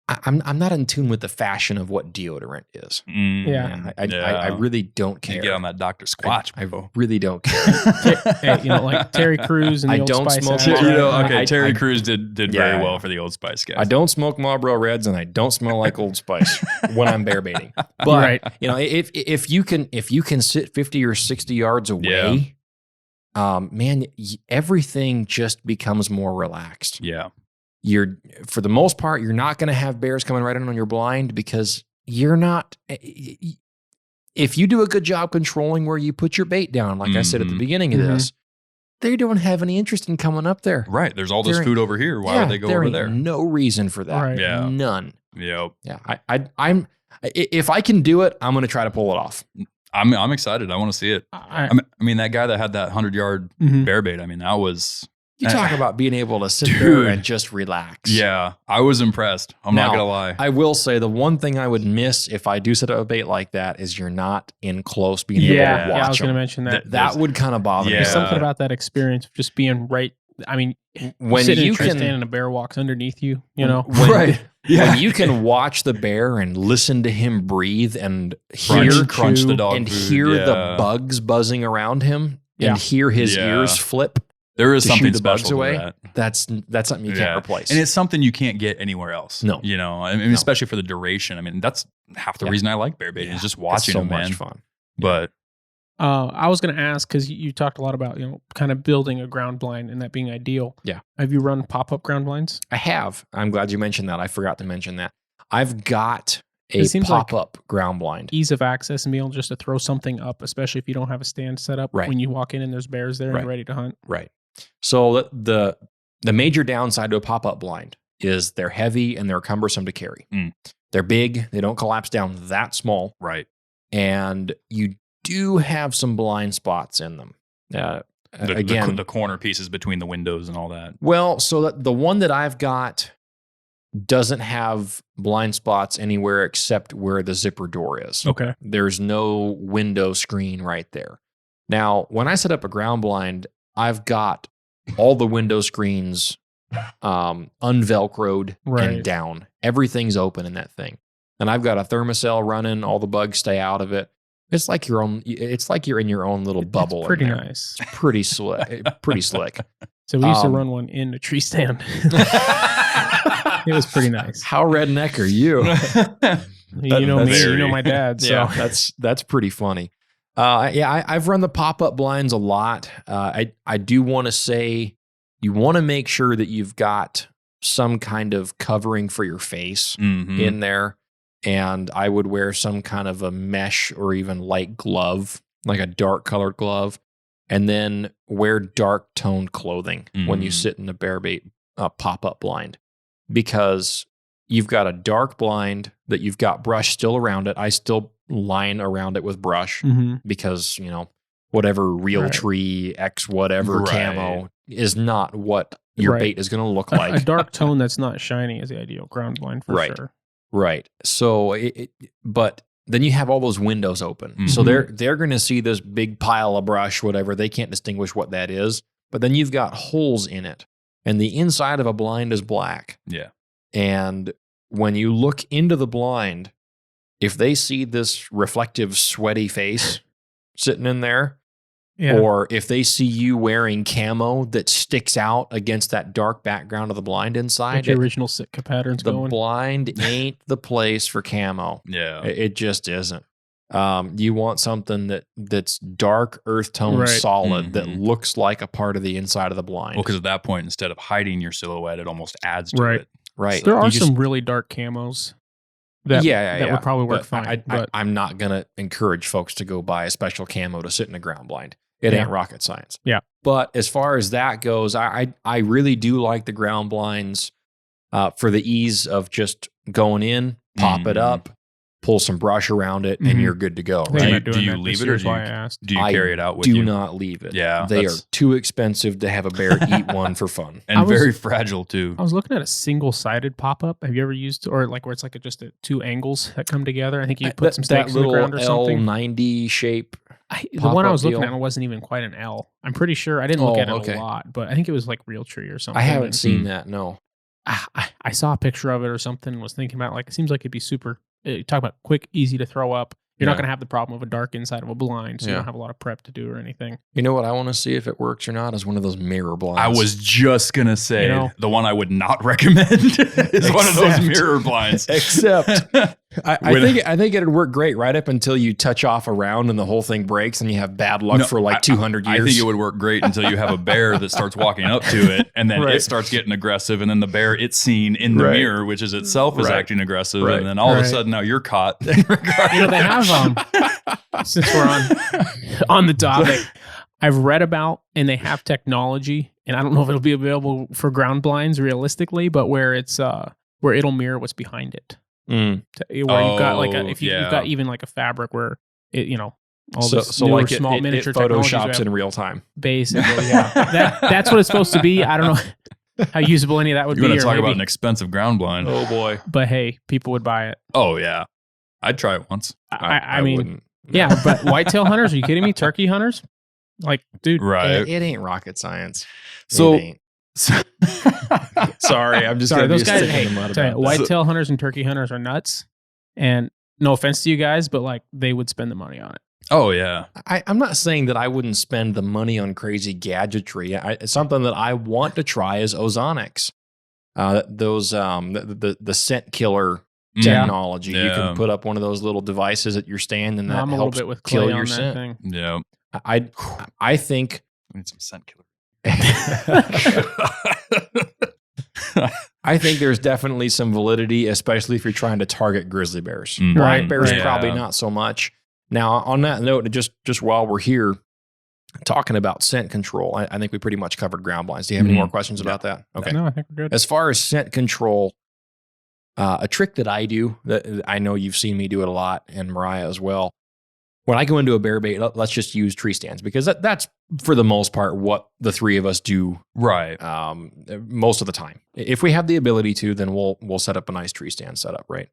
I'm not in tune with the fashion of what deodorant is. Yeah. I really don't care. You get on that Dr. Squatch, I bro. really don't care. Hey, like Terry Crews and the I Old don't Spice smoke- ads, You right? know, okay, I- Terry I- Crews did very well for the Old Spice guys. I don't smoke Marlboro Reds, and I don't smell like Old Spice when I'm bear baiting. But Right. if you can sit 50 or 60 yards away, man, everything just becomes more relaxed. Yeah. You're, for the most part, you're not going to have bears coming right in on your blind because you're not. If you do a good job controlling where you put your bait down, like I said at the beginning of this, they don't have any interest in coming up there. Right. There's all this food over here. Why would they go over there? No reason for that. Right. Yeah. None. Yep. Yeah. I'm. If I can do it, I'm going to try to pull it off. I'm excited. I want to see it. I mean, that guy that had that 100-yard bear bait, I mean, that was... You talk about being able to sit there Dude. and just relax. Yeah, I was impressed. I'm not going to lie. I will say the one thing I would miss if I do set up a bait like that is you're not in close being able to watch I was going to them. mention that. That would kind of bother me. There's Yeah. something about that experience of just being right. I mean, When sitting you in a tree can- stand and a bear walks underneath you, you know? When you can watch the bear and listen to him breathe and Crunch the dog and food, hear yeah. the bugs buzzing around him Yeah. and hear his Yeah. ears flip. There is to something shoot the bugs special to away. that. That's something you can't replace. And it's something you can't get anywhere else. No. You know, I mean, especially for the duration. I mean, that's half the reason I like bear baiting is just watching it's so them, much man. fun. But I was going to ask, because you talked a lot about, kind of building a ground blind and that being ideal. Yeah. Have you run pop-up ground blinds? I have. I'm glad you mentioned that. I forgot to mention that. I've got a It seems like pop-up ground blind. Ease of access and being able just to throw something up, especially if you don't have a stand set up Right. when you walk in and there's bears there and Right. you're ready to hunt. Right. So the major downside to a pop-up blind is they're heavy and they're cumbersome to carry. Mm. They're big. They don't collapse down that small. right. And you do have some blind spots in them. Again, The corner pieces between the windows and all that. well, so that the one that I've got doesn't have blind spots anywhere except where the zipper door is. Okay. There's no window screen right there. Now, when I set up a ground blind, I've got all the window screens unvelcroed Right. and down. Everything's open in that thing. And I've got a thermocell running, all the bugs stay out of it. It's like you're in your own little bubble. It's pretty in there. nice. It's pretty slick. Pretty slick. So we used to Um, run one in a tree stand. It was pretty nice. How redneck are you? You know me, Very. you know my dad. So Yeah, that's pretty funny. I've run the pop-up blinds a lot. I do want to say you want to make sure that you've got some kind of covering for your face Mhm. in there. And I would wear some kind of a mesh or even light glove, like a dark colored glove, and then wear dark toned clothing when you Mm. sit in a bear bait pop-up blind, because you've got a dark blind that you've got brush still around it. I still line around it with brush because, whatever Realtree X whatever Right. camo is not what your Right. bait is going to look a like. dark tone that's not shiny is the ideal ground blind for Right. sure. Right. So, but then you have all those windows open. So Mhm. they're going to see this big pile of brush, whatever. They can't distinguish what that is. But then you've got holes in it, and the inside of a blind is black. Yeah. And when you look into the blind, if they see this reflective, sweaty face sitting in there, Yeah. or if they see you wearing camo that sticks out against that dark background of the blind inside, Get your original Sitka patterns the going. blind ain't the place for camo. Yeah. It just isn't. You want something that's dark, earth tone, Right. solid, that Mhm. looks like a part of the inside of the blind. Well, because at that point, instead of hiding your silhouette, it almost adds to Right. it. right. There You are just- some really dark camos that would probably work But fine. I'm not going to encourage folks to go buy a special camo to sit in a ground blind. It Yeah. ain't rocket science. Yeah. But as far as that goes, I really do like the ground blinds for the ease of just going in, pop it Mhm. up, pull some brush around it, and Mhm. you're good to go. I think Do I'm you- not doing do you that leave this it, year or is do why you- I asked. Do you I carry it out with Do you? not leave it. Yeah, They are that's- too expensive to have a bear eat one for fun. And I was- very fragile too. I was looking at a single-sided pop-up. Have you ever used, or like where it's like just two angles that come together? I think you put some stakes in the ground or something. L90 shape. The one I pop-up was looking deal? at wasn't even quite an L. I'm pretty sure I didn't look Oh, at it okay. a lot, but I think it was like Realtree or something. I haven't And seen that. No. I saw a picture of it or something and was thinking about it seems like it'd be super, talk about quick, easy to throw up. You're not going to have the problem of a dark inside of a blind, so you don't have a lot of prep to do or anything. You know what I want to see if it works or not is one of those mirror blinds. I was just going to say the one I would not recommend is one of those mirror blinds. Except I think it'd work great right up until you touch off a round and the whole thing breaks and you have bad luck for 200 years. I think it would work great until you have a bear that starts walking up to it and then it starts getting aggressive and then the bear it's seen in the mirror, which is itself is acting aggressive. And then all of a sudden now you're caught. They have since we're on the topic, I've read about and they have technology, and I don't know if it'll be available for ground blinds realistically, but where it's where it'll mirror what's behind it. Where you've got you've got even a fabric where it all this small miniature it photoshops technologies in real time. Basically, yeah. That's what it's supposed to be. I don't know how usable any of that would be. You're going to talk about an expensive ground blind. Oh boy! But hey, people would buy it. Oh yeah, I'd try it once. I mean, wouldn't. Yeah, but whitetail hunters? Are you kidding me? Turkey hunters? Dude, right? It ain't rocket science. So, it ain't. Sorry, I'm just sorry. Those guys, whitetail that. hunters and turkey hunters are nuts. And no offense to you guys, but they would spend the money on it. Oh yeah. I'm not saying that I wouldn't spend the money on crazy gadgetry. Something that I want to try is ozonics. Those the scent killer technology. Yeah. You can put up one of those little devices at your stand, and that I'm a helps little bit with kill clay your on scent. that thing. Yeah. I think I need some scent killer. I think there's definitely some validity, especially if you're trying to target grizzly bears. Mm. Black bears Yeah. probably not so much. Now, on that note, just while we're here talking about scent control, I think we pretty much covered ground blinds. Do you have any more questions about that? Okay. No, I think we're good. As far as scent control, a trick that I do, that I know you've seen me do it a lot, and Mariah as well. When I go into a bear bait, let's just use tree stands, because that's for the most part what the three of us do. Right. Most of the time. If we have the ability to, then we'll set up a nice tree stand setup, right?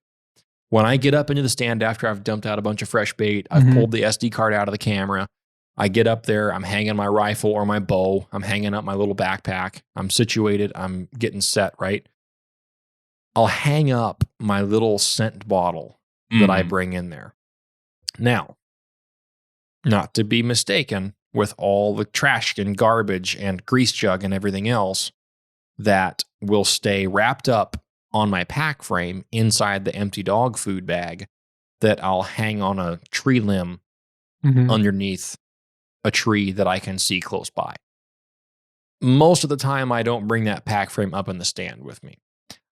When I get up into the stand after I've dumped out a bunch of fresh bait, I've pulled the SD card out of the camera, I get up there, I'm hanging my rifle or my bow, I'm hanging up my little backpack, I'm situated, I'm getting set, right? I'll hang up my little scent bottle that I bring in there. Now, not to be mistaken with all the trash and garbage and grease jug and everything else that will stay wrapped up on my pack frame inside the empty dog food bag that I'll hang on a tree limb underneath a tree that I can see close by. Most of the time, I don't bring that pack frame up in the stand with me.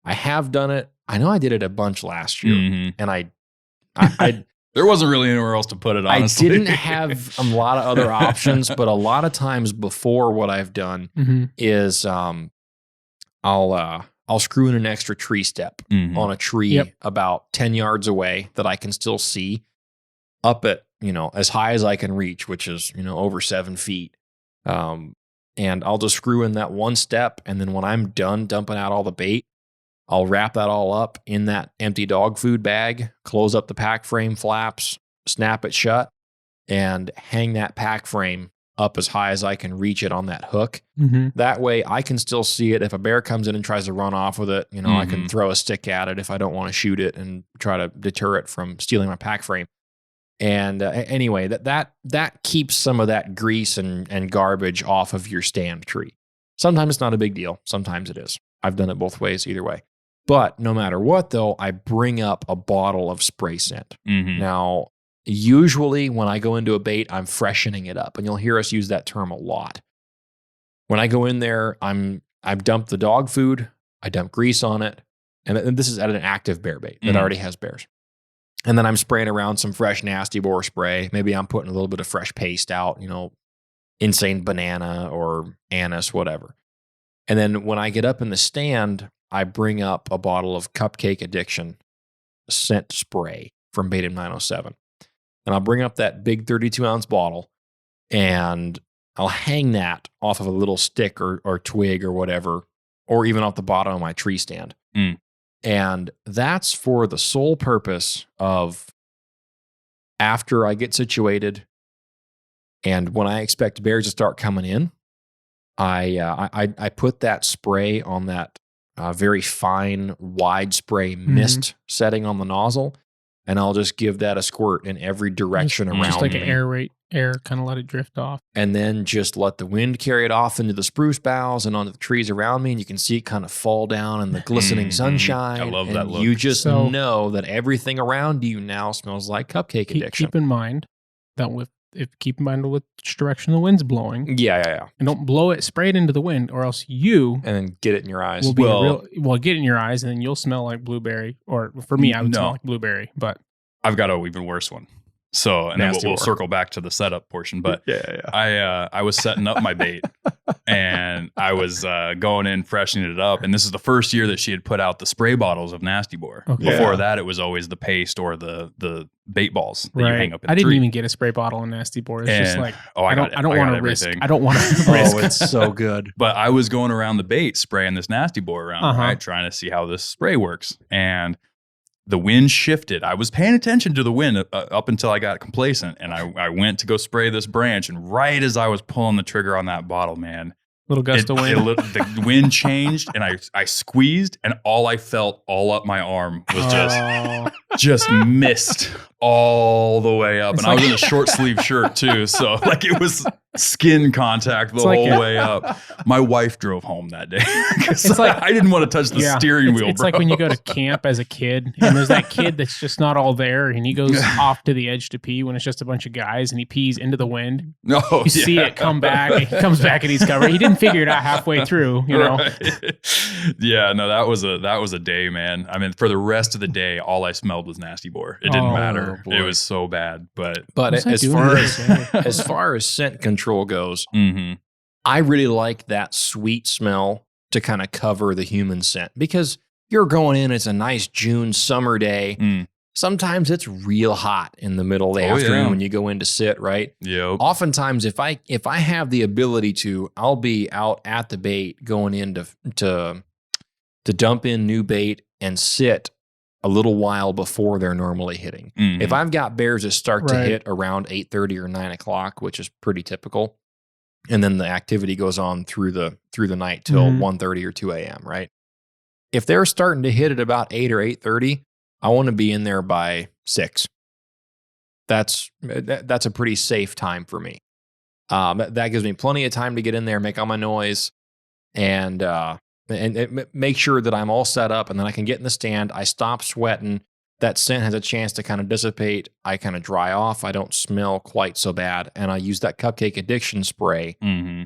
I have done it. I know I did it a bunch last year, and I there wasn't really anywhere else to put it, honestly. I didn't have a lot of other options, but a lot of times before, what I've done is I'll screw in an extra tree step on a tree about 10 yards away that I can still see up at, as high as I can reach, which is, over 7 feet. And I'll just screw in that one step. And then when I'm done dumping out all the bait, I'll wrap that all up in that empty dog food bag, close up the pack frame flaps, snap it shut, and hang that pack frame up as high as I can reach it on that hook. That way I can still see it. If a bear comes in and tries to run off with it, I can throw a stick at it if I don't want to shoot it and try to deter it from stealing my pack frame. And anyway, that keeps some of that grease and garbage off of your stand tree. Sometimes it's not a big deal. Sometimes it is. I've done it both ways, either way. But no matter what, though, I bring up a bottle of spray scent. Now, usually when I go into a bait, I'm freshening it up. And you'll hear us use that term a lot. When I go in there, I've dumped the dog food. I dump grease on it. And this is at an active bear bait that already has bears. And then I'm spraying around some fresh nasty boar spray. Maybe I'm putting a little bit of fresh paste out, insane banana or anise, whatever. And then when I get up in the stand, I bring up a bottle of Cupcake Addiction scent spray from Baited 907. And I'll bring up that big 32-ounce bottle and I'll hang that off of a little stick or twig or whatever, or even off the bottom of my tree stand. And that's for the sole purpose of, after I get situated and when I expect bears to start coming in, I put that spray on that very fine, wide spray mist setting on the nozzle, and I'll just give that a squirt in every direction around Just like me. an air, kind of let it drift off. And then just let the wind carry it off into the spruce boughs and onto the trees around me, and you can see it kind of fall down in the glistening sunshine. I love and that look. You just know that everything around you now smells like cupcake addiction. Keep in mind that keep in mind which direction the wind's blowing. Yeah. And don't blow it, spray it into the wind, or else you And then get it in your eyes. will be get it in your eyes, and then you'll smell like blueberry. Or for me, I would smell like blueberry. But I've got an even worse one. So, and then we'll circle back to the setup portion. But I was setting up my bait, and I was going in, freshening it up. And this is the first year that she had put out the spray bottles of Nasty Boar. Okay. Before that, it was always the paste or the bait balls that you hang up in the I didn't tree. even get a spray bottle in Nasty Boar. It's just like, I don't want to risk. I don't want to risk. Oh, it's so good. But I was going around the bait, spraying this Nasty Boar around, right? Trying to see how this spray works. And the wind shifted. I was paying attention to the wind up until I got complacent, and I went to go spray this branch, and right as I was pulling the trigger on that bottle, man, little gust of wind. The wind changed, and I squeezed, and all I felt all up my arm was just mist all the way up. And I was in a short sleeve shirt too, so like it was skin contact the whole way up. My wife drove home that day because I didn't want to touch the steering wheel. It's like when you go to camp as a kid, and there's that kid that's just not all there, and he goes off to the edge to pee when it's just a bunch of guys, and he pees into the wind. You see it come back, and he comes back and he's covered. He didn't figure it out halfway through, you know. Yeah, no, that was a day, man. I mean, for the rest of the day, all I smelled was Nasty Boar. It didn't matter. Boy. It was so bad. But as far as scent control goes, I really like that sweet smell to kind of cover the human scent, because you're going in, it's a nice June summer day. Sometimes it's real hot in the middle of the afternoon when you go in to sit, right? Yep. Oftentimes, if I have the ability to, I'll be out at the bait going in to dump in new bait and sit a little while before they're normally hitting. If I've got bears that start to hit around 8:30 or 9 o'clock, which is pretty typical, and then the activity goes on through the night till 1:30 or 2 a.m., right? If they're starting to hit at about 8 or 8:30, I want to be in there by 6. That's a pretty safe time for me. That gives me plenty of time to get in there, make all my noise, and make sure that I'm all set up, and then I can get in the stand. I stop sweating. That scent has a chance to kind of dissipate. I kind of dry off. I don't smell quite so bad. And I use that cupcake addiction spray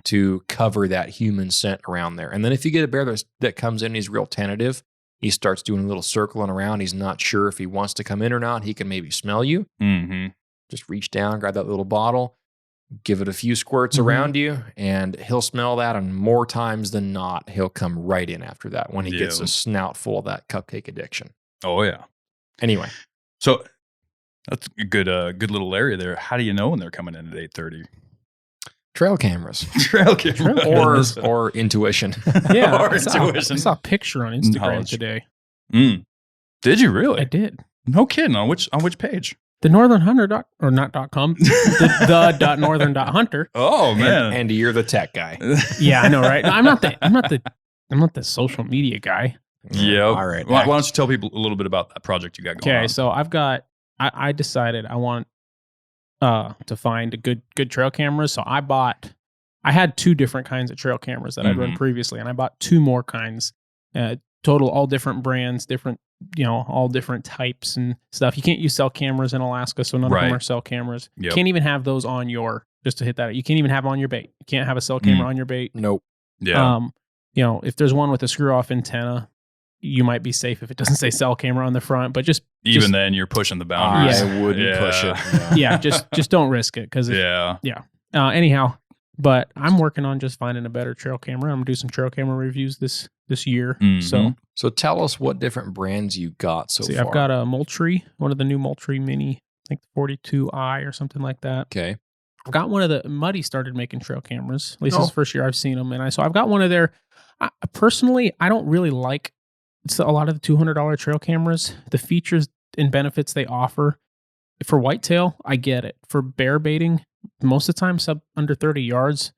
to cover that human scent around there. And then if you get a bear that comes in, he's real tentative. He starts doing a little circling around. He's not sure if he wants to come in or not. He can maybe smell you. Just reach down, grab that little bottle, give it a few squirts around you, and he'll smell that. And more times than not, he'll come right in after that when he gets a snout full of that cupcake addiction. Oh, yeah. Anyway. So that's a good little area there. How do you know when they're coming in at 8:30? Trail cameras. Trail cameras. Or intuition. Yeah. Or I intuition. saw a picture on Instagram today. Did you really? I did. No kidding. On which page? The Northern Hunter .com. the northern.hunter. Oh man. And you're the tech guy. Yeah, I know, right? No, I'm not the social media guy. Yeah. All right. Why don't you tell people a little bit about that project you got going on? Okay, so I decided I want to find a good trail cameras. So I had 2 different kinds of trail cameras that I'd run previously, and I bought 2 more kinds. Total, all different brands, different, all different types and stuff. You can't use cell cameras in Alaska, so none of them are cell cameras. Yep. Can't even have those on just to hit that. You can't even have on your bait. You can't have a cell camera on your bait. Nope. Yeah. If there's one with a screw off antenna, you might be safe if it doesn't say cell camera on the front, but just then you're pushing the boundaries. I wouldn't push it. Yeah, just don't risk it because anyhow, but I'm working on just finding a better trail camera. I'm gonna do some trail camera reviews this year. So tell us what different brands you got so far. I've got a Moultrie, one of the new Moultrie Mini, I think 42i or something like that. Okay. I've got one of the Muddy started making trail cameras. At least it's the first year I've seen them, and so I've got one of their. Personally, I don't really like a lot of the $200 trail cameras. The features and benefits they offer for whitetail, I get it. For bear baiting, most of the time under 30 yards,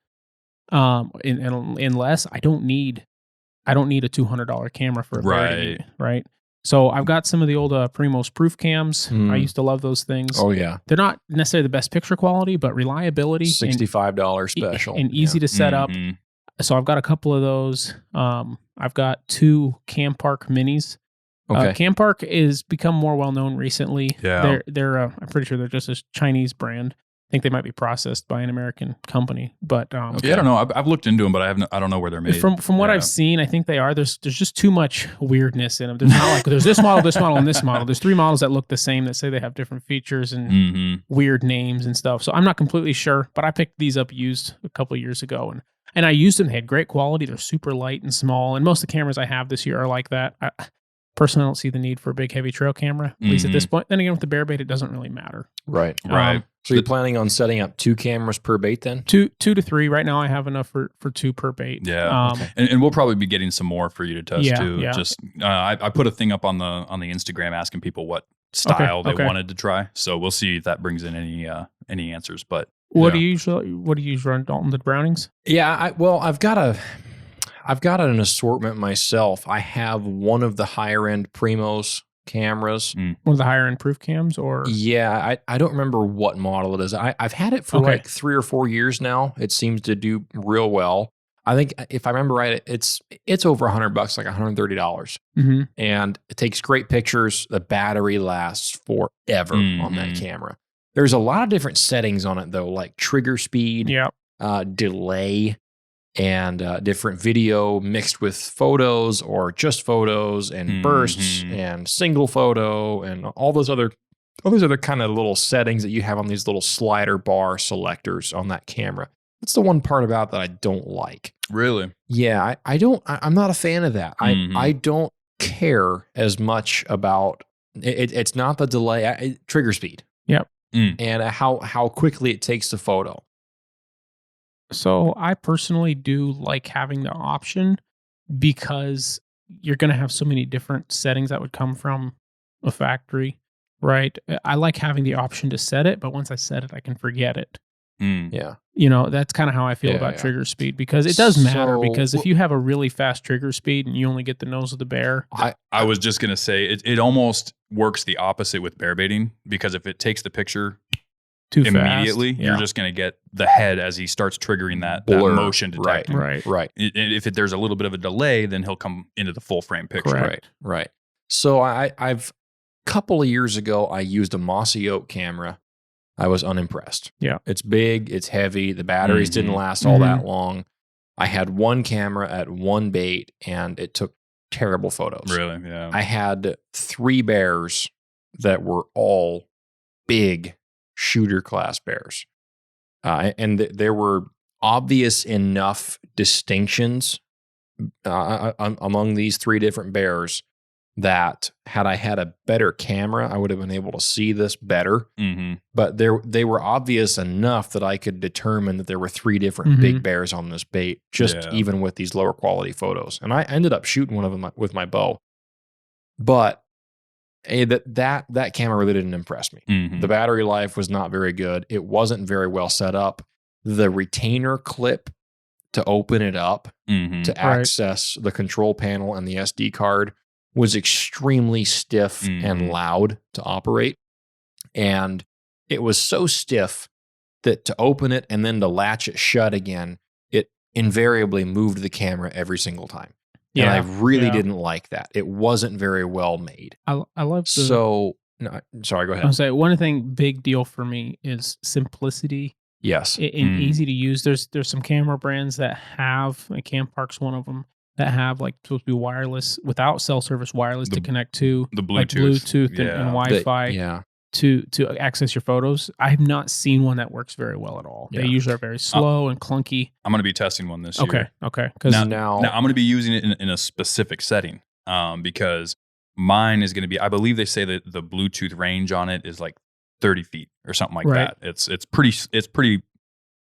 and less, I don't need I don't need a $200 camera for a bear to Right. eat, right? So I've got some of the old Primos proof cams. Mm. I used to love those things. Oh yeah, They're not necessarily the best picture quality, but reliability $65 special and easy to set up. Mhm. So I've got a couple of those. I've got 2 Cam Park minis. Okay. Cam Park is become more well known recently. Yeah. They're I'm pretty sure they're just a Chinese brand. I think they might be processed by an American company, but Yeah, I don't know. I've looked into them, but I don't know where they're made. from what Yeah. I've seen, I think they are. There's just too much weirdness in them. There's not like there's this model, and this model. There's 3 models that look the same that say they have different features and Mhm. weird names and stuff. So I'm not completely sure, but I picked these up used a couple of years ago, and I used them. They had great quality. They're super light and small, and most of the cameras I have this year are like that. I personally don't see the need for a big heavy trail camera, at least at this point. Then again, with the bear bait, it doesn't really matter. Right. Right. So you're planning on setting up 2 cameras per bait then? 2 to 3 right now. I have enough for 2 per bait. Yeah. And we'll probably be getting some more for you to test Yeah, too. yeah. Just I put a thing up on the Instagram asking people what style they okay. wanted to try. So we'll see if that brings in any answers. But What yeah. do you usually run, Dalton? The Brownings? Yeah, I've got an assortment myself. I have one of the higher end Primos cameras. One of the higher end proof cams, or Yeah, I don't remember what model it is. I've had it for Okay. like 3 or 4 years now. It seems to do real well. I think if I remember right, it's over $100, like $130, mm-hmm. and it takes great pictures. The battery lasts forever on that Mhm. camera. There's a lot of different settings on it though, like trigger speed, Yeah. delay, and different video mixed with photos or just photos and bursts Mhm. and single photo and all those other kind of little settings that you have on these little slider bar selectors on that camera. That's the one part about that I don't like. Really? Yeah, I'm not a fan of that. Mhm. I don't care as much about it. It's not the delay, trigger speed. Yep. And how quickly it takes the photo. So I personally do like having the option because you're going to have so many different settings that would come from a factory, right? I like having the option to set it, but once I set it, I can forget it. Yeah. You know, that's kind of how I feel Yeah, about yeah. trigger speed, because it does matter. So- Because if you have a really fast trigger speed and you only get the nose of the bear, I was just gonna say it almost works the opposite with bear baiting, because if it takes the picture too immediately, fast, you're just gonna get the head as he starts triggering that Blur. motion detector. right. If there's a little bit of a delay, then he'll come into the full frame picture. Correct. Right. So I've couple of years ago, I used a Mossy Oak camera. I was unimpressed. Yeah. It's big, it's heavy, the batteries didn't last all that long. I had one camera at one bait and it took terrible photos. Really? Yeah. I had 3 bears that were all big shooter class bears. And there were obvious enough distinctions among these 3 different bears that had I had a better camera, I would have been able to see this better. But they were obvious enough that I could determine that there were 3 different big bears on this bait, just even with these lower quality photos. And I ended up shooting one of them with my bow. But that camera really didn't impress me. The battery life was not very good. It wasn't very well set up. The retainer clip to open it up to access the control panel and the SD card was extremely stiff and loud to operate. And it was so stiff that to open it and then to latch it shut again, it invariably moved the camera every single time. And I really didn't like that. It wasn't very well made. I love the, So, no, sorry, go ahead. I'll say one thing, big deal for me is simplicity Yes. and easy to use. There's some camera brands that have, like Cam Park's one of them, that have like supposed to be wireless without cell service, wireless to connect to the like Bluetooth. Bluetooth and Wi-Fi to access your photos. I have not seen one that works very well at all. Yeah. They usually are very slow and clunky. I'm going to be testing one this year. Okay. Because Now, Now I'm going to be using it in a specific setting because mine is going to be, I believe they say that the Bluetooth range on it is like 30 feet or something like Right. that. It's pretty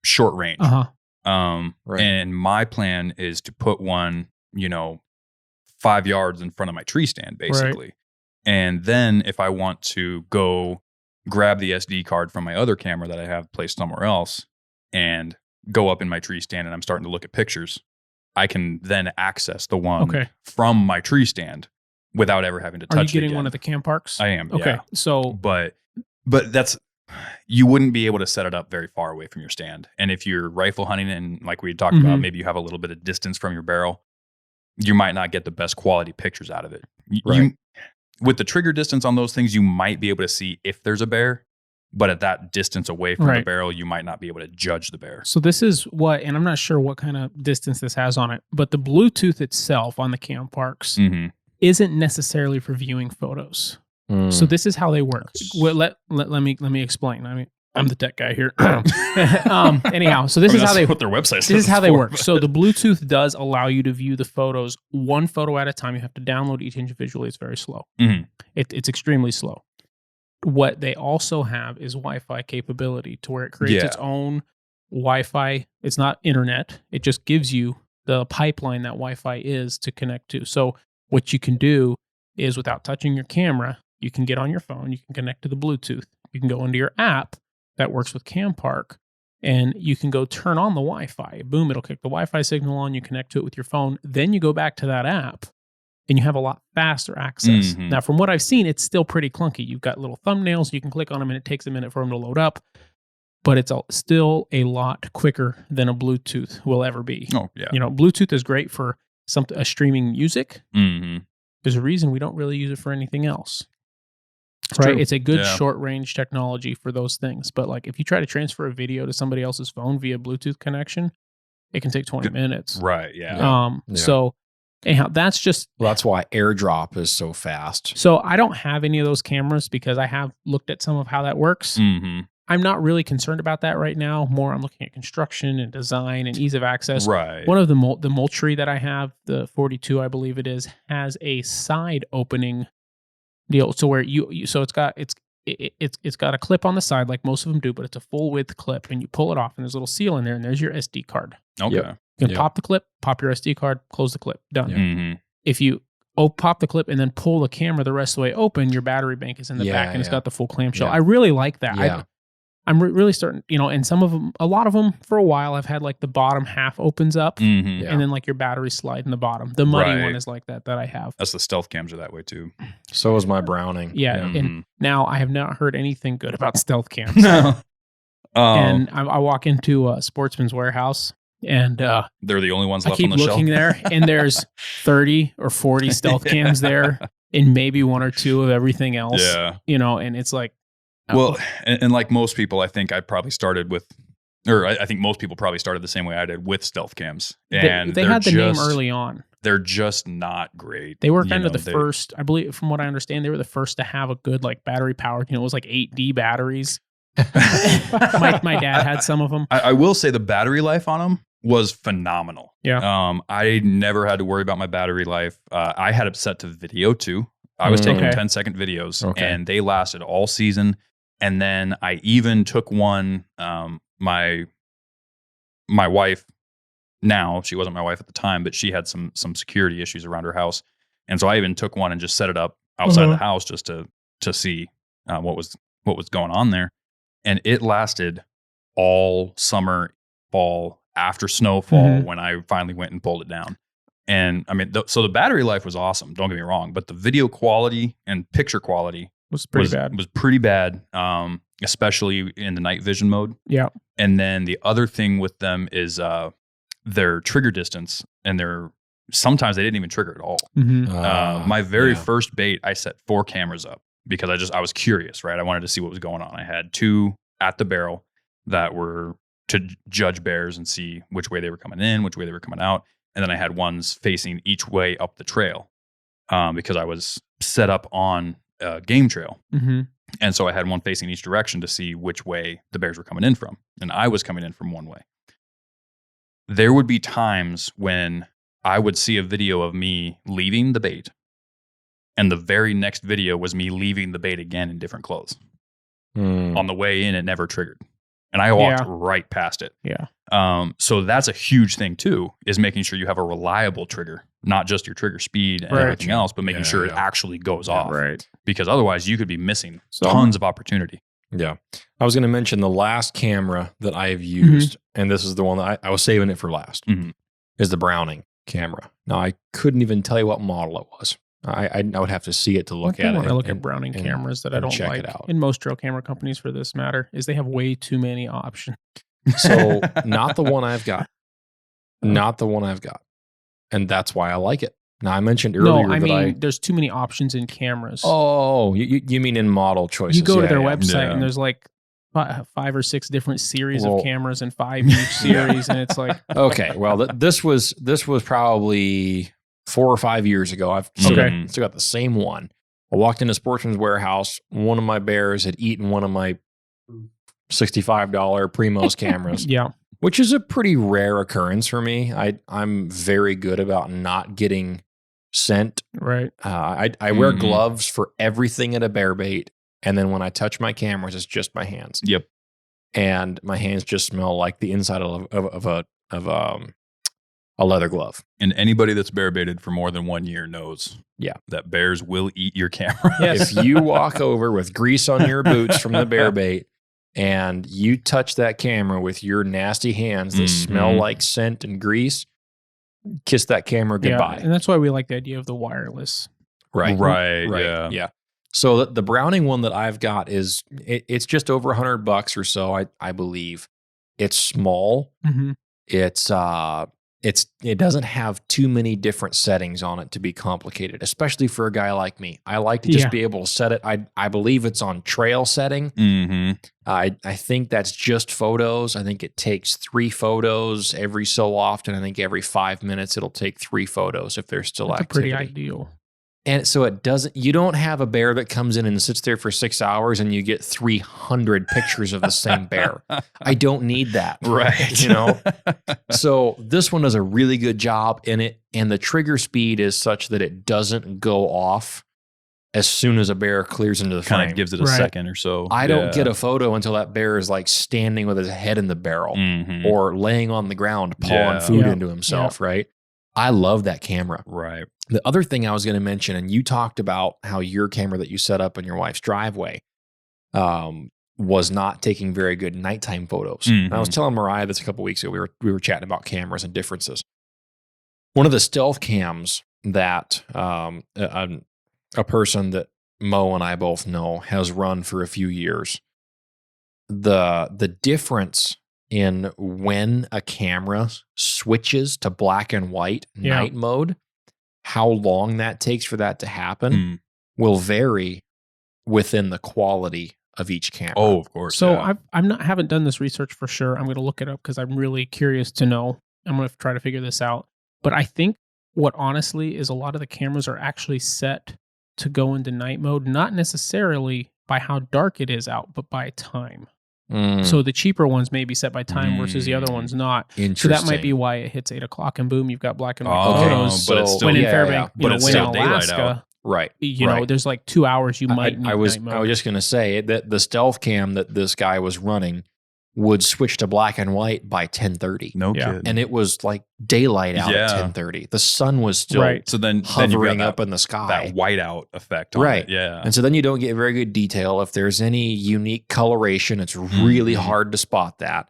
short range. Right. And my plan is to put one, 5 yards in front of my tree stand, basically. And then if I want to go grab the SD card from my other camera that I have placed somewhere else and go up in my tree stand and I'm starting to look at pictures, I can then access the one Okay. from my tree stand without ever having to touch it. Are you getting again. one at the camp parks? I am. Okay. Yeah. So, But that's, you wouldn't be able to set it up very far away from your stand. And if you're rifle hunting and like we talked about, maybe you have a little bit of distance from your barrel, you might not get the best quality pictures out of it. Right. With the trigger distance on those things, you might be able to see if there's a bear, but at that distance away from the barrel, you might not be able to judge the bear. so this is what, and I'm not sure what kind of distance this has on it, but the Bluetooth itself on the camp parks isn't necessarily for viewing photos. So this is how they work. Well, let me explain. I mean, I'm the tech guy here. Anyhow, so this is how they what their website says. This is how they work. So the Bluetooth does allow you to view the photos one photo at a time. You have to download each individually. It's very slow. It's extremely slow. What they also have is Wi-Fi capability to where it creates its own Wi-Fi. It's not internet. It just gives you the pipeline that Wi-Fi is to connect to. So what you can do is without touching your camera, you can get on your phone, you can connect to the Bluetooth. You can go into your app that works with CamPark, and you can go turn on the Wi-Fi. Boom, it'll kick the Wi-Fi signal on, you connect to it with your phone. Then you go back to that app, and you have a lot faster access. Now, from what I've seen, it's still pretty clunky. You've got little thumbnails, you can click on them, and it takes a minute for them to load up. But it's still a lot quicker than a Bluetooth will ever be. Oh, yeah. You know, Bluetooth is great for streaming music. There's a reason we don't really use it for anything else. Right? True. It's a good short range technology for those things. But like if you try to transfer a video to somebody else's phone via Bluetooth connection, it can take 20 minutes. Right. Yeah. So anyhow, that's just... Well, that's why AirDrop is so fast. So I don't have any of those cameras because I have looked at some of how that works. I'm not really concerned about that right now. More, I'm looking at construction and design and ease of access. Right. One of the Moultrie that I have, the 42, I believe it is, has a side opening deal. So where so it's got a clip on the side like most of them do, but it's a full width clip, and you pull it off, and there's a little seal in there, and there's your SD card. Okay. You can pop the clip, pop your SD card, close the clip, done. If you pop the clip and then pull the camera the rest of the way open, your battery bank is in the back, and it's got the full clamshell. I really like that. Yeah. I'm really starting, and some of them, a lot of them for a while, I've had like the bottom half opens up and then like your battery slide in the bottom. The muddy one is like that I have. That's the stealth cams are that way too. So is my Browning. Yeah. And now I have not heard anything good about stealth cams. No. And I walk into a Sportsman's Warehouse, and they're the only ones left on on the shelf. I keep looking there, and there's 30 or 40 stealth cams there, and maybe one or two of everything else. Yeah. And it's like, well, and like most people, I think I probably started with, or I think most people probably started the same way I did with stealth cams. And they had the name early on. They're just not great. They were kind of the first, I believe, from what I understand, they were the first to have a good like battery powered, it was like 8D batteries. my dad had some of them. I will say the battery life on them was phenomenal. Yeah. I never had to worry about my battery life. I had it set to video too. I was taking 10-second videos and they lasted all season. And then I even took one, my wife now, she wasn't my wife at the time, but she had some security issues around her house. And so I even took one and just set it up outside the house just to see what was going on there. And it lasted all summer, fall, after snowfall when I finally went and pulled it down. And I mean, so the battery life was awesome. Don't get me wrong, but the video quality and picture quality was pretty bad. Was pretty bad, especially in the night vision mode. Yeah. And then the other thing with them is their trigger distance, and sometimes they didn't even trigger at all. My very first bait, I set 4 cameras up because I was curious, right? I wanted to see what was going on. I had 2 at the barrel that were to judge bears and see which way they were coming in, which way they were coming out. And then I had ones facing each way up the trail because I was set up on a game trail. And so I had one facing each direction to see which way the bears were coming in from. And I was coming in from one way. There would be times when I would see a video of me leaving the bait, and the very next video was me leaving the bait again in different clothes. On the way in, it never triggered. And I walked right past it. Yeah. So that's a huge thing too, is making sure you have a reliable trigger, not just your trigger speed and everything else, but making sure it actually goes off. Right. Because otherwise you could be missing tons of opportunity. Yeah. I was going to mention the last camera that I've used, and this is the one that I was saving it for last. is the Browning camera. Now, I couldn't even tell you what model it was. I would have to see it to look at it. When I look at Browning cameras that I don't check like, it out. in most trail camera companies for this matter, is they have way too many options. So not the one I've got. Not the one I've got. And that's why I like it. Now, I mentioned earlier there's too many options in cameras. Oh, you mean in model choices. You go to their website and there's like 5 or 6 different series of cameras and 5 each series. And it's like... Okay, well, this was probably 4 or 5 years ago. I've still got the same one. I walked into Sportsman's Warehouse. One of my bears had eaten one of my $65 Primos cameras. Yeah. Which is a pretty rare occurrence for me. I'm very good about not getting scent. Right. I wear gloves for everything at a bear bait. And then when I touch my cameras, it's just my hands. Yep. And my hands just smell like the inside of a leather glove. And anybody that's bear baited for more than 1 year knows that bears will eat your camera. Yes. If you walk over with grease on your boots from the bear bait and you touch that camera with your nasty hands that smell like scent and grease, kiss that camera goodbye. Yeah, and that's why we like the idea of the wireless. Right. Yeah. So the Browning one that I've got it's just over $100 or so, I believe. It's small. Mm-hmm. It doesn't have too many different settings on it to be complicated, especially for a guy like me. I like to just be able to set it. I believe it's on trail setting. Mm-hmm. I think that's just photos. I think it takes 3 photos every so often. I think every 5 minutes it'll take 3 photos if there's still activity. Pretty ideal. And so you don't have a bear that comes in and sits there for 6 hours and you get 300 pictures of the same bear. I don't need that. Right. You know? So this one does a really good job in it. And the trigger speed is such that it doesn't go off as soon as a bear clears into the frame. Kind of gives it a second or so. I don't get a photo until that bear is like standing with his head in the barrel or laying on the ground, pawing food into himself, right? I love that camera. Right. The other thing I was going to mention, and you talked about how your camera that you set up in your wife's driveway was not taking very good nighttime photos. And I was telling Mariah this a couple weeks ago. We were chatting about cameras and differences. One of the stealth cams that a person that Mo and I both know has run for a few years, the difference in when a camera switches to black and white night mode, how long that takes for that to happen will vary within the quality of each camera. Oh, of course. So haven't done this research for sure. I'm going to look it up because I'm really curious to know. I'm going to try to figure this out. But I think what honestly is a lot of the cameras are actually set to go into night mode, not necessarily by how dark it is out, but by time. So the cheaper ones may be set by time versus the other ones not. So that might be why it hits 8 o'clock and boom, you've got black and white photos. But it's still, when in Fairbanks, but it's still daylight out. Right. You know, there's like 2 hours you might need I was night mode. just going to say that the stealth cam that this guy was running would switch to black and white by 10:30. No kidding. And it was like daylight out at 10:30. The sun was still so then hovering up in the sky. That whiteout effect on it. Yeah. And so then you don't get very good detail. If there's any unique coloration, it's really hard to spot that.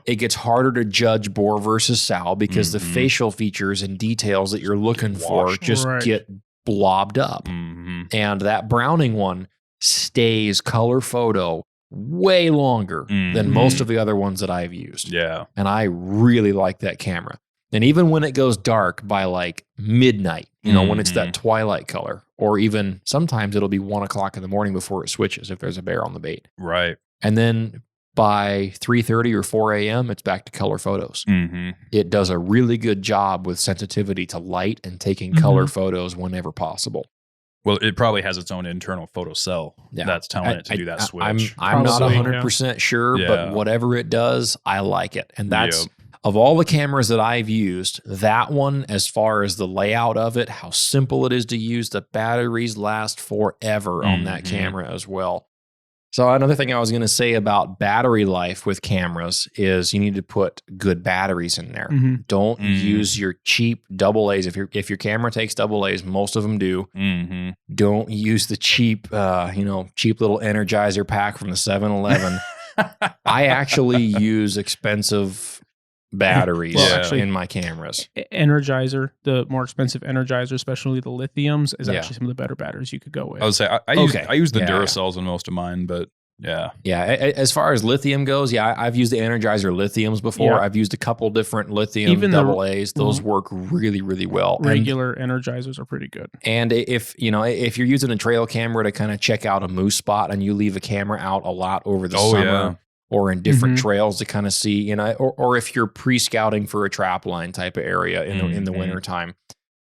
It gets harder to judge boar versus sow because the facial features and details that you're looking for just get blobbed up. And that Browning one stays color photo way longer than most of the other ones that I've used. Yeah. And I really like that camera. And even when it goes dark by like midnight, you know, when it's that twilight color, or even sometimes it'll be 1 o'clock in the morning before it switches if there's a bear on the bait. Right. And then by 3:30 or 4 a.m., it's back to color photos. It does a really good job with sensitivity to light and taking color photos whenever possible. Well, it probably has its own internal photo cell that's telling it to do that switch. I'm not 100% sure, but whatever it does, I like it. And that's, of all the cameras that I've used, that one, as far as the layout of it, how simple it is to use, the batteries last forever on that camera as well. So another thing I was going to say about battery life with cameras is you need to put good batteries in there. Don't use your cheap AA's. If your camera takes AA's, most of them do. Don't use the cheap, cheap little Energizer pack from the 7-Eleven. I actually use expensive batteries Well, actually- in my cameras. Energizer, the more expensive Energizer, especially the lithiums, is Yeah. actually some of the better batteries you could go with. I would say I use the Duracells in most of mine, but yeah. Yeah, as far as lithium goes, I've used the Energizer lithiums before. Yeah. I've used a couple different lithium Even the- AA's. Those work really, really well. Regular Energizers are pretty good. And if you're using a trail camera to kind of check out a moose spot, and you leave a camera out a lot over the summer or in different trails to kind of see, or if you're pre-scouting for a trap line type of area in the wintertime,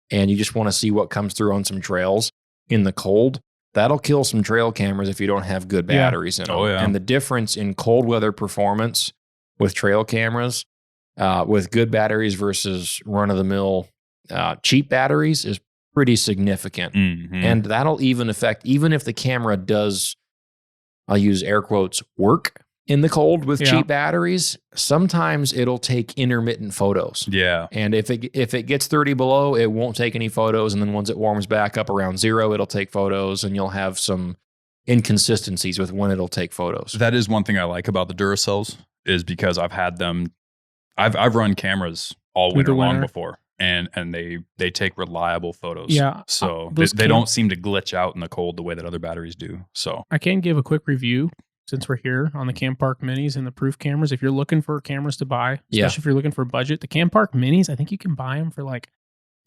and you just want to see what comes through on some trails in the cold, that'll kill some trail cameras if you don't have good batteries in them. Oh, yeah. And the difference in cold weather performance with trail cameras, with good batteries versus run-of-the-mill cheap batteries is pretty significant. And that'll even affect, even if the camera does, I'll use air quotes, work in the cold with cheap batteries, sometimes it'll take intermittent photos. Yeah. And if it gets 30 below, it won't take any photos. And then once it warms back up around 0, it'll take photos, and you'll have some inconsistencies with when it'll take photos. That is one thing I like about the Duracells, is because I've had them. I've run cameras all winter long before, and they take reliable photos. Yeah. So they don't seem to glitch out in the cold the way that other batteries do. So I can give a quick review since we're here on the Cam Park Minis and the Proof cameras. If you're looking for cameras to buy, especially if you're looking for a budget, the Cam Park Minis, I think you can buy them for like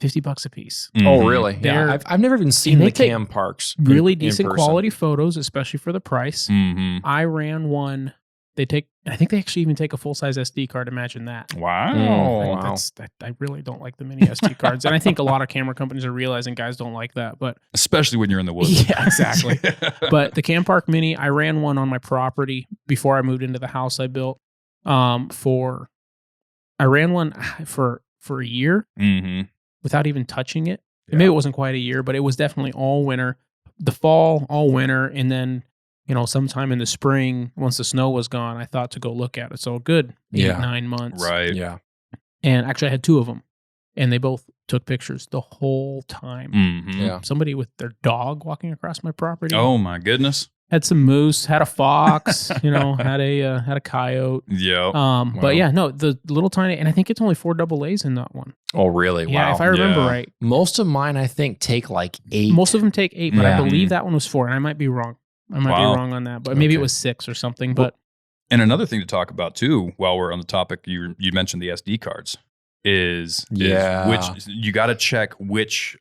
$50 a piece. Oh, really? Yeah. I've never even seen the Cam Parks. Really decent quality photos, especially for the price. Mm-hmm. I ran one. I think they actually even take a full-size SD card. Imagine that. Wow. I really don't like the mini SD cards. And I think a lot of camera companies are realizing guys don't like that. But especially when you're in the woods. Yeah, exactly. But the Cam Park Mini, I ran one on my property before I moved into the house I built. I ran one for a year without even touching it. Yeah. Maybe it wasn't quite a year, but it was definitely all winter. The fall, all winter, and then sometime in the spring, once the snow was gone, I thought to go look at it. So a good 8-9 months. Right. Yeah. And actually I had 2 of them, and they both took pictures the whole time. Mm-hmm. Yeah. Somebody with their dog walking across my property. Oh my goodness. Had some moose, had a fox, had a coyote. Yeah. But yeah, no, the little tiny, and I think it's only 4 AA's in that one. Oh, really? Yeah, Wow. if I remember right. Most of mine, I think, take like 8. Most of them take 8, but I believe that one was 4, and I might be wrong. I might be wrong on that, but maybe it was 6 or something. But and another thing to talk about too, while we're on the topic, you mentioned the SD cards, is which you got to check which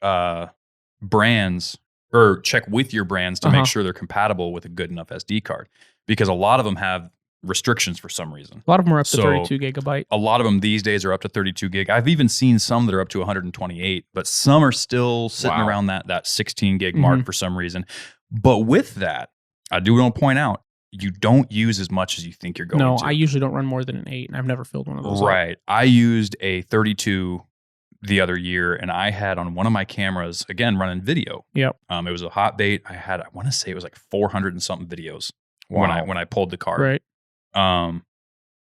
brands, or check with your brands to make sure they're compatible with a good enough SD card, because a lot of them have restrictions for some reason. A lot of them are up to 32 gigabyte. A lot of them these days are up to 32 gig. I've even seen some that are up to 128, but some are still sitting around that 16 gig mark for some reason. But with that, I do want to point out, you don't use as much as you think you're going to. No, I usually don't run more than an 8, and I've never filled one of those. Right. Up. I used a 32 the other year, and I had on one of my cameras, again, running video. Yep. It was a hot bait. I want to say it was like 400 and something videos when I pulled the card. Right.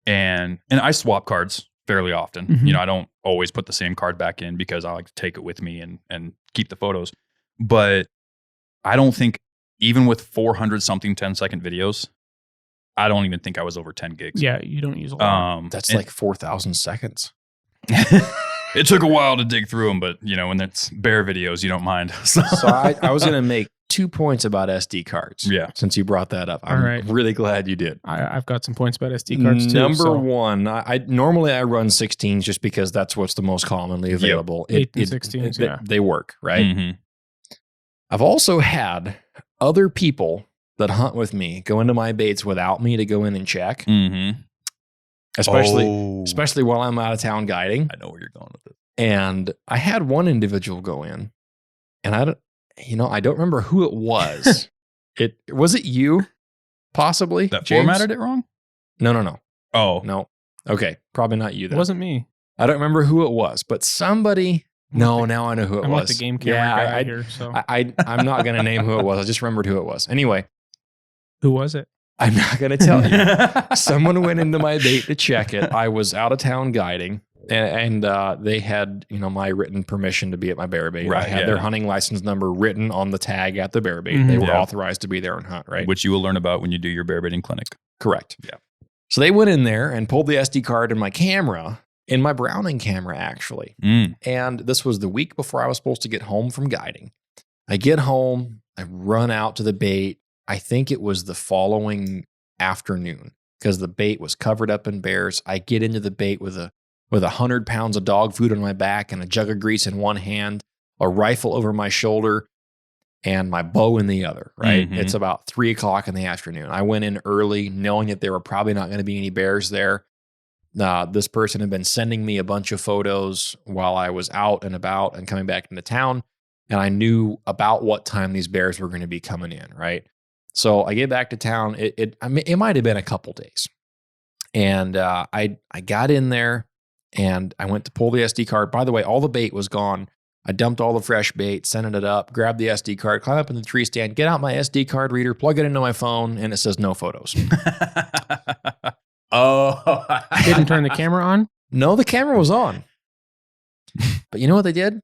And I swap cards fairly often. Mm-hmm. I don't always put the same card back in because I like to take it with me and keep the photos. But I don't think, even with 400 something 10-second videos, I don't even think I was over 10 gigs. Yeah, you don't use a lot. That's like 4,000 seconds. It took a while to dig through them, but when it's bear videos, you don't mind. So I was going to make 2 points about SD cards. Yeah. Since you brought that up. I'm really glad you did. I've got some points about SD cards too. Number one, I normally run 16s just because that's what's the most commonly available. 8 and 16s, they work, right? Mm-hmm. I've also had other people that hunt with me go into my baits without me to go in and check. Mm-hmm. Especially while I'm out of town guiding. I know where you're going with it. And I had one individual go in, and I don't remember who it was. Was it you, possibly? That James? formatted it wrong? No. Oh. No. Okay, probably not you then. It wasn't me. I don't remember who it was, but somebody... No, now I know who it was. I'm like the game camera guy here. So I'm not going to name who it was. I just remembered who it was. Anyway. Who was it? I'm not going to tell you. Someone went into my bait to check it. I was out of town guiding, and they had my written permission to be at my bear bait. Right, I had their hunting license number written on the tag at the bear bait. Mm-hmm. They were authorized to be there and hunt, right? Which you will learn about when you do your bear baiting clinic. Correct. Yeah. So they went in there and pulled the SD card in my camera, in my Browning camera, actually. And this was the week before I was supposed to get home from guiding. I get home, I run out to the bait. I think it was the following afternoon because the bait was covered up in bears. I get into the bait with 100 pounds of dog food on my back and a jug of grease in one hand, a rifle over my shoulder, and my bow in the other, right? Mm-hmm. It's about 3 o'clock in the afternoon. I went in early knowing that there were probably not going to be any bears there. This person had been sending me a bunch of photos while I was out and about and coming back into town. And I knew about what time these bears were going to be coming in, right? So I get back to town. It might have been a couple days. And I got in there and I went to pull the SD card. By the way, all the bait was gone. I dumped all the fresh bait, sent it up, grabbed the SD card, climb up in the tree stand, get out my SD card reader, plug it into my phone, and it says no photos. Oh. Didn't turn the camera on? No, the camera was on. But you know what they did?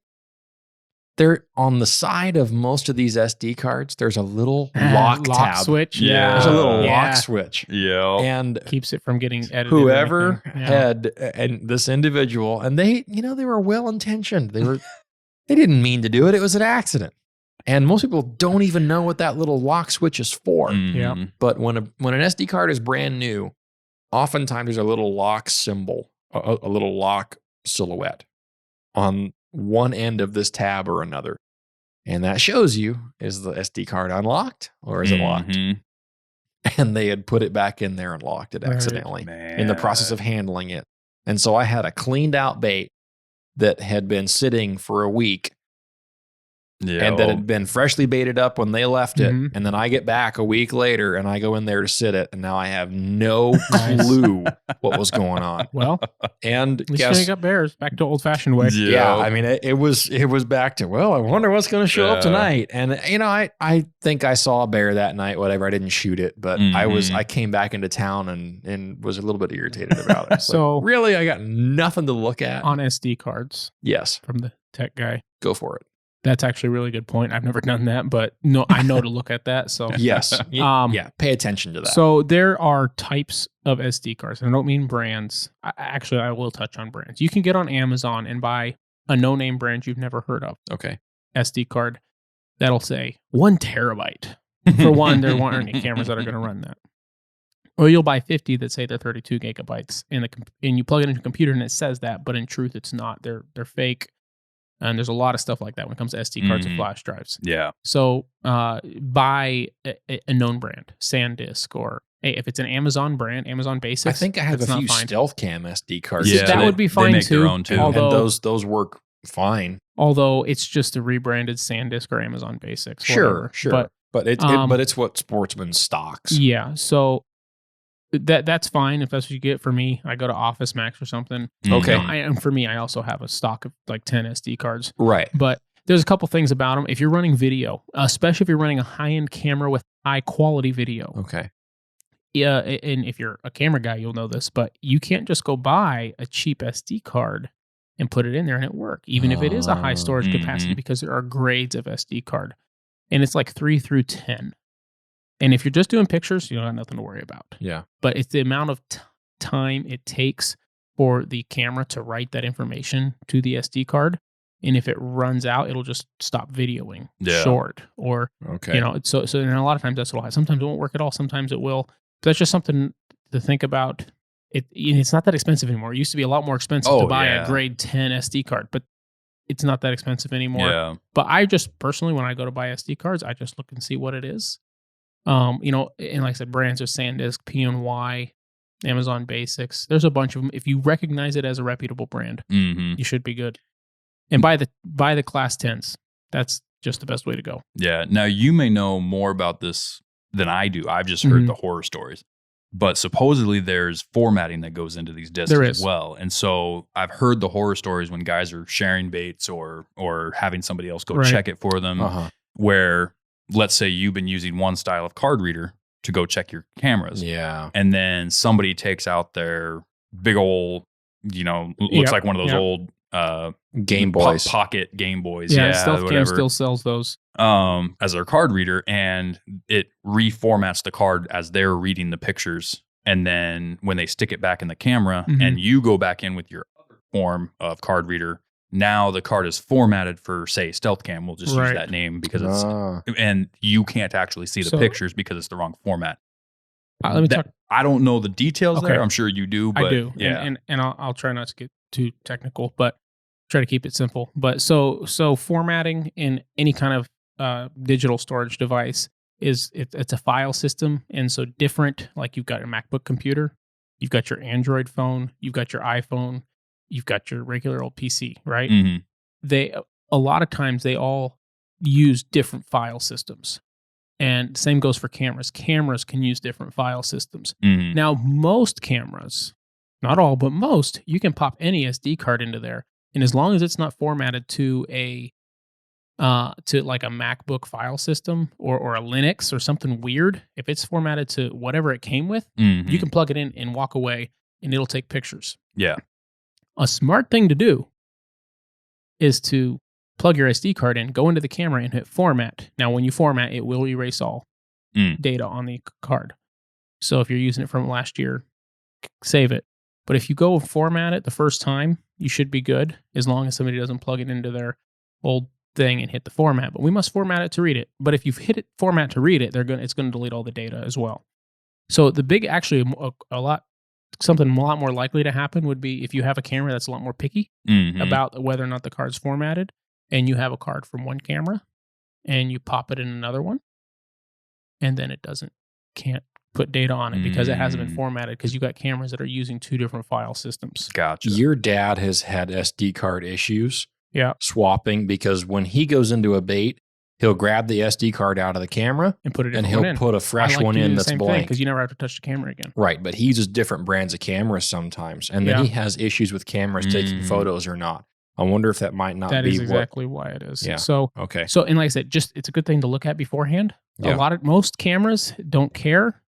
They're on the side of most of these SD cards. There's a little lock tab. Switch. Yeah. There's a little Yeah. lock switch. Yeah. And Keeps it from getting edited. whoever Yeah. had and this individual, and they were well intentioned. They didn't mean to do it. It was an accident. And most people don't even know what that little lock switch is for. Yeah. But when an SD card is brand new, oftentimes there's a little lock symbol, a little lock silhouette on one end of this tab or another. And that shows you, is the SD card unlocked or is it locked? And they had put it back in there and locked it Right. accidentally Man. in the process of handling it. And so I had a cleaned out bait that had been sitting for a week Yeah. and that had been freshly baited up when they left it. Mhm. And then I get back a week later and I go in there to sit it. And now I have no Nice. clue what was going on. Well, And at least guess, you got bears. Back to old fashioned way. yeah, I mean, it was back to, well, I wonder what's going to show up Yeah. tonight. And, I think I saw a bear that night, whatever. I didn't shoot it, but Mhm. I came back into town and was a little bit irritated about it. It's So- like, really, I got nothing to look at. On SD cards Yes, from the tech guy. go for it. That's actually a really good point. I've never done that, but no, I know to look at that. So Yes. Um, Yeah. Pay attention to that. So there are types of SD cards. I don't mean brands. I will touch on brands. You can get on Amazon and buy a no-name brand you've never heard of okay. SD card that'll say 1 terabyte. For one, there aren't any cameras that are going to run that. Or you'll buy 50 that say they're 32 gigabytes, and you plug it into a computer and it says that, but in truth, it's not. They're fake. And there's a lot of stuff like that when it comes to SD cards and flash drives. Yeah. So buy a known brand, SanDisk, or if it's an Amazon brand, Amazon Basics. I think I have that's a not few fine. Stealth Cam SD cards. Yeah, that they- would be they fine make too. their own, too. And Although, those work fine. although it's just a rebranded SanDisk or Amazon Basics. Sure. whatever. But it's what Sportsman stocks. Yeah, so that's fine if that's what you get. For me, I go to Office Max or something. Okay. And for me, I also have a stock of like 10 SD cards. Right. But there's a couple things about them. If you're running video, especially if you're running a high-end camera with high quality video, Okay. yeah, and if you're a camera guy, you'll know this, but you can't just go buy a cheap SD card and put it in there and it work, even if it is a high storage capacity, because there are grades of SD card, and it's like 3 through 10. And if you're just doing pictures, you don't have nothing to worry about. Yeah. But it's the amount of time it takes for the camera to write that information to the SD card. And if it runs out, it'll just stop videoing short, or, Okay. so and a lot of times that's what sometimes it won't work at all. Sometimes it will. But that's just something to think about. It's not that expensive anymore. It used to be a lot more expensive to buy a grade 10 SD card, but it's not that expensive anymore. Yeah. But I just personally, when I go to buy SD cards, I just look and see what it is. And like I said, brands are SanDisk, PNY, Amazon Basics. There's a bunch of them. If you recognize it as a reputable brand, you should be good. And buy the class 10s. That's just the best way to go. Yeah. Now, you may know more about this than I do. I've just heard the horror stories. But supposedly there's formatting that goes into these discs There as is. well. And so I've heard the horror stories when guys are sharing baits or having somebody else go Right. check it for them, Uh-huh. where let's say you've been using one style of card reader to go check your cameras. Yeah. And then somebody takes out their big old, looks Yep, like one of those yep. old Game Boys. pocket Game Boys. Yeah, Yeah, Stealth Cam whatever. still sells those. As their card reader, and it reformats the card as they're reading the pictures. And then when they stick it back in the camera Mhm. and you go back in with your other form of card reader. Now the card is formatted for, say, Stealth Cam. We'll just use that name because and you can't actually see the pictures because it's the wrong format. Let me talk. I don't know the details there. I'm sure you do. But I do. Yeah. And I'll try not to get too technical, but try to keep it simple. But so formatting in any kind of digital storage device it's a file system. And so different, like you've got your MacBook computer, you've got your Android phone, you've got your iPhone, you've got your regular old PC, right? Mm-hmm. A lot of times they all use different file systems. And same goes for cameras. Cameras can use different file systems. Mm-hmm. Now, most cameras, not all, but most, you can pop any SD card into there. And as long as it's not formatted to like a MacBook file system or a Linux or something weird, if it's formatted to whatever it came with, Mm-hmm. you can plug it in and walk away and it'll take pictures. Yeah. A smart thing to do is to plug your SD card in, go into the camera and hit format. Now, when you format, it will erase all data on the card. So if you're using it from last year, save it. But if you go format it the first time, you should be good as long as somebody doesn't plug it into their old thing and hit the format. But we must format it to read it. But if you've hit it format to read it, it's going to delete all the data as well. So the big, actually, something a lot more likely to happen would be if you have a camera that's a lot more picky about whether or not the card's formatted, and you have a card from one camera and you pop it in another one, and then it can't put data on it because it hasn't been formatted, because you got cameras that are using two different file systems. Gotcha. Your dad has had SD card issues swapping, because when he goes into a bait, he'll grab the SD card out of the camera and put it in, and he'll put a fresh one in that's blank, because you never have to touch the camera again. Right, but he uses different brands of cameras sometimes, and then he has issues with cameras taking photos or not. I wonder if that might not be that is exactly why it is. Yeah. So okay. So, and like I said, it's a good thing to look at beforehand. Yeah. Most cameras don't care,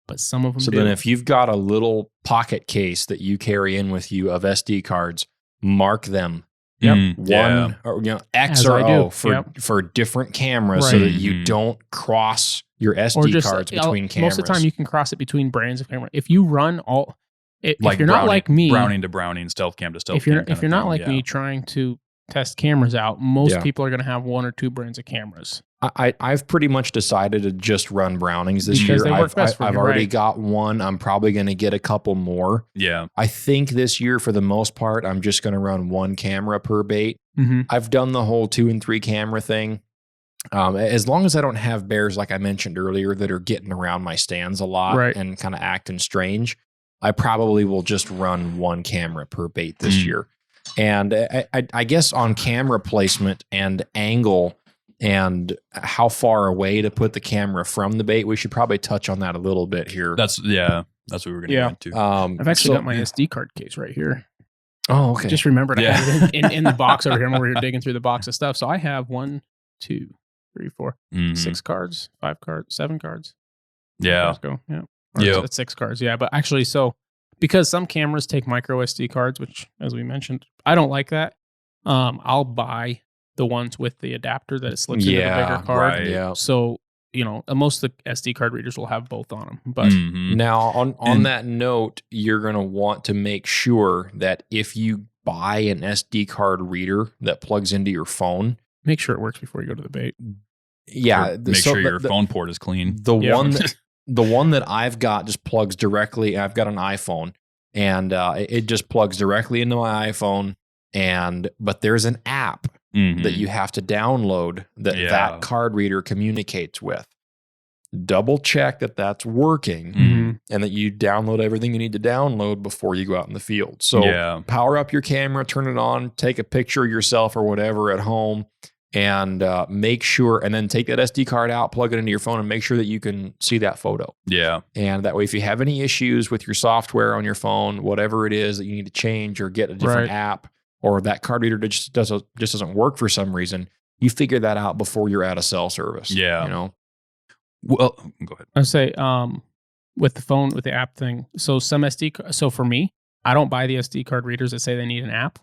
but some of them do. So then if you've got a little pocket case that you carry in with you of SD cards, mark them. One or X As or I do. O for different cameras, so that you don't cross your SD cards between cameras. Most of the time you can cross it between brands of camera. If you run all if like you're not like me, Browning to Browning, Stealth Cam to Stealth Cam. If you're not like me trying to test cameras out, most people are going to have one or two brands of cameras. I've pretty much decided to just run Brownings this because year. They work best for I've you, already right? got one. I'm probably going to get a couple more. Yeah. I think this year, for the most part, I'm just going to run one camera per bait. Mm-hmm. I've done the whole 2 and 3 camera thing. As long as I don't have bears, like I mentioned earlier, that are getting around my stands a lot and kind of acting strange, I probably will just run one camera per bait this year. And I guess on camera placement and angle and how far away to put the camera from the bait, we should probably touch on that a little bit here. That's what we were going to get into. I've actually got my SD card case right here. Oh, okay. Just remembered I had it in the box over here when we were digging through the box of stuff. So I have 1, 2, 3, 4, 6 cards, 5 cards, 7 cards. Yeah. Let's go. Yeah. That's 6 cards. Yeah. But actually, because some cameras take micro SD cards, which, as we mentioned, I don't like that. I'll buy the ones with the adapter that it slips into the bigger card. Right. Yeah. So, most of the SD card readers will have both on them. But now on that note, you're going to want to make sure that if you buy an SD card reader that plugs into your phone, make sure it works before you go to the bait. Yeah. Make sure your phone port is clean. The one that I've got just plugs directly. I've got an iPhone, and it just plugs directly into my iPhone. But there's an app that you have to download that card reader communicates with. Double check that that's working, and that you download everything you need to download before you go out in the field. So power up your camera, turn it on, take a picture of yourself or whatever at home, and make sure, and then take that SD card out, plug it into your phone, and make sure that you can see that photo. Yeah. And that way, if you have any issues with your software on your phone, whatever it is that you need to change or get a different app, or that card reader just doesn't work for some reason, you figure that out before you're at a cell service. Yeah. Well, go ahead. I'd say with the phone, with the app thing, so so for me, I don't buy the SD card readers that say they need an app.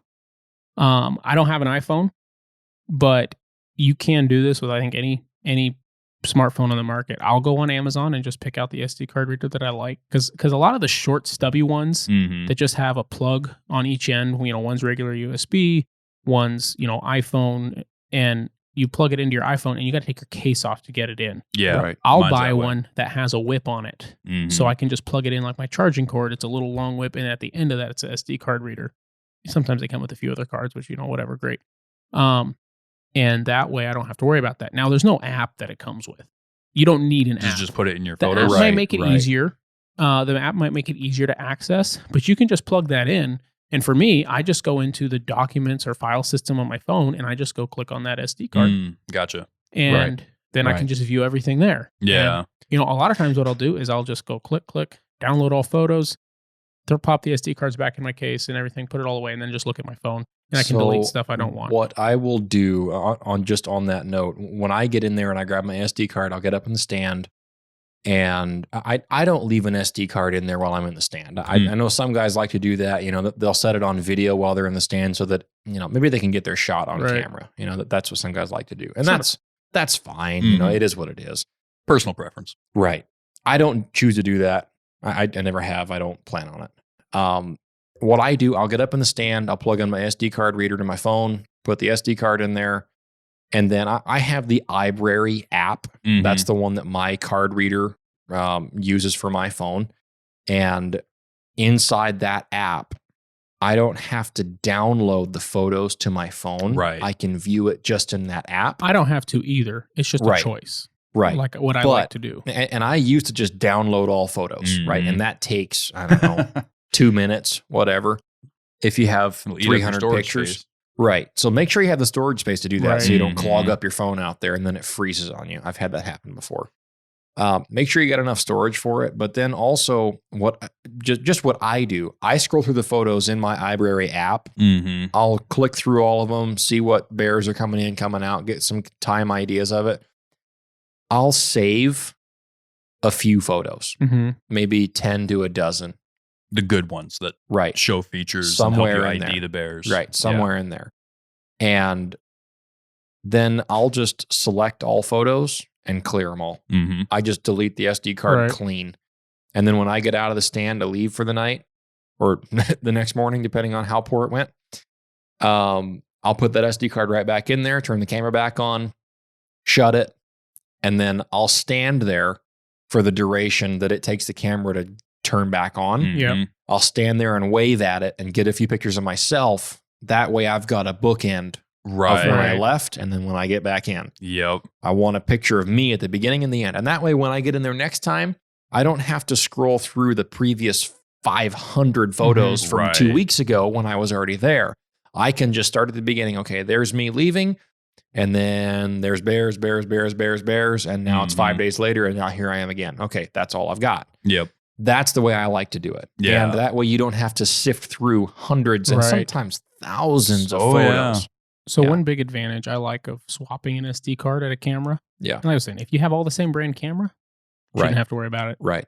I don't have an iPhone, but you can do this with, I think, any smartphone on the market. I'll go on Amazon and just pick out the SD card reader that I like, because a lot of the short, stubby ones that just have a plug on each end, one's regular USB, one's iPhone, and you plug it into your iPhone, and you got to take your case off to get it in. Yeah, Right. I'll Mine's buy that way. one that has a whip on it, so I can just plug it in like my charging cord. It's a little long whip, and at the end of that, it's a SD card reader. Sometimes they come with a few other cards, which whatever, great. And that way, I don't have to worry about that. Now, there's no app that it comes with. You don't need an app. Just put it in your The app photos. might make it right. easier. The app might make it easier to access, but you can just plug that in. And for me, I just go into the documents or file system on my phone, and I just go click on that SD card, Gotcha. and then I can Right. just view everything there. Yeah. And, a lot of times what I'll do is I'll just go click, download all photos, pop the SD cards back in my case and everything, put it all away, and then just look at my phone, and I can delete stuff I don't want. What I will do on that note, when I get in there and I grab my SD card, I'll get up in the stand, and I don't leave an SD card in there while I'm in the stand. I know some guys like to do that. They'll set it on video while they're in the stand so that maybe they can get their shot on Right. camera. That's what some guys like to do, and Sort that's fine. Mhm. It is what it is. Personal preference. Right. I don't choose to do that. I never have. I don't plan on it. What I do, I'll get up in the stand, I'll plug in my SD card reader to my phone, put the SD card in there, and then I have the iBrary app. Mhm. That's the one that my card reader uses for my phone. And inside that app, I don't have to download the photos to my phone. Right. I can view it just in that app. I don't have to either. It's just Right. a choice, Right. like what I But- like to do. And I used to just download all photos, right? Mhm. And that takes, I don't know, 2 minutes, whatever. If you have It'll eat up your 300 storage pictures. space. Right. So make sure you have the storage space to do that Right. so you don't clog Mhm. up your phone out there and then it freezes on you. I've had that happen before. Make sure you got enough storage for it. But then also what I do, I scroll through the photos in my iBrary app. Mm-hmm. I'll click through all of them, see what bears are coming in, coming out, get some time ideas of it. I'll save a few photos, Mm-hmm. maybe 10 to a dozen. The good ones that Right. show features Somewhere and in help you ID there. the bears. Right. Somewhere in there. And then I'll just select all photos and clear them all. Yeah. Mm-hmm. I just delete the SD card Right. clean. And then when I get out of the stand to leave for the night or the next morning, depending on how poor it went, I'll put that SD card right back in there, turn the camera back on, shut it, and then I'll stand there for the duration that it takes the camera to turn back on. Yep. I'll stand there and wave at it and get a few pictures of myself. That way I've got a bookend Right. of when I Right. left and then when I get back in. Yep. I want a picture of me at the beginning and the end. And that way, when I get in there next time, I don't have to scroll through the previous 500 photos from Right. 2 weeks ago when I was already there. I can just start at the beginning. Okay, there's me leaving. And then there's bears. And now it's 5 Mhm. days later. And now here I am again. Okay, that's all I've got. Yep. That's the way I like to do it. Yeah. And that way you don't have to sift through hundreds and Right. sometimes thousands of Oh, yeah. photos. So Yeah. one big advantage I like of swapping an SD card at a camera. Yeah. And I was saying, if you have all the same brand camera, you shouldn't Right. have to worry about it. Right.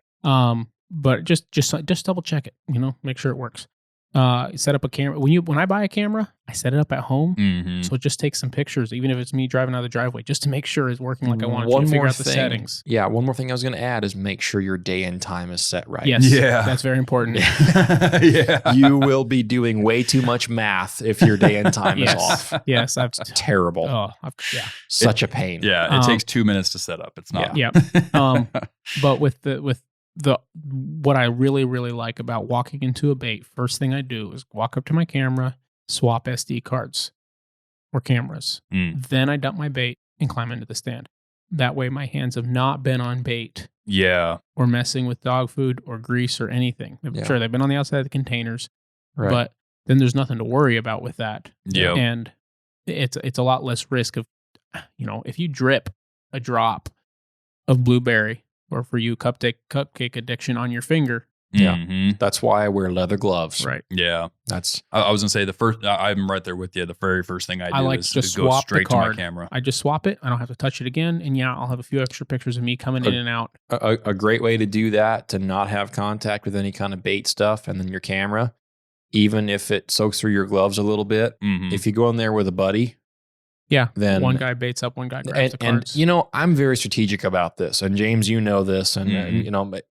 But just double check it. Make sure it works. Set up a camera. When I buy a camera, I set it up at home. Mm-hmm. So it just takes some pictures, even if it's me driving out of the driveway, just to make sure it's working like I want it to. One Figure more out the thing. settings. Yeah, one more thing I was going to add is make sure your day and time is set right. Yes, Yeah. that's very important. Yeah. You will be doing way too much math if your day and time is Yes, off. yes, I've Terrible. yeah, Such a pain. Yeah. It Um, takes 2 minutes to set up. It's not. yeah. But with the what I really like about walking into a bait, first thing I do is walk up to my camera, swap SD cards or cameras. Mm. Then I dump my bait and climb into the stand. That way my hands have not been on bait Yeah. or messing with dog food or grease or anything. Yeah. Sure, they've been on the outside of the containers, Right. but then there's nothing to worry about with that. Yep. And it's a lot less risk of, if you drip a drop of blueberry, or for you cupcake addiction on your finger. Yeah. Mhm. That's why I wear leather gloves. Right. Yeah. That's I was going to say the first, I'm right there with you. The very first thing I do like is to just go swap the straight to my card. camera. I just swap it. I don't have to touch it again. And I'll have a few extra pictures of me coming in and out. a great way to do that, to not have contact with any kind of bait stuff, and then your camera, even if it soaks through your gloves a little bit. Mhm. If you go in there with a buddy, Yeah. then one guy baits up, one guy grabs the cards. And I'm very strategic about this. And James, you know this. And, Mhm.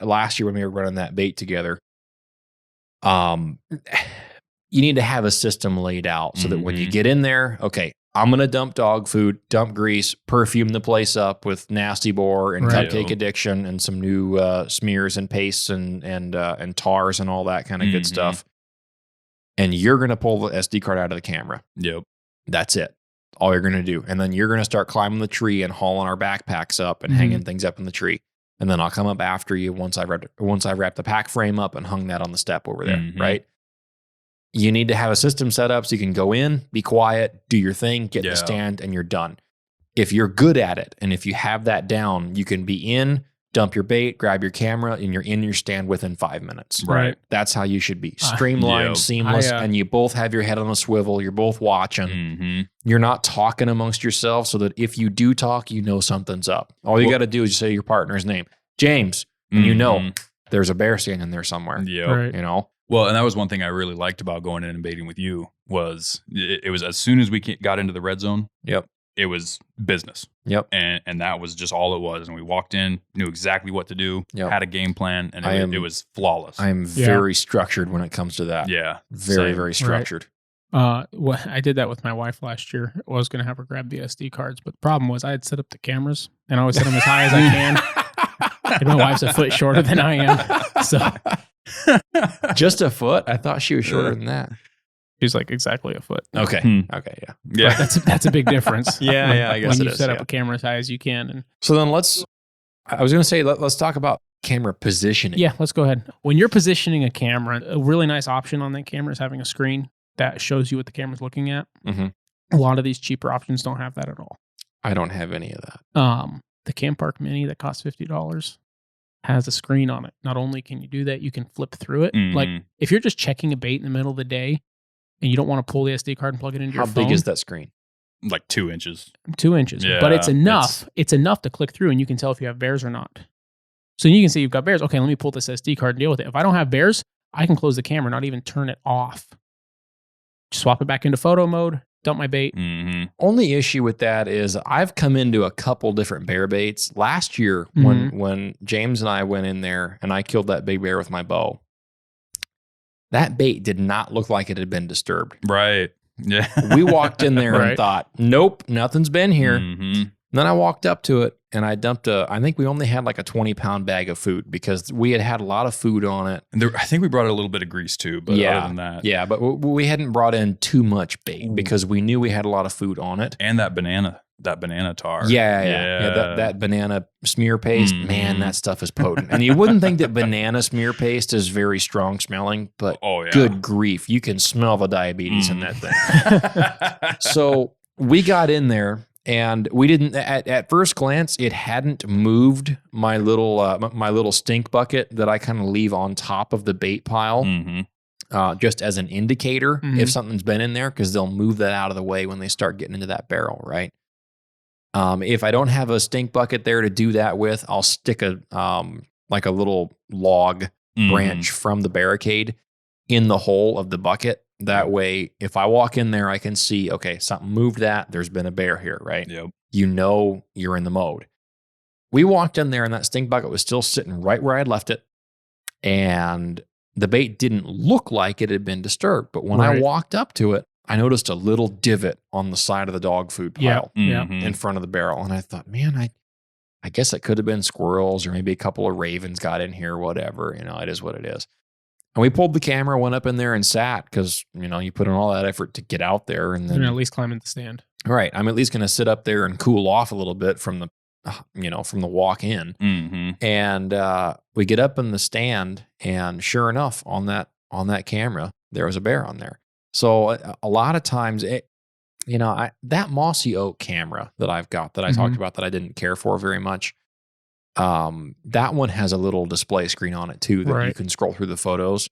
last year when we were running that bait together, you need to have a system laid out so that when you get in there, okay, I'm going to dump dog food, dump grease, perfume the place up with Nasty Boar and Cupcake Addiction and some new smears and pastes and tars and all that kind of good stuff. And you're going to pull the SD card out of the camera. Yep. That's it. All you're going to do. And then you're going to start climbing the tree and hauling our backpacks up and hanging things up in the tree. And then I'll come up after you once I wrap the pack frame up and hung that on the step over there, right? You need to have a system set up so you can go in, be quiet, do your thing, get in the stand, and you're done. If you're good at it, and if you have that down, you can be in, dump your bait, grab your camera, and you're in your stand within 5 minutes. Right. That's how you should be. Streamlined, seamless, and you both have your head on a swivel. You're both watching. You're not talking amongst yourself so that if you do talk, you know something's up. All you got to do is say your partner's name. James, and you know there's a bear standing there somewhere. Yeah. You know? Well, and that was one thing I really liked about going in and baiting with you was it was as soon as we got into the red zone, it was business. And that was just all it was. And we walked in, knew exactly what to do, had a game plan, and it was flawless. I am very structured when it comes to that. Yeah. Very, very structured. Well, I did that with my wife last year. I was going to have her grab the SD cards, but the problem was I had set up the cameras, and I always set them as high as I can. And my wife's a foot shorter than I am. So just a foot? I thought she was shorter than that. She's like exactly a foot. Okay. Okay. Yeah. But that's a big difference. Yeah. I guess when it you is. set up a camera as high as you can. And so then I was going to say, let's talk about camera positioning. Yeah, let's go ahead. When you're positioning a camera, a really nice option on that camera is having a screen that shows you what the camera's looking at. A lot of these cheaper options don't have that at all. I don't have any of that. The Cam Park Mini that costs $50 has a screen on it. Not only can you do that, you can flip through it. Like if you're just checking a bait in the middle of the day and you don't want to pull the SD card and plug it into your phone. How big is that screen? Like 2 inches. 2 inches. Yeah, but it's enough. It's enough to click through and you can tell if you have bears or not. So you can see you've got bears. Okay, let me pull this SD card and deal with it. If I don't have bears, I can close the camera, not even turn it off. Swap it back into photo mode, dump my bait. Only issue with that is I've come into a couple different bear baits. Last year when James and I went in there and I killed that big bear with my bow, that bait did not look like it had been disturbed. Right. Yeah. We walked in there and thought, nope, nothing's been here. And then I walked up to it and I dumped I think we only had like a 20-pound bag of food because we had a lot of food on it. And I think we brought a little bit of grease too, but other than that. Yeah, but we hadn't brought in too much bait because we knew we had a lot of food on it. And that banana tar. Yeah. That banana smear paste, man, that stuff is potent. And you wouldn't think that banana smear paste is very strong smelling, but good grief, you can smell the diabetes in that thing. So we got in there. And we didn't, at first glance, it hadn't moved my little stink bucket that I kind of leave on top of the bait pile, just as an indicator if something's been in there, because they'll move that out of the way when they start getting into that barrel, right? If I don't have a stink bucket there to do that with, I'll stick a little log branch from the barricade in the hole of the bucket. That way, if I walk in there, I can see, okay, something moved that. There's been a bear here, right? Yep. You know you're in the mode. We walked in there and that stink bucket was still sitting right where I'd left it. And the bait didn't look like it had been disturbed. But when I walked up to it, I noticed a little divot on the side of the dog food pile in front of the barrel. And I thought, man, I guess it could have been squirrels or maybe a couple of ravens got in here, whatever. You know, it is what it is. And we pulled the camera, went up in there and sat because, you put in all that effort to get out there. And then at least climb in the stand. Right. I'm at least going to sit up there and cool off a little bit from the walk in. And we get up in the stand and sure enough, on that camera, there was a bear on there. So a lot of times, that mossy oak camera that I've got that I talked about that I didn't care for very much, that one has a little display screen on it too that you can scroll through the photos.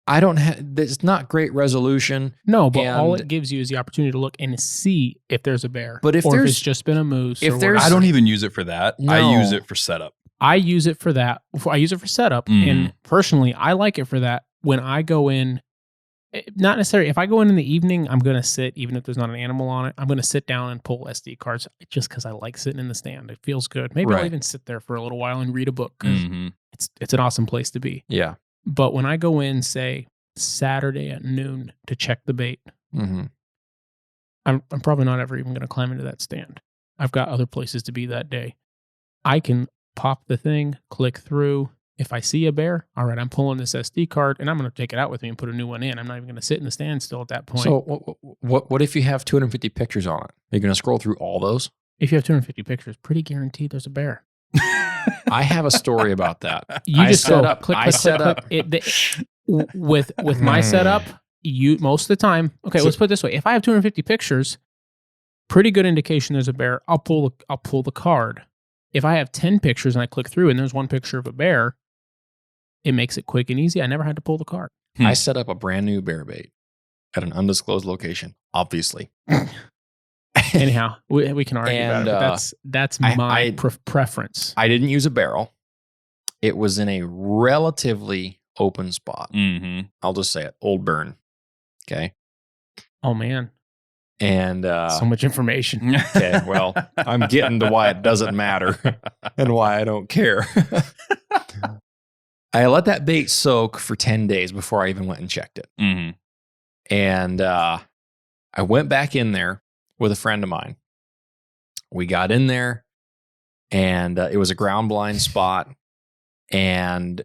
It's not great resolution. No, but all it gives you is the opportunity to look and si if there's a bear. But if it's just been a moose. I don't even use it for that. No. I use it for setup. I use it for that. I use it for setup. And personally, I like it for that when I go in Not necessarily. If I go in the evening, I'm going to sit, even if there's not an animal on it, I'm going to sit down and pull SD cards just because I like sitting in the stand. It feels good. Maybe I'll even sit there for a little while and read a book because it's an awesome place to be. Yeah. But when I go in, say, Saturday at noon to check the bait, I'm probably not ever even going to climb into that stand. I've got other places to be that day. I can pop the thing, click through. If I see a bear, all right, I'm pulling this SD card and I'm going to take it out with me and put a new one in. I'm not even going to sit in the stand still at that point. So what if you have 250 pictures on it? Are you going to scroll through all those? If you have 250 pictures, pretty guaranteed there's a bear. I have a story about that. You just set go up. click, I click, set click, up. With my setup, you most of the time. Okay, let's put it this way: if I have 250 pictures, pretty good indication there's a bear. I'll pull the card. If I have 10 pictures and I click through and there's one picture of a bear, it makes it quick and easy. I never had to pull the card. I set up a brand new bear bait at an undisclosed location, obviously. Anyhow, we can argue about it, but that's my preference. I didn't use a barrel. It was in a relatively open spot. I'll just say it, Old Burn. Okay. Oh man. And so much information. Okay, well, I'm getting to why it doesn't matter and why I don't care. I let that bait soak for 10 days before I even went and checked it. And I went back in there with a friend of mine. We got in there and it was a ground blind spot. And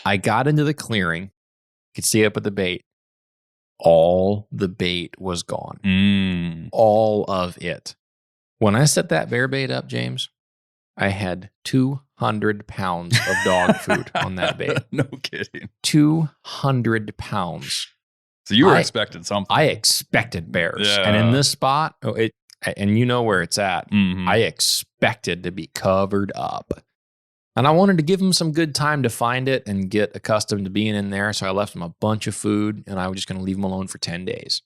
I got into the clearing. You could see up at the bait. All the bait was gone. All of it. When I set that bear bait up, James, I had 200 pounds of dog food on that bait. No kidding. 200 pounds. So you were expecting something. I expected bears. Yeah. And in this spot, and you know where it's at, I expected to be covered up. And I wanted to give him some good time to find it and get accustomed to being in there. So I left him a bunch of food and I was just going to leave him alone for 10 days.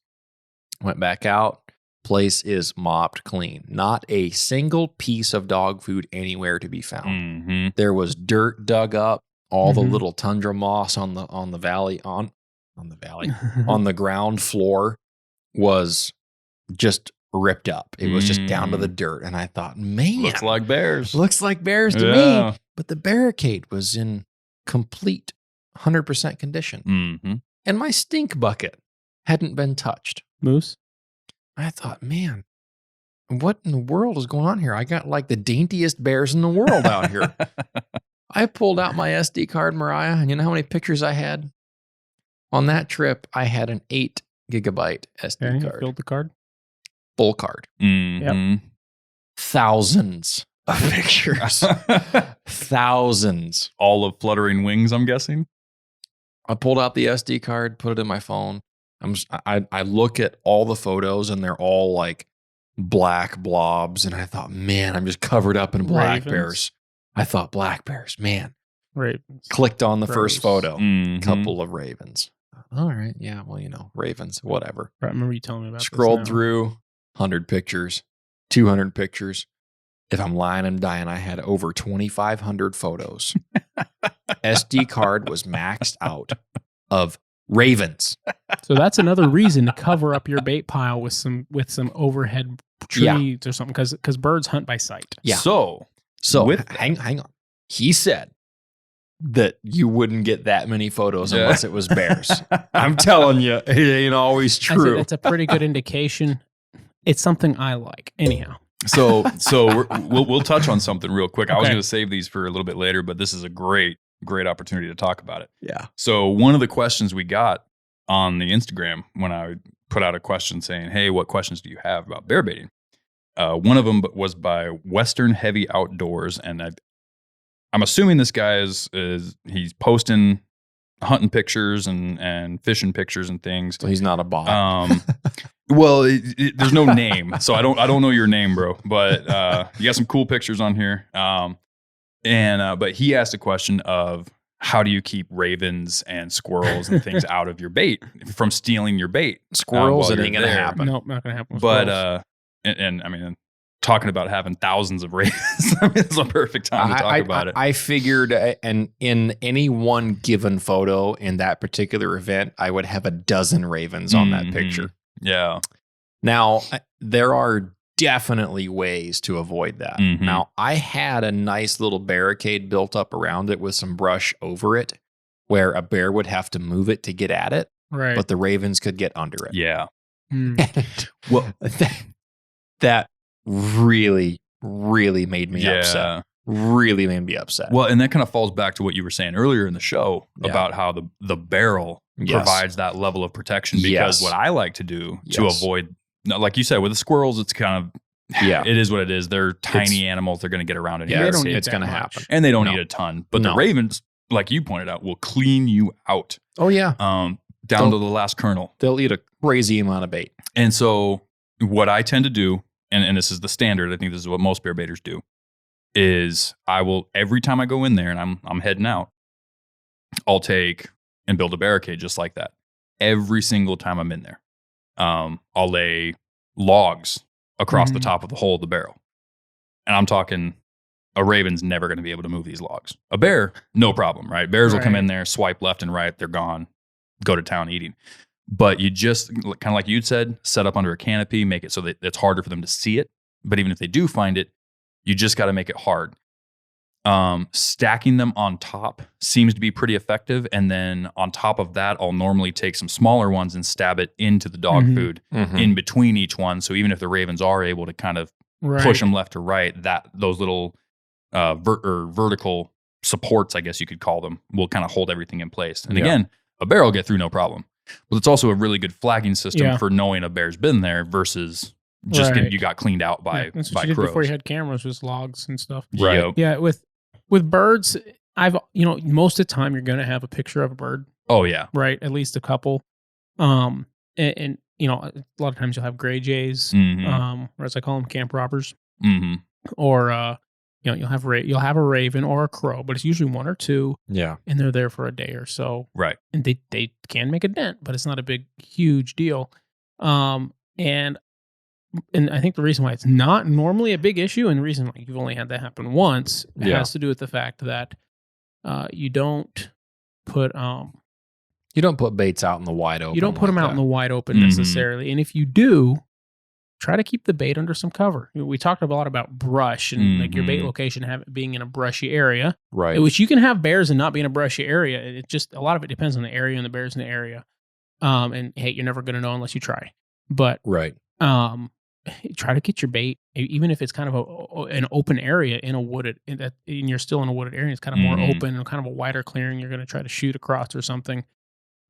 Went back out. Place is mopped clean. Not a single piece of dog food anywhere to be found. There was dirt dug up. All the little tundra moss on the ground floor was just ripped up. It was just down to the dirt. And I thought, man, looks like bears. Looks like bears to me. But the barricade was in complete 100% condition. And my stink bucket hadn't been touched. Moose? I thought, man, what in the world is going on here? I got like the daintiest bears in the world out here. I pulled out my SD card, Mariah, and you know how many pictures I had? On that trip, I had an 8 gigabyte SD card. Filled the card? Full card. Yep. Thousands of pictures. Thousands. All of fluttering wings, I'm guessing. I pulled out the SD card, put it in my phone. I look at all the photos and they're all like black blobs. And I thought, man, I'm just covered up in black bears. I thought black bears, man. Ravens. Clicked on the first photo. Couple of ravens. All right. Yeah. Well, ravens, whatever. I remember you telling me about Scrolled through 100 pictures, 200 pictures. If I'm lying, I'm dying. I had over 2,500 photos. SD card was maxed out of ravens. So that's another reason to cover up your bait pile with some overhead trees or something, because birds hunt by sight. Yeah. So hang on. He said that you wouldn't get that many photos unless it was bears. I'm telling you, it ain't always true. That's a pretty good indication. It's something I like. Anyhow. So we'll touch on something real quick. I was going to save these for a little bit later, but this is a great opportunity to talk about it. Yeah. So one of the questions we got on the Instagram when I put out a question saying, hey, what questions do you have about bear baiting? One of them was by Western Heavy Outdoors. And I'm assuming this guy is he's posting hunting pictures and fishing pictures and things. So he's not a bot. Well, there's no name, so I don't know your name, bro. But you got some cool pictures on here. But he asked a question of how do you keep ravens and squirrels and things out of your bait from stealing your bait? Squirrels, it ain't gonna happen. Nope, not gonna happen. But and I mean, talking about having thousands of ravens. I mean, it's a perfect time to talk about it. I figured, and in any one given photo in that particular event, I would have a dozen ravens on that picture. Yeah. Now, there are definitely ways to avoid that. Now, I had a nice little barricade built up around it with some brush over it where a bear would have to move it to get at it, Right. but the ravens could get under it. Yeah. Well, that really, really made me upset. Really made me upset. Well, and that kind of falls back to what you were saying earlier in the show about how the barrel provides that level of protection, because what I like to do to avoid, like you said, with the squirrels, it's kind of, it is what it is. They're tiny animals. They're going to get around it. Yeah, it's going to happen. And they don't eat a ton. But the ravens, like you pointed out, will clean you out. Oh, yeah. Down to the last kernel. They'll eat a crazy amount of bait. And so what I tend to do, and this is the standard, I think this is what most bear baiters do, is I will, every time I go in there and I'm heading out, I'll take and build a barricade just like that. Every single time I'm in there. I'll lay logs across the top of the hole of the barrel. And I'm talking, a raven's never going to be able to move these logs. A bear, no problem, right? Bears will come in there, swipe left and right, they're gone, go to town eating. But you just, kind of like you'd said, set up under a canopy, make it so that it's harder for them to see it. But even if they do find it, you just got to make it hard. Stacking them on top seems to be pretty effective. And then on top of that, I'll normally take some smaller ones and stab it into the dog food in between each one. So even if the ravens are able to kind of push them left or right, that those little vertical supports, I guess you could call them, will kind of hold everything in place. And again, a bear will get through no problem. But it's also a really good flagging system for knowing a bear's been there versus just you got cleaned out by that's what you did crows. before you had cameras, was logs and stuff. Right. Yeah, with birds, most of the time you're going to have a picture of a bird. Oh yeah. Right, at least a couple. And a lot of times you'll have gray jays, or as I call them, camp robbers. Or you'll have a raven or a crow, but it's usually one or two. Yeah. And they're there for a day or so. Right. And they can make a dent, but it's not a huge deal. And I think the reason why it's not normally a big issue, and the reason why you've only had that happen once, has to do with the fact that you don't put baits out in the wide open. You don't put them out in the wide open necessarily. And if you do, try to keep the bait under some cover. We talked a lot about brush and like your bait location being in a brushy area, right? Which you can have bears and not be in a brushy area. It just, a lot of it depends on the area and the bears in the area. And hey, you're never going to know unless you try. But try to get your bait, even if it's kind of an open area in a wooded, and you're still in a wooded area. It's kind of more open and kind of a wider clearing. You're going to try to shoot across or something.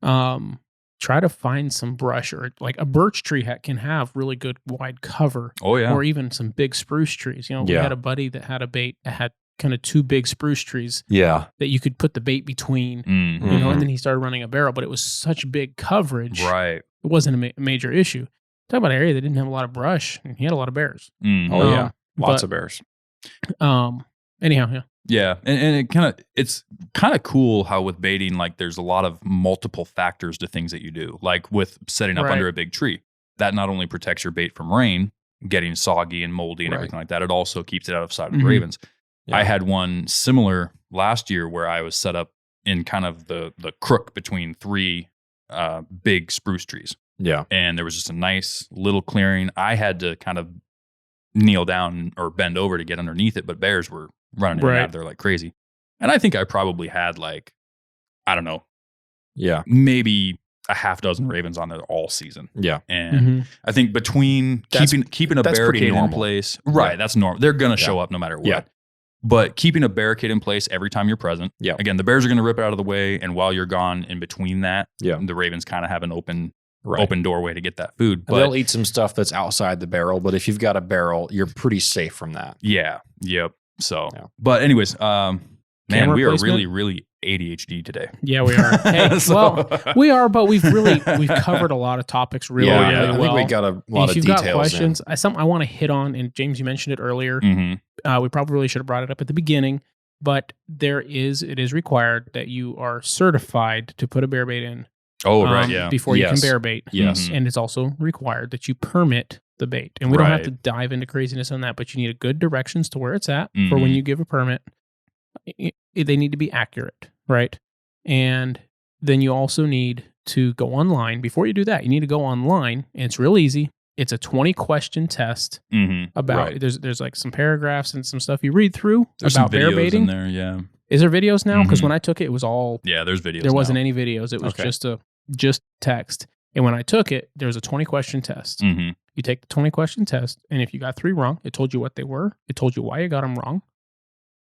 Try to find some brush, or like a birch tree can have really good wide cover. Oh yeah. Or even some big spruce trees. We had a buddy that had a bait that had kind of two big spruce trees. Yeah. That you could put the bait between. And then he started running a barrel, but it was such big coverage. Right. It wasn't a major issue. Talk about an area that didn't have a lot of brush, and he had a lot of bears. Oh yeah, lots of bears. Anyhow, yeah. Yeah, and it's kind of cool how with baiting, like there's a lot of multiple factors to things that you do. Like with setting up under a big tree, that not only protects your bait from rain, getting soggy and moldy and everything like that, it also keeps it out of sight of the ravens. Yeah. I had one similar last year where I was set up in kind of the crook between three big spruce trees. Yeah. And there was just a nice little clearing. I had to kind of kneel down or bend over to get underneath it, but bears were running in and out of there like crazy. And I think I probably had maybe a half dozen ravens on there all season. Yeah. And I think between keeping a barricade in place, that's normal. They're going to show up no matter what. Yeah. But keeping a barricade in place every time you're present. Yeah. Again, the bears are going to rip it out of the way. And while you're gone in between that, the ravens kind of have an open doorway to get that food. But they'll eat some stuff that's outside the barrel, but if you've got a barrel, you're pretty safe from that. Yeah. Yep. So, but anyways, man, we are really, really ADHD today. Yeah, we are. Hey, we are, but we've covered a lot of topics really well. I think we got a lot of details. If you've got questions, something I want to hit on, and James, you mentioned it earlier. We probably should have brought it up at the beginning, but it is required that you are certified to put a bear bait in. Oh, right, yeah. Before you can bear bait. Yes. And it's also required that you permit the bait. And we don't have to dive into craziness on that, but you need a good directions to where it's at for when you give a permit. They need to be accurate, right? And then you also need to go online. Before you do that, you need to go online, and it's real easy. It's a 20-question test about, there's like some paragraphs and some stuff you read through there's about some bear videos baiting. in there, yeah. Is there videos now? Because when I took it, it was all... Yeah, there's videos. There wasn't any videos. It was just text. And when I took it, there was a 20-question test. You take the 20-question test, and if you got 3 wrong, it told you what they were. It told you why you got them wrong,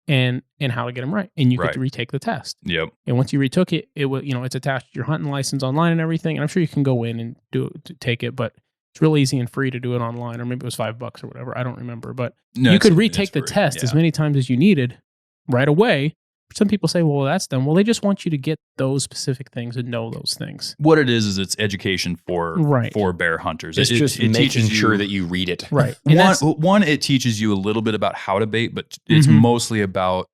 and how to get them right. And you get to retake the test. Yep. And once you retook it, it will, it's attached to your hunting license online and everything. And I'm sure you can go in and take it, but it's real easy and free to do it online, or maybe it was $5 or whatever. I don't remember, but you could retake the test as many times as you needed right away. Some people say, well, that's them. Well, they just want you to get those specific things and know those things. What it is it's education for bear hunters. It's just making sure that you read it. Right. One, it teaches you a little bit about how to bait, but it's mostly about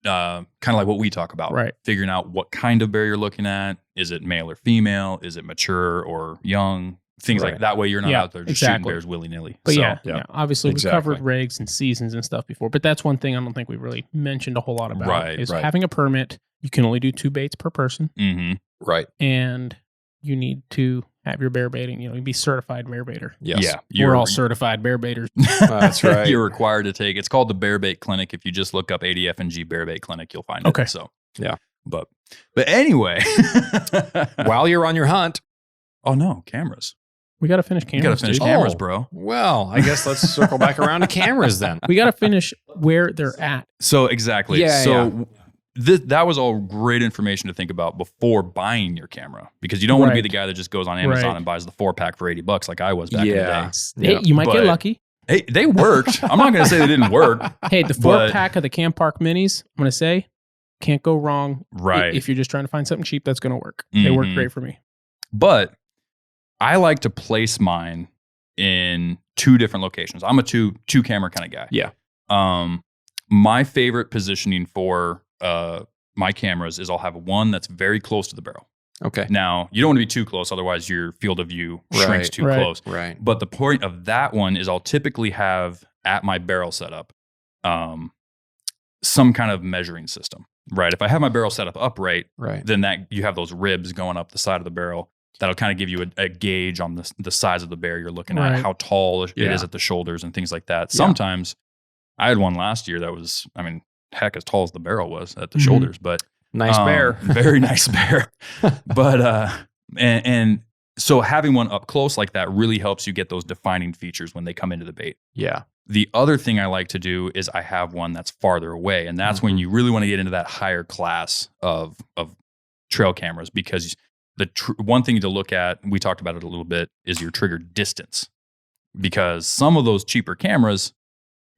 kind of like what we talk about. Right. Figuring out what kind of bear you're looking at. Is it male or female? Is it mature or young? Things like that way you're not out there just shooting bears willy-nilly. But obviously we've covered regs and seasons and stuff before, but that's one thing I don't think we've really mentioned a whole lot about is having a permit. You can only do 2 baits per person. Right. And you need to have your bear baiting, be certified bear baiter. Yes. Yeah. We're all certified bear baiters. That's right. You're required to take, it's called the Bear Bait Clinic. If you just look up ADF&G Bear Bait Clinic, you'll find it. So, yeah. But anyway. While you're on your hunt. Oh no, cameras. We got to finish cameras. We got to finish cameras, bro. Well, I guess let's circle back around to cameras then. We got to finish where they're at. So exactly. That was all great information to think about before buying your camera, because you don't want to be the guy that just goes on Amazon and buys the 4-pack for $80 like I was back in the day. Hey, you might get lucky. Hey, they worked. I'm not going to say they didn't work. Hey, the 4-pack of the Camp Park Minis, I'm going to say, can't go wrong. Right. If you're just trying to find something cheap, that's going to work. They work great for me. But I like to place mine in 2 different locations. I'm a two camera kind of guy. Yeah. My favorite positioning for my cameras is I'll have one that's very close to the barrel. Okay. Now, you don't want to be too close, otherwise your field of view shrinks too close. Right. But the point of that one is I'll typically have at my barrel setup some kind of measuring system. Right. If I have my barrel set up upright, then that you have those ribs going up the side of the barrel. That'll kind of give you a gauge on the size of the bear you're looking at, how tall it is at the shoulders and things like that. Sometimes I had one last year that was, heck, as tall as the barrel was at the shoulders, but nice bear, very nice bear. But, and so having one up close like that really helps you get those defining features when they come into the bait. Yeah. The other thing I like to do is I have one that's farther away, and that's when you really want to get into that higher class of trail cameras, because one thing to look at, we talked about it a little bit, is your trigger distance. Because some of those cheaper cameras,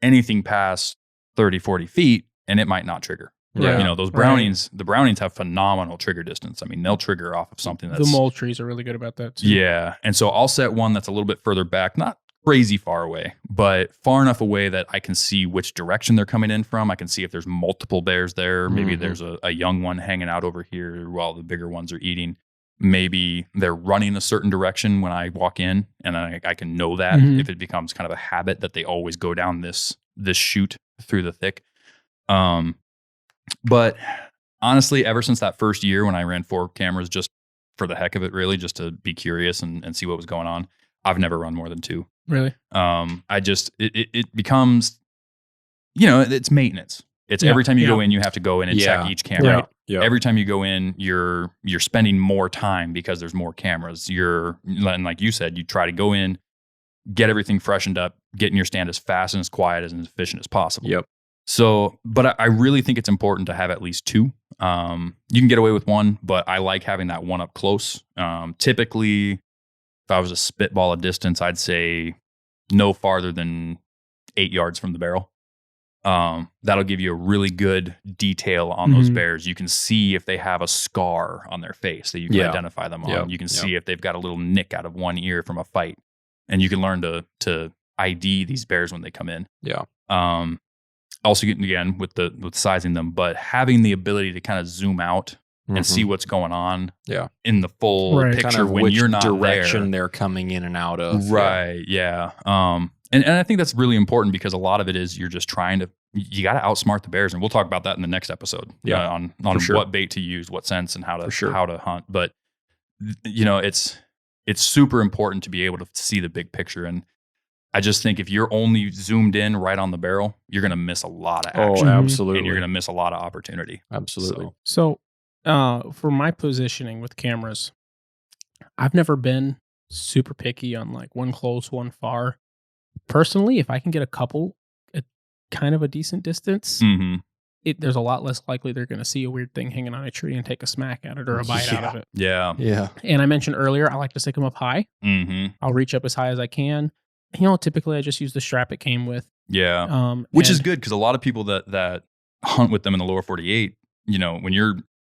anything past 30, 40 feet, and it might not trigger. Yeah. Those Brownings, the Brownings have phenomenal trigger distance. They'll trigger off of something that's... The mole trees are really good about that too. Yeah. And so I'll set one that's a little bit further back, not crazy far away, but far enough away that I can see which direction they're coming in from. I can see if there's multiple bears there. Maybe there's a young one hanging out over here while the bigger ones are eating. Maybe they're running a certain direction when I walk in, and I can know that if it becomes kind of a habit that they always go down this chute through the thick. But honestly, ever since that first year when I ran 4 cameras just for the heck of it, really, just to be curious and see what was going on, I've never run more than 2. Really? It becomes, it's maintenance. It's every time you go in, you have to go in and check each camera. Right. Yeah. Every time you go in, you're spending more time because there's more cameras. And like you said, you try to go in, get everything freshened up, get in your stand as fast and as quiet and as efficient as possible. Yep. So, but I really think it's important to have at least 2. You can get away with 1, but I like having that one up close. Typically, if I was to spitball a distance, I'd say no farther than 8 yards from the barrel. That'll give you a really good detail on those bears. You can see if they have a scar on their face that you can identify them on. You can see if they've got a little nick out of one ear from a fight, and you can learn to ID these bears when they come in. Yeah. Also, again, with sizing them, but having the ability to kind of zoom out and see what's going on Yeah. in the full Right. picture Kind of when which you're not direction there. they're coming in and out of. Right. Yeah. And I think that's really important because a lot of it is you're just trying to, you got to outsmart the bears. And we'll talk about that in the next episode. Yeah, On sure. what bait to use, what sense, and how sure. to hunt. But, you know, it's super important to be able to see the big picture. And I just think if you're only zoomed in right on the barrel, you're going to miss a lot of action. Oh, absolutely. And you're going to miss a lot of opportunity. Absolutely. So, for my positioning with cameras, I've never been super picky on like one close, one far. Personally, if I can get a couple at kind of a decent distance, Mm-hmm. there's a lot less likely they're going to see a weird thing hanging on a tree and take a smack at it or a bite out of it. Yeah. Yeah. And I mentioned earlier, I like to stick them up high. Mm-hmm. I'll reach up as high as I can. You know, typically I just use the strap it came with. Yeah. Which is and- good because a lot of people that hunt with them in the lower 48, you know, when you're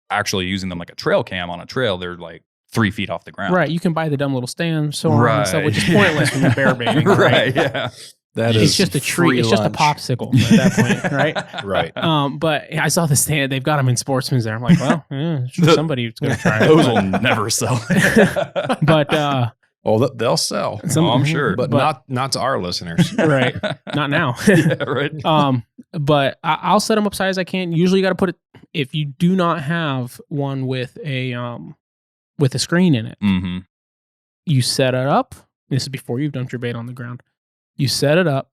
actually using them like a trail cam on a trail, they're like 3 feet off the ground. Right. You can buy the dumb little stand, so on and stuff, Right. which is pointless when you're bear baiting. Right. Yeah. That It's is just a tree. free It's just a lunch. popsicle at that point, right? Right. But I saw the stand. They've got them in Sportsman's there. I'm like, well, somebody's going to try it. Those will never sell. But Oh, they'll sell. I'm sure. But not to our listeners. right, not now. Yeah, right. But I'll set them up as high as I can. Usually, you got to put it. If you do not have one with a screen in it, Mm-hmm. you set it up. This is before you've dumped your bait on the ground. You set it up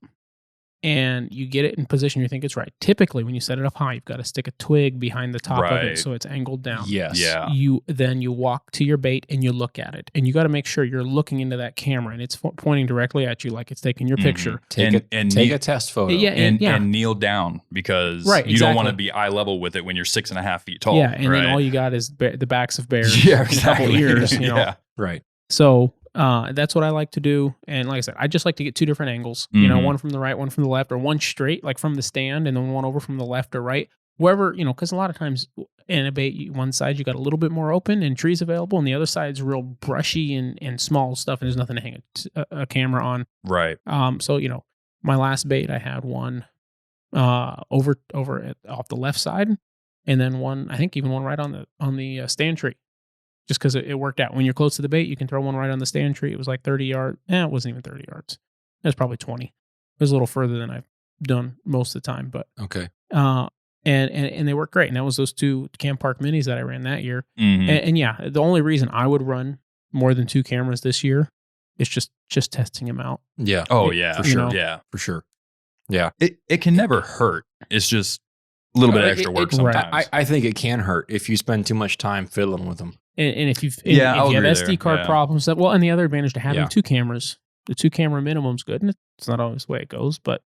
and you get it in position you think it's right. Typically, when you set it up high, you've got to stick a twig behind the top of Right. it so it's angled down. Yes. Yeah. You walk to your bait and you look at it. And you got to make sure you're looking into that camera and it's pointing directly at you like it's taking your picture. Take And a test photo. Yeah, and kneel down because Right, you don't want to exactly. be eye level with it when you're 6.5 feet tall. Yeah, and right? then all you got is the backs of bears. yeah, and a couple exactly. ears, you know. Yeah. Right. So that's what I like to do. And like I said, I just like to get two different angles, you know, Mhm. one from the right, one from the left, or one straight, like from the stand, and then one over from the left or right. Wherever, you know, because a lot of times in a bait, one side you got a little bit more open and trees available, and the other side's real brushy and small stuff, and there's nothing to hang a camera on. Right. So, you know, my last bait, I had one over off the left side, and then one, I think even one right on the stand tree. Just because it worked out. When you're close to the bait, you can throw one right on the stand tree. It was like 30 yards. It wasn't even 30 yards. It was probably 20. It was a little further than I've done most of the time. But Okay. and they worked great. And that was those two Camp Park minis that I ran that year. Mhm. And yeah, the only reason I would run more than 2 cameras this year is just testing them out. Yeah. Oh yeah, For You sure. know. Yeah. For sure. Yeah. It can never hurt. It's just a little bit of extra work right. sometimes. I think it can hurt if you spend too much time fiddling with them. And if if Yeah, you I'll have agree SD there. card Yeah. problems, and the other advantage to having Yeah. 2 cameras, the 2 camera minimum's good, and it's not always the way it goes. But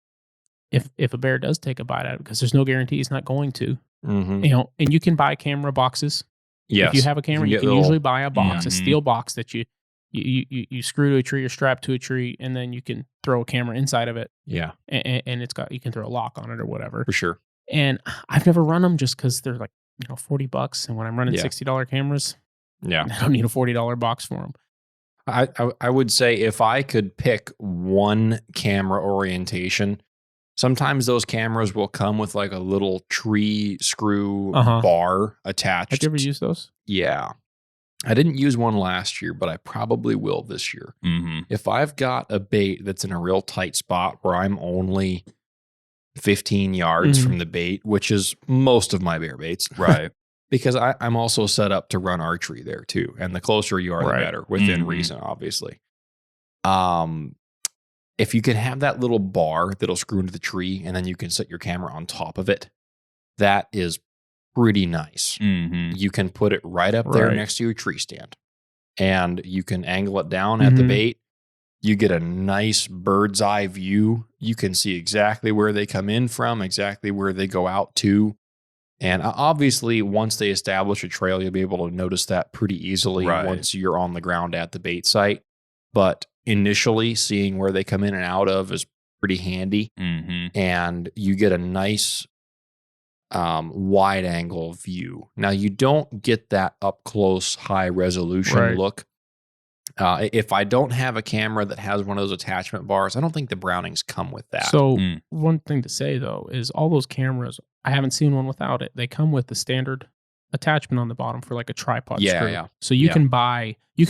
if a bear does take a bite out of it, because there's no guarantee it's not going to, Mm-hmm. you know, and you can buy camera boxes. Yes. If you have a camera, you get can little- usually buy a box, a Mhm. steel box that you screw to a tree or strap to a tree, and then you can throw a camera inside of it, Yeah, and you can throw a lock on it or whatever. for sure. And I've never run them just because they're like, you know, $40, and when I'm running Yeah. $60 cameras, Yeah. I don't need a $40 box for them. I would say if I could pick one camera orientation, sometimes those cameras will come with like a little tree screw bar attached. Have you ever used those? Yeah. I didn't use one last year, but I probably will this year. Mhm. If I've got a bait that's in a real tight spot where I'm only 15 yards Mhm. from the bait, which is most of my bear baits, Right. because I'm also set up to run archery there too. And the closer you are, Right. the better, within Mhm. reason, obviously. If you can have that little bar that'll screw into the tree and then you can set your camera on top of it, that is pretty nice. Mhm. You can put it right up there Right. next to your tree stand and you can angle it down at the Mhm. bait. You get a nice bird's eye view. You can see exactly where they come in from, exactly where they go out to. And obviously, once they establish a trail, you'll be able to notice that pretty easily Right. once you're on the ground at the bait site. But initially, seeing where they come in and out of is pretty handy. Mhm. And you get a nice wide angle view. Now, you don't get that up close, high resolution Right. look. If I don't have a camera that has one of those attachment bars, I don't think the Brownings come with that. So Mm. one thing to say though is all those cameras, I haven't seen one without it. They come with the standard attachment on the bottom for like a tripod Yeah, screw. yeah. So you Yeah. can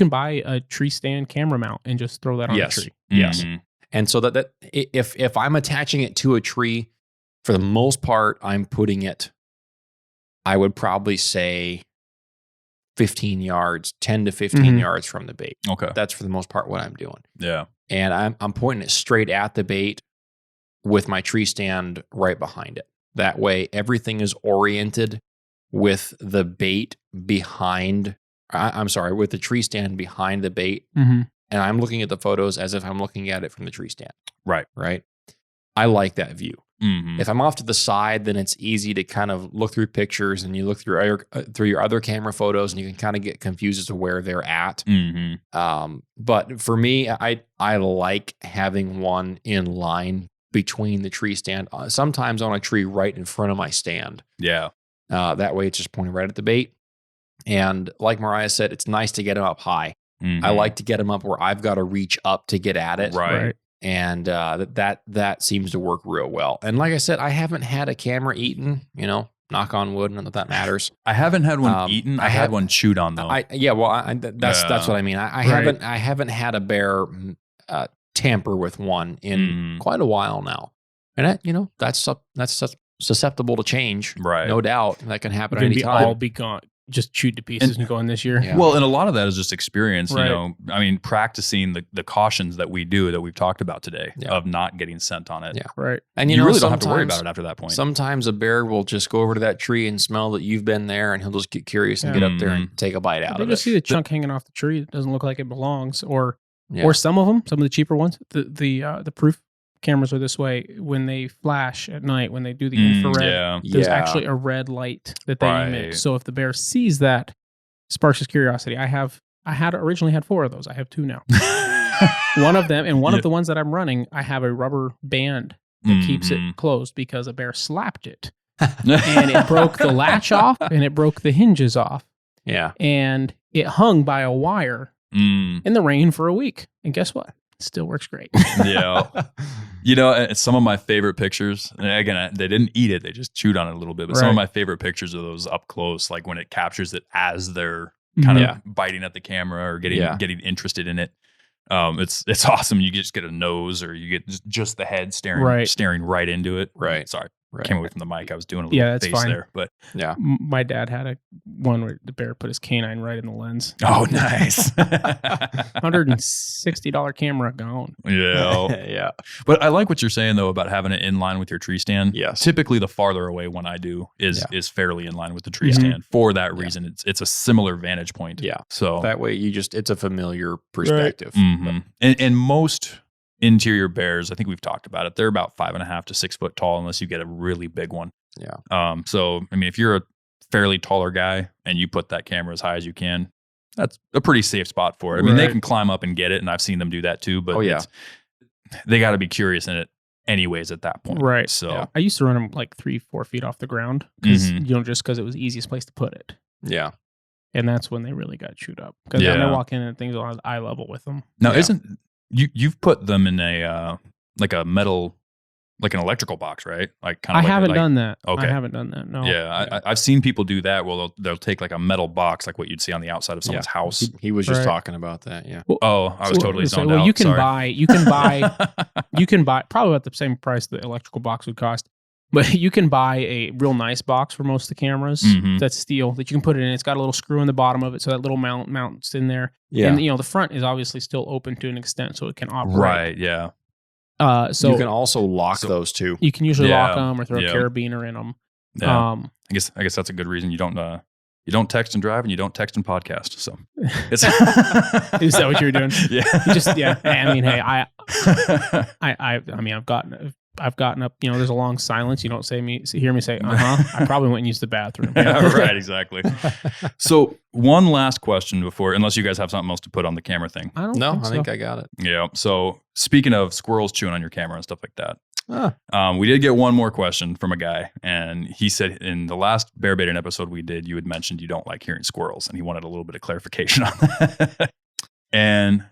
buy a tree stand camera mount and just throw that on Yes. a tree. Yes. Mhm. And so that if I'm attaching it to a tree, for the most part, I'm putting it, I would probably say 15 yards, 10 to 15 Mhm. yards from the bait. Okay. That's for the most part what I'm doing. Yeah. And I'm pointing it straight at the bait with my tree stand right behind it. That way, everything is oriented with the bait behind. I'm sorry, with the tree stand behind the bait, Mm-hmm. and I'm looking at the photos as if I'm looking at it from the tree stand. Right. Right. I like that view. Mhm. If I'm off to the side, then it's easy to kind of look through pictures and you look through your other camera photos and you can kind of get confused as to where they're at. Mhm. But for me, I like having one in line between the tree stand, sometimes on a tree right in front of my stand. Yeah. That way it's just pointing right at the bait. And like Mariah said, it's nice to get them up high. Mhm. I like to get them up where I've got to reach up to get at it. Right. And that seems to work real well. And like I said, I haven't had a camera eaten, knock on wood, none of that matters. I haven't had one eaten. I had one chewed on though. That's what I mean. I haven't had a bear tamper with one in quite a while now. And that's susceptible to change. Right. No doubt. That can happen Going at to any be time. all be gone, just chewed to pieces and going this year. Yeah. Well, and a lot of that is just experience, Right. I mean, practicing the cautions that we do that we've talked about today Yeah. of not getting scent on it. Yeah. Right. And You really don't have to worry about it after that point. Sometimes a bear will just go over to that tree and smell that you've been there, and he'll just get curious and Yeah. get up there and take a bite out They of just it. see the chunk hanging off the tree. It doesn't look like it belongs. Or Yeah. or some of them, some of the cheaper ones, the proof cameras are this way. When they flash at night, when they do the infrared, Yeah. there's Yeah. actually a red light that they Right. emit. So if the bear sees that, sparks his curiosity. I originally had 4 of those. I have 2 now. One of them, and one of the ones that I'm running, I have a rubber band that keeps it closed because a bear slapped it and it broke the latch off and it broke the hinges off. Yeah. And it hung by a wire Mm. in the rain for a week. And guess what? It still works great. Yeah. Some of my favorite pictures, and again, they didn't eat it, they just chewed on it a little bit. But some of my favorite pictures are those up close, like when it captures it as they're kind of biting at the camera or getting interested in it. It's awesome. You just get a nose or you get just the head staring right into it. Right. Sorry. Right. Came away from the mic. I was doing a little that's face fine. there, but Yeah. My dad had one where the bear put his canine right in the lens. oh, nice. $160 camera gone. Yeah. Yeah. But I like what you're saying though about having it in line with your tree stand. Yes. Typically, the farther away one I do is fairly in line with the tree Mhm. stand. For that reason, it's a similar vantage point. Yeah. So That way it's a familiar perspective. Mhm. And most interior bears, I think we've talked about it, they're about 5.5 to 6 foot tall unless you get a really big one. Yeah. So I mean, if you're a fairly taller guy and you put that camera as high as you can, that's a pretty safe spot for it. I mean, they Right. can climb up and get it, and I've seen them do that too. But Oh, yeah. they got to be curious in it anyways at that point. Right. So Yeah. I used to run them like 3-4 feet off the ground because Mhm. just because it was the easiest place to put it. Yeah. And that's when they really got chewed up. Because Yeah. then I walk in and things are on eye level with them. now, Yeah. isn't you've put them in a like a metal, like an electrical box, right? Like kind I of. haven't done that. Okay. I haven't done that. No. Yeah, I've seen people do that. Well, they'll take like a metal box, like what you'd see on the outside of someone's house. He was just Right. talking about that. Yeah. Oh, I was totally zoned out. you can Sorry. buy probably about the same price the electrical box would cost. But you can buy a real nice box for most of the cameras Mhm. that's steel that you can put it in. It's got a little screw in the bottom of it, so that little mounts in there. Yeah. And the front is obviously still open to an extent, so it can operate. Right. Yeah. So you can also lock those too. you can usually lock Yeah, them or throw yeah. a carabiner in them. Yeah. I guess that's a good reason you don't text and drive and you don't text and podcast. So it's Is that what you were doing? Yeah. You just I mean, hey, I've gotten up. There's a long silence. You don't hear me say, I probably went and used the bathroom. Right, exactly. So one last question before, unless you guys have something else to put on the camera thing. I don't No, think I so. think I got it. Yeah. So speaking of squirrels chewing on your camera and stuff like that, Ah. we did get one more question from a guy, and he said in the last bear baiting episode we did, you had mentioned you don't like hearing squirrels, and he wanted a little bit of clarification on that. And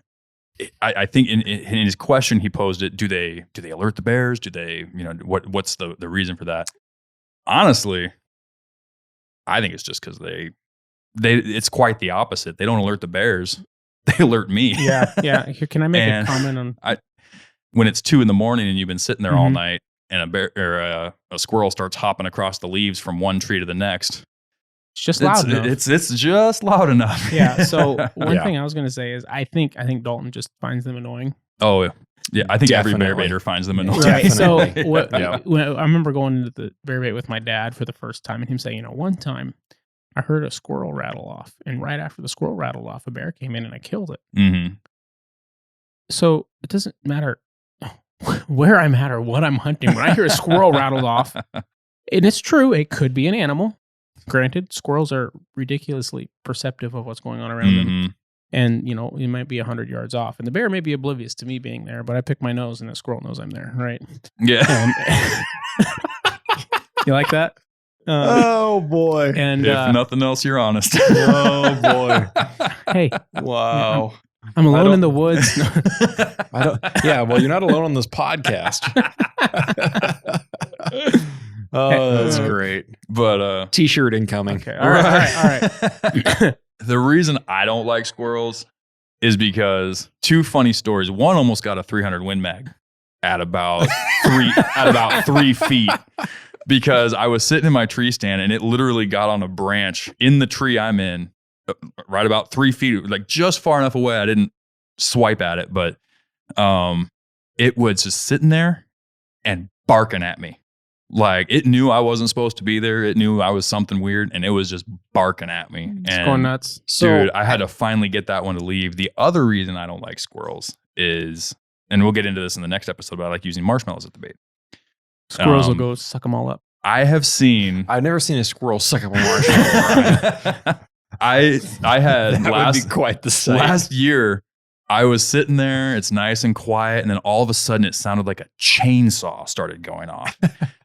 I think in his question he posed it: do they alert the bears? Do they what's the reason for that? Honestly, I think it's just because it's quite the opposite. They don't alert the bears. They alert me. Yeah. Here, can I make a comment on? When it's 2 a.m. and you've been sitting there all night and a bear or a squirrel starts hopping across the leaves from one tree to the next. It's just loud enough. It's just loud enough. Yeah. So one thing I was going to say is I think Dalton just finds them annoying. Oh, yeah. I think Definitely. every bear baiter finds them annoying. Right. So Yeah. when I remember going into the bear bait with my dad for the first time and him saying, one time I heard a squirrel rattle off. And right after the squirrel rattled off, a bear came in and I killed it. Mm-hmm. So it doesn't matter where I'm at or what I'm hunting. When I hear a squirrel rattled off, and it's true, it could be an animal. Granted, squirrels are ridiculously perceptive of what's going on around them. And, it might be 100 yards off. And the bear may be oblivious to me being there, but I pick my nose and the squirrel knows I'm there, right? Yeah. You like that? Oh, boy. And if nothing else, you're honest. Oh, boy. hey, Wow. I'm alone in the woods. Yeah, well, you're not alone on this podcast. Oh, that's great. But T-shirt incoming. Okay. All right. the reason I don't like squirrels is because 2 funny stories. One almost got a 300 Win Mag at about 3 feet because I was sitting in my tree stand and it literally got on a branch in the tree I'm in, right about 3 feet, like just far enough away. I didn't swipe at it, but it was just sitting there and barking at me. Like it knew I wasn't supposed to be there. It knew I was something weird and it was just barking at me. It's going nuts. Dude, I had to finally get that one to leave. The other reason I don't like squirrels is, and we'll get into this in the next episode, but I like using marshmallows at the bait. Squirrels will go suck them all up. I've never seen a squirrel suck up a marshmallow. I had That would be quite the sight. last year. I was sitting there, it's nice and quiet, and then all of a sudden it sounded like a chainsaw started going off.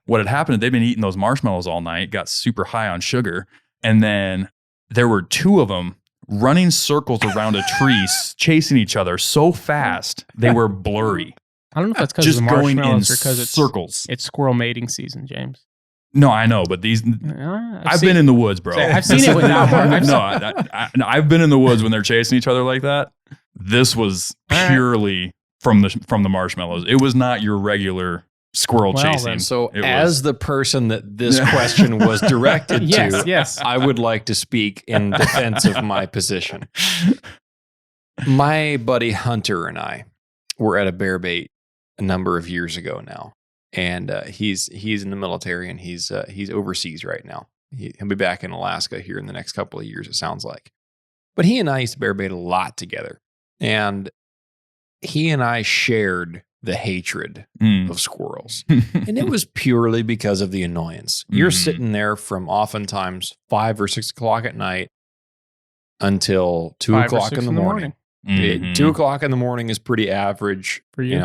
What had happened, they'd been eating those marshmallows all night, got super high on sugar, and then there were 2 of them running circles around a tree, chasing each other so fast they were blurry. I don't know if that's because Just of the going in marshmallows or because it's circles. It's squirrel mating season, James. No, I know, but these I've been in the woods, bro. I've seen it with I've been in the woods when they're chasing each other like that. This was purely from the marshmallows. It was not your regular squirrel chasing. Then, so as the person that this question was directed to, yes. I would like to speak in defense of my position. My buddy Hunter and I were at a bear bait a number of years ago now. And he's in the military and he's overseas right now. He'll be back in Alaska here in the next couple of years, it sounds like. But he and I used to bear bait a lot together. And he and I shared the hatred of squirrels. And it was purely because of the annoyance. You're sitting there from oftentimes 5 or 6 o'clock at night until 2 o'clock in the morning. 2 o'clock in the morning is pretty average. For you?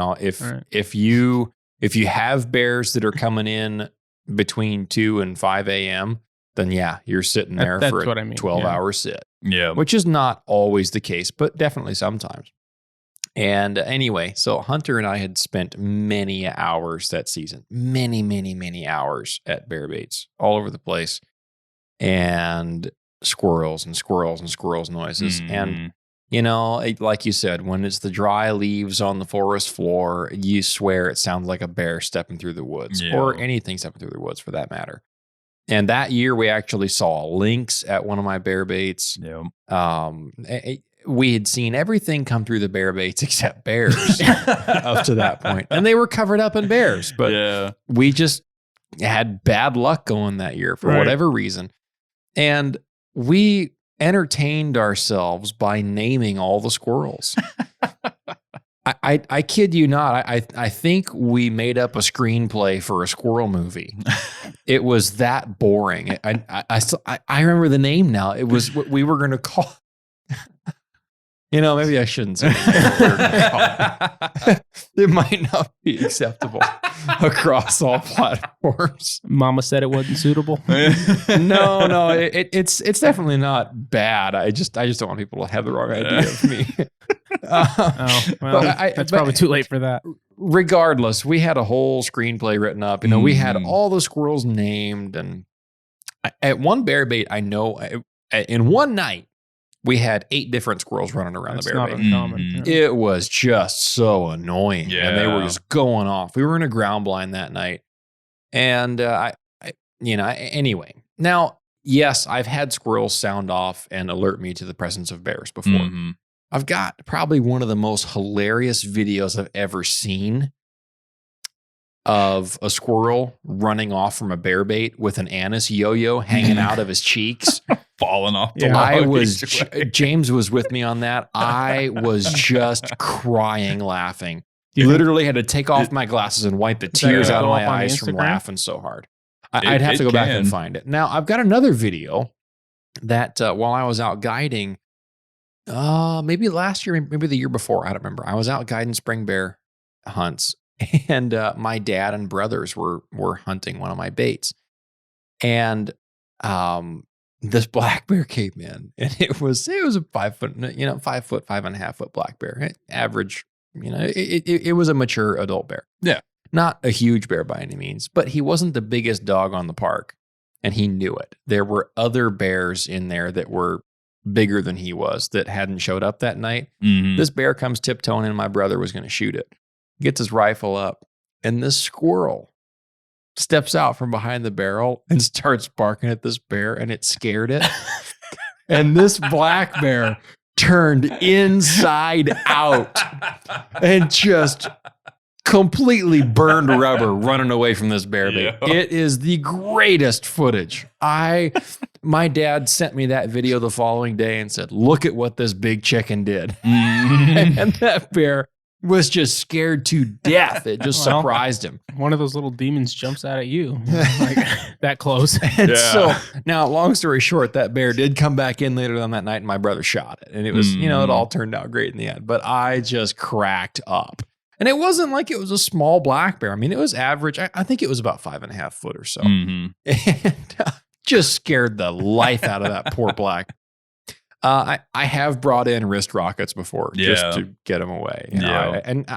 If you have bears that are coming in between 2 and 5 a.m., then you're sitting there for a 12-hour sit. Yeah. Which is not always the case, but definitely sometimes. And anyway, so Hunter and I had spent many hours that season, many hours at bear baits all over the place, and squirrels noises. And like you said, when it's the dry leaves on the forest floor, you swear it sounds like a bear stepping through the woods, or anything stepping through the woods for that matter. And that year we actually saw lynx at one of my bear baits. We had seen everything come through the bear baits except bears up to that point. And they were covered up in bears, but we just had bad luck going that year for whatever reason. And we entertained ourselves by naming all the squirrels. I kid you not. I think we made up a screenplay for a squirrel movie. It was that boring. I remember the name now. It was what we were going to call. Maybe I shouldn't say it. It might not be acceptable across all platforms. Mama said it wasn't suitable. No, it's definitely not bad. I just don't want people to have the wrong idea of me. That's probably too late for that. Regardless, we had a whole screenplay written up. We had all the squirrels named, and At one bear bait, I know in one night, we had 8 different squirrels running around That's the bear not bait. uncommon. Mhm. Yeah. It was just so annoying. And they were Yeah. just going off. We were in a ground blind that night. And anyway. Now, yes, I've had squirrels sound off and alert me to the presence of bears before. Mhm. I've got probably one of the most hilarious videos I've ever seen of a squirrel running off from a bear bait with an anise yo-yo hanging out of his cheeks. Falling off the Yeah. log. James was with me on that. I was just crying, laughing. Do you think- Literally had to take off my glasses and wipe the tears that out of go my up on eyes from Instagram? laughing so hard. I'd have to it go back and can. find it. Now, I've got another video that while I was out guiding, maybe last year, maybe the year before, I don't remember. I was out guiding spring bear hunts, and my dad and brothers were hunting one of my baits. And this black bear came in, and it was a 5 foot, 5.5 foot black bear, average. It was a mature adult bear. Yeah. Not a huge bear by any means, but he wasn't the biggest dog on the park, and he knew it. There were other bears in there that were bigger than he was that hadn't showed up that night. Mhm. This bear comes tiptoeing in, my brother was going to shoot it. Gets his rifle up, and this squirrel steps out from behind the barrel and starts barking at this bear, and it scared it. And this black bear turned inside out and just completely burned rubber running away from this bear bait. Yeah. It is the greatest footage. My dad sent me that video the following day and said, "Look at what this big chicken did." Mhm. And that bear was just scared to death. It just Well, surprised him. One of those little demons jumps out at you, like that close. And Yeah. so now, long story short, that bear did come back in later on that night, and my brother shot it. And it was, it all turned out great in the end. But I just cracked up. And it wasn't like it was a small black bear. I mean, it was average. I think it was about 5.5 foot or so. Mhm. And just scared the life out of that poor black. I have brought in wrist rockets before just Yeah. to get them away. Yeah. And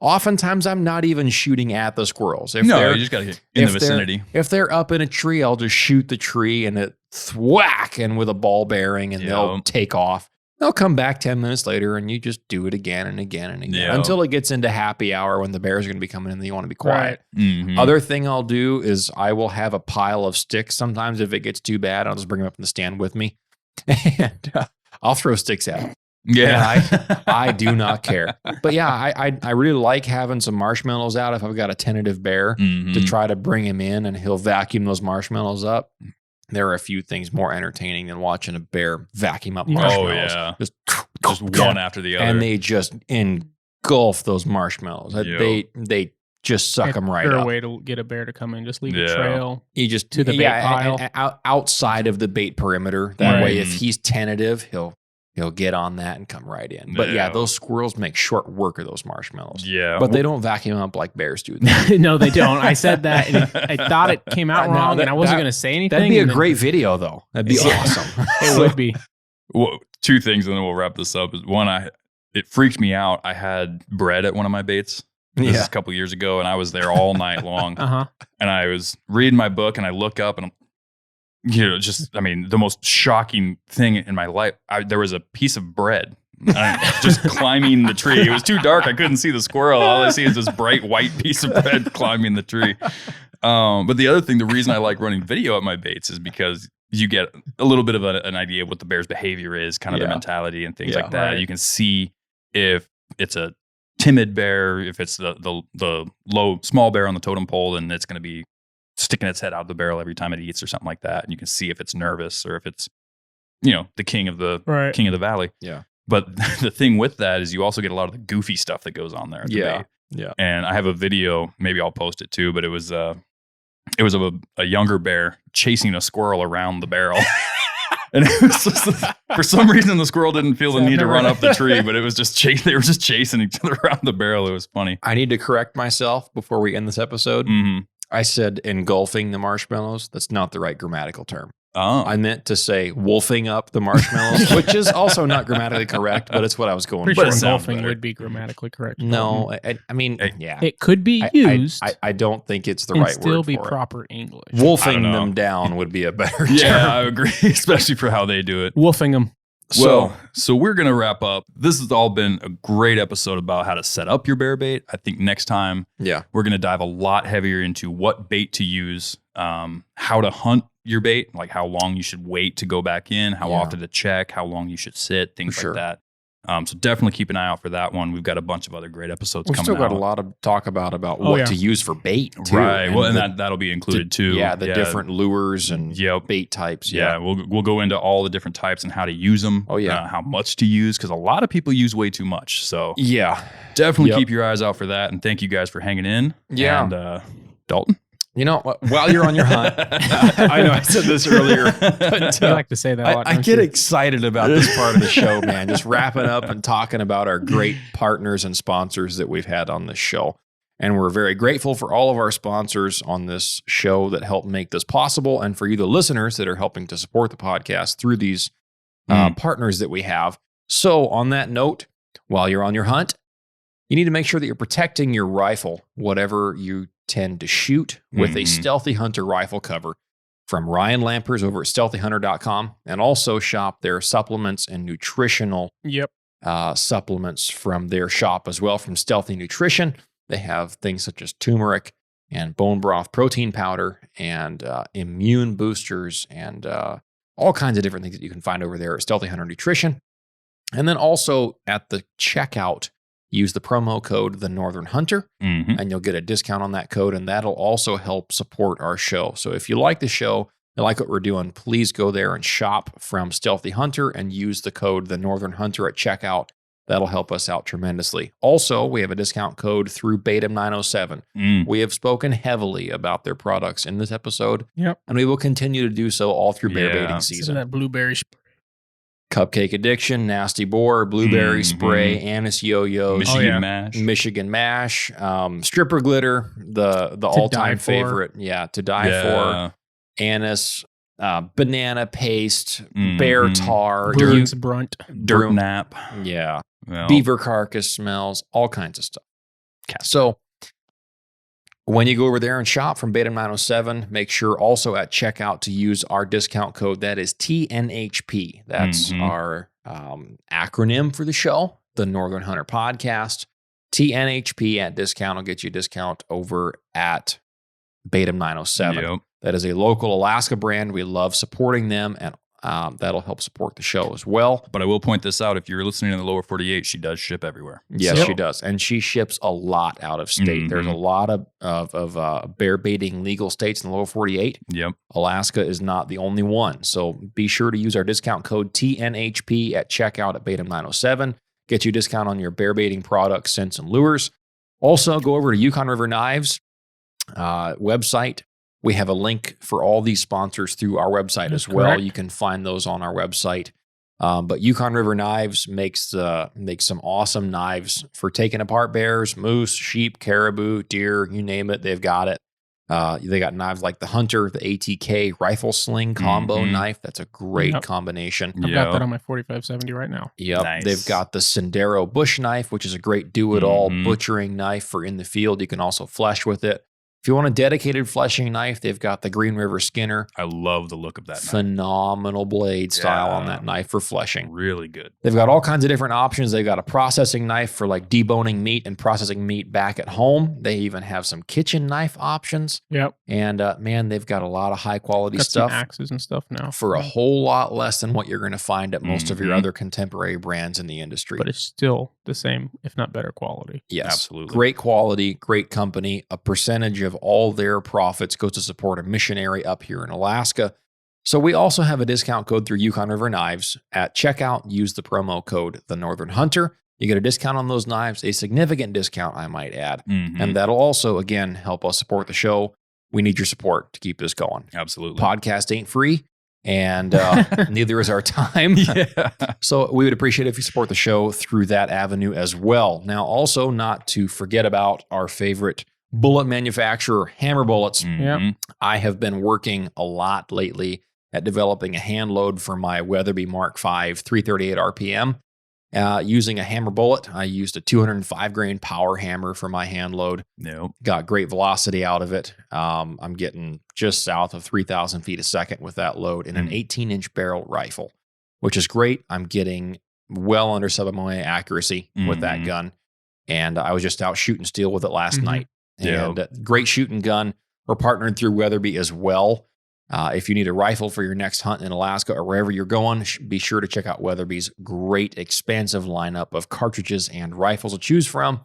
oftentimes I'm not even shooting at the squirrels. If No, they're you just got to get in the if they're- vicinity. if they're up in a tree, I'll just shoot the tree and it thwack and with a ball bearing, and they'll Yeah. take off. They'll come back 10 minutes later, and you just do it again and again and again Yeah. until it gets into happy hour when the bears are going to be coming in and you want to be quiet. Mhm. Other thing I'll do is I will have a pile of sticks. Sometimes if it gets too bad, I'll just bring them up in the stand with me, and I'll throw sticks at them. Yeah. I do not care. But yeah, I really like having some marshmallows out if I've got a tentative bear Mhm. to try to bring him in, and he'll vacuum those marshmallows up. There are a few things more entertaining than watching a bear vacuum up Oh, marshmallows. yeah. Just one after the other. and they just engulf those marshmallows. Yep. They just suck them right Fair up. way to get a bear to come in. Just leave Yeah. a trail. You just to the bait pile. and outside of the bait perimeter. That Right. way, if he's tentative, he'll get on that and come right in. But yeah, Yeah. those squirrels make short work of those marshmallows. Yeah. But they don't vacuum up like bears do. No, they don't. I said that, and I thought it came out No, wrong, that- and I wasn't that- going to say anything. That'd be a and then- great video, though. That'd be Yeah. awesome. It would be. Well, 2 things, and then we'll wrap this up. Is one, it freaked me out. I had bread at one of my baits. This is a couple years ago, and I was there all night long. And I was reading my book, and I look up, and I'm, the most shocking thing in my life. There was a piece of bread just climbing the tree. It was too dark. I couldn't see the squirrel. All I see is this bright white piece of bread climbing the tree. But the other thing, the reason I like running video at my baits is because you get a little bit of an idea of what the bear's behavior is, kind of the Yeah. mentality and things Yeah. like that. Right. You can see if it's a timid bear, if it's the small bear on the totem pole, and it's going to be sticking its head out of the barrel every time it eats or something like that. And you can see if it's nervous or if it's, the king of the valley. Yeah. But the thing with that is you also get a lot of the goofy stuff that goes on there. At the bait. Yeah. And I have a video, maybe I'll post it too, but it was of a younger bear chasing a squirrel around the barrel. And it was just, for some reason, the squirrel didn't feel the need to run up the tree, but it was just they were just chasing each other around the barrel. It was funny. I need to correct myself before we end this episode. Mm-hmm. I said engulfing the marshmallows. That's not the right grammatical term. Oh, I meant to say wolfing up the marshmallows, which is also not grammatically correct, but it's what I was going Pretty for. But it sure sounds golfing better. would be grammatically correct. No, I mean, Hey, yeah. It could be used I don't think it's the and right still word be for it. proper English. I don't Wolfing know. them down would be a better yeah, term. I agree, especially for how they do it. Wolfing them. Well, so we're going to wrap up. This has all been a great episode about how to set up your bear bait. I think next time Yeah. we're going to dive a lot heavier into what bait to use, how to hunt your bait, like how long you should wait to go back in, how Yeah. often to check, how long you should sit, things For sure. like that. So definitely keep an eye out for that one. We've got a bunch of other great episodes We've coming still got out. a lot of talk about Oh, what yeah. to use for bait, too. Right. Well, and the- that'll be included too. Yeah, the different lures and Yep. bait types. Yeah, we'll go into all the different types and how to use them. Oh, yeah. How much to use, because a lot of people use way too much. So Yeah. definitely Yep. keep your eyes out for that. And thank you guys for hanging in. Yeah. And Dalton. You know, while you're on your hunt, I know I said this earlier, but You like to say that a lot. I don't get you? excited about this part of the show, man. Just wrapping up and talking about our great partners and sponsors that we've had on this show. And we're very grateful for all of our sponsors on this show that help make this possible. And for you, the listeners that are helping to support the podcast through these partners that we have. So on that note, while you're on your hunt, you need to make sure that you're protecting your rifle, whatever you tend to shoot, with a Stealthy Hunter rifle cover from Ryan Lampers over at stealthyhunter.com, and also shop their supplements and nutritional Yep. supplements from their shop as well, from Stealthy Nutrition. They have things such as turmeric and bone broth protein powder and immune boosters and all kinds of different things that you can find over there at Stealthy Hunter Nutrition. And then also at the checkout, use the promo code The Northern Hunter, and you'll get a discount on that code, and that'll also help support our show. So if you like the show, you like what we're doing, please go there and shop from Stealthy Hunter and use the code The Northern Hunter at checkout. That'll help us out tremendously. Also, we have a discount code through Batum 907. We have spoken heavily about their products in this episode, Yep. and we will continue to do so all through bear Yeah. baiting So season. that blueberry spray. Cupcake Addiction, Nasty Boar, Blueberry Spray, Anise Yo-Yos, Michigan yeah. Mash. Michigan Mash, Stripper Glitter, the all-time die for. favorite, to die Yeah. for, Anise, Banana Paste, Mhm. Bear Tar, Bruins Brunt. Dirt nap. yeah, Well, beaver carcass smells, all kinds of stuff. So when you go over there and shop from Batum 907, make sure also at checkout to use our discount code. That is TNHP. That's our acronym for the show, the Northern Hunter Podcast. TNHP at discount will get you a discount over at Batum 907. Yep. That is a local Alaska brand. We love supporting them, and that'll help support the show as well. But I will point this out. If you're listening in the lower 48, she does ship everywhere. Yes, Yep. she does. And she ships a lot out of state. There's a lot of bear baiting legal states in the lower 48. Yep. Alaska is not the only one. So be sure to use our discount code TNHP at checkout at Batum 907. Get you a discount on your bear baiting products, scents, and lures. Also, go over to Yukon River Knives website. We have a link for all these sponsors through our website That's as well. correct. You can find those on our website. But Yukon River Knives makes some awesome knives for taking apart bears, moose, sheep, caribou, deer, you name it, they've got it. They got knives like the Hunter, the ATK rifle sling combo knife. That's a great Yep. combination. I've got that on my 4570 right now. Yep. Nice. They've got the Sendero bush knife, which is a great do-it-all Mhm. butchering knife for in the field. You can also flesh with it. If you want a dedicated fleshing knife, they've got the Green River Skinner. I love the look of that knife. Phenomenal blade style on Yeah. that knife for fleshing. Really good. They've got all kinds of different options. They've got a processing knife for like deboning meat and processing meat back at home. They even have some kitchen knife options. Yep. And man, they've got a lot of high quality Got stuff some axes and stuff now. for a whole lot less than what you're going to find at most of your Mhm. other contemporary brands in the industry. But it's still the same, if not better quality. Yes, Absolutely. great quality, great company. A percentage of all their profits goes to support a missionary up here in Alaska. So we also have a discount code through Yukon River Knives. At checkout, use the promo code The Northern Hunter. You get a discount on those knives, a significant discount, I might add. Mhm. And that'll also, again, help us support the show. We need your support to keep this going. Absolutely. Podcast ain't free, and neither is our time. Yeah. So we would appreciate it if you support the show through that avenue as well. Now, also not to forget about our favorite bullet manufacturer, Hammer Bullets. Mhm. I have been working a lot lately at developing a hand load for my Weatherby Mark V 338 RPM. Using a hammer bullet, I used a 205 grain power hammer for my hand load. Nope. Got great velocity out of it. I'm getting just south of 3,000 feet a second with that load in an 18-inch barrel rifle, which is great. I'm getting well under sub-MOA accuracy with that gun. And I was just out shooting steel with it last night. And great shooting gun. We're partnered through Weatherby as well. If you need a rifle for your next hunt in Alaska or wherever you're going, be sure to check out Weatherby's great expansive lineup of cartridges and rifles to choose from,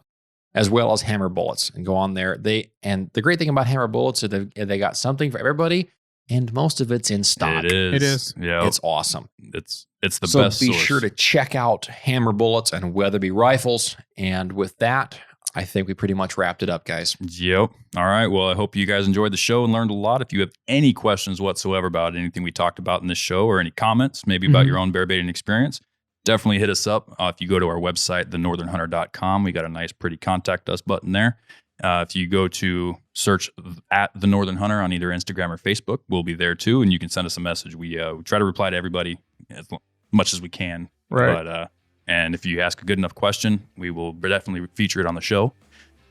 as well as hammer bullets. And go on there. And the great thing about hammer bullets is they got something for everybody, and most of it's in stock. It is. Yeah, it's awesome. It's the best. So be source. sure to check out hammer bullets and Weatherby rifles. And with that, I think we pretty much wrapped it up, guys. Yep. All right. Well, I hope you guys enjoyed the show and learned a lot. If you have any questions whatsoever about anything we talked about in this show, or any comments maybe about your own bear baiting experience, definitely hit us up. If you go to our website, thenorthernhunter.com, we got a nice, pretty contact us button there. If you go to search at The Northern Hunter on either Instagram or Facebook, we'll be there too, and you can send us a message. We try to reply to everybody as much as we can. Right. But and if you ask a good enough question, we will definitely feature it on the show.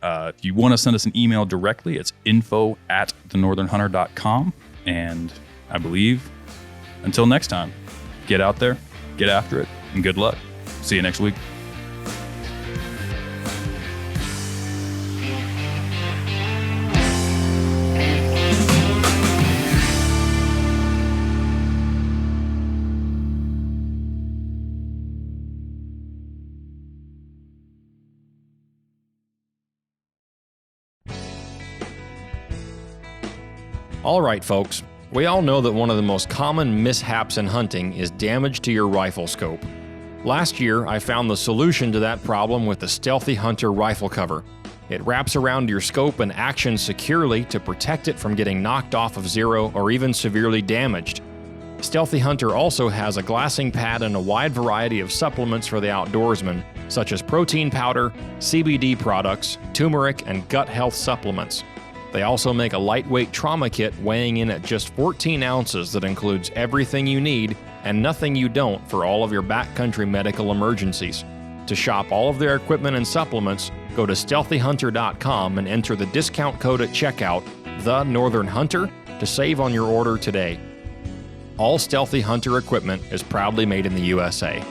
If you want to send us an email directly, it's info@thenorthernhunter.com. And I believe until next time, get out there, get after it, and good luck. See you next week. All right, folks. We all know that one of the most common mishaps in hunting is damage to your rifle scope. Last year, I found the solution to that problem with the Stealthy Hunter rifle cover. It wraps around your scope and actions securely to protect it from getting knocked off of zero or even severely damaged. Stealthy Hunter also has a glassing pad and a wide variety of supplements for the outdoorsman, such as protein powder, CBD products, turmeric, and gut health supplements. They also make a lightweight trauma kit weighing in at just 14 ounces that includes everything you need and nothing you don't for all of your backcountry medical emergencies. To shop all of their equipment and supplements, go to StealthyHunter.com and enter the discount code at checkout, The Northern Hunter, to save on your order today. All Stealthy Hunter equipment is proudly made in the USA.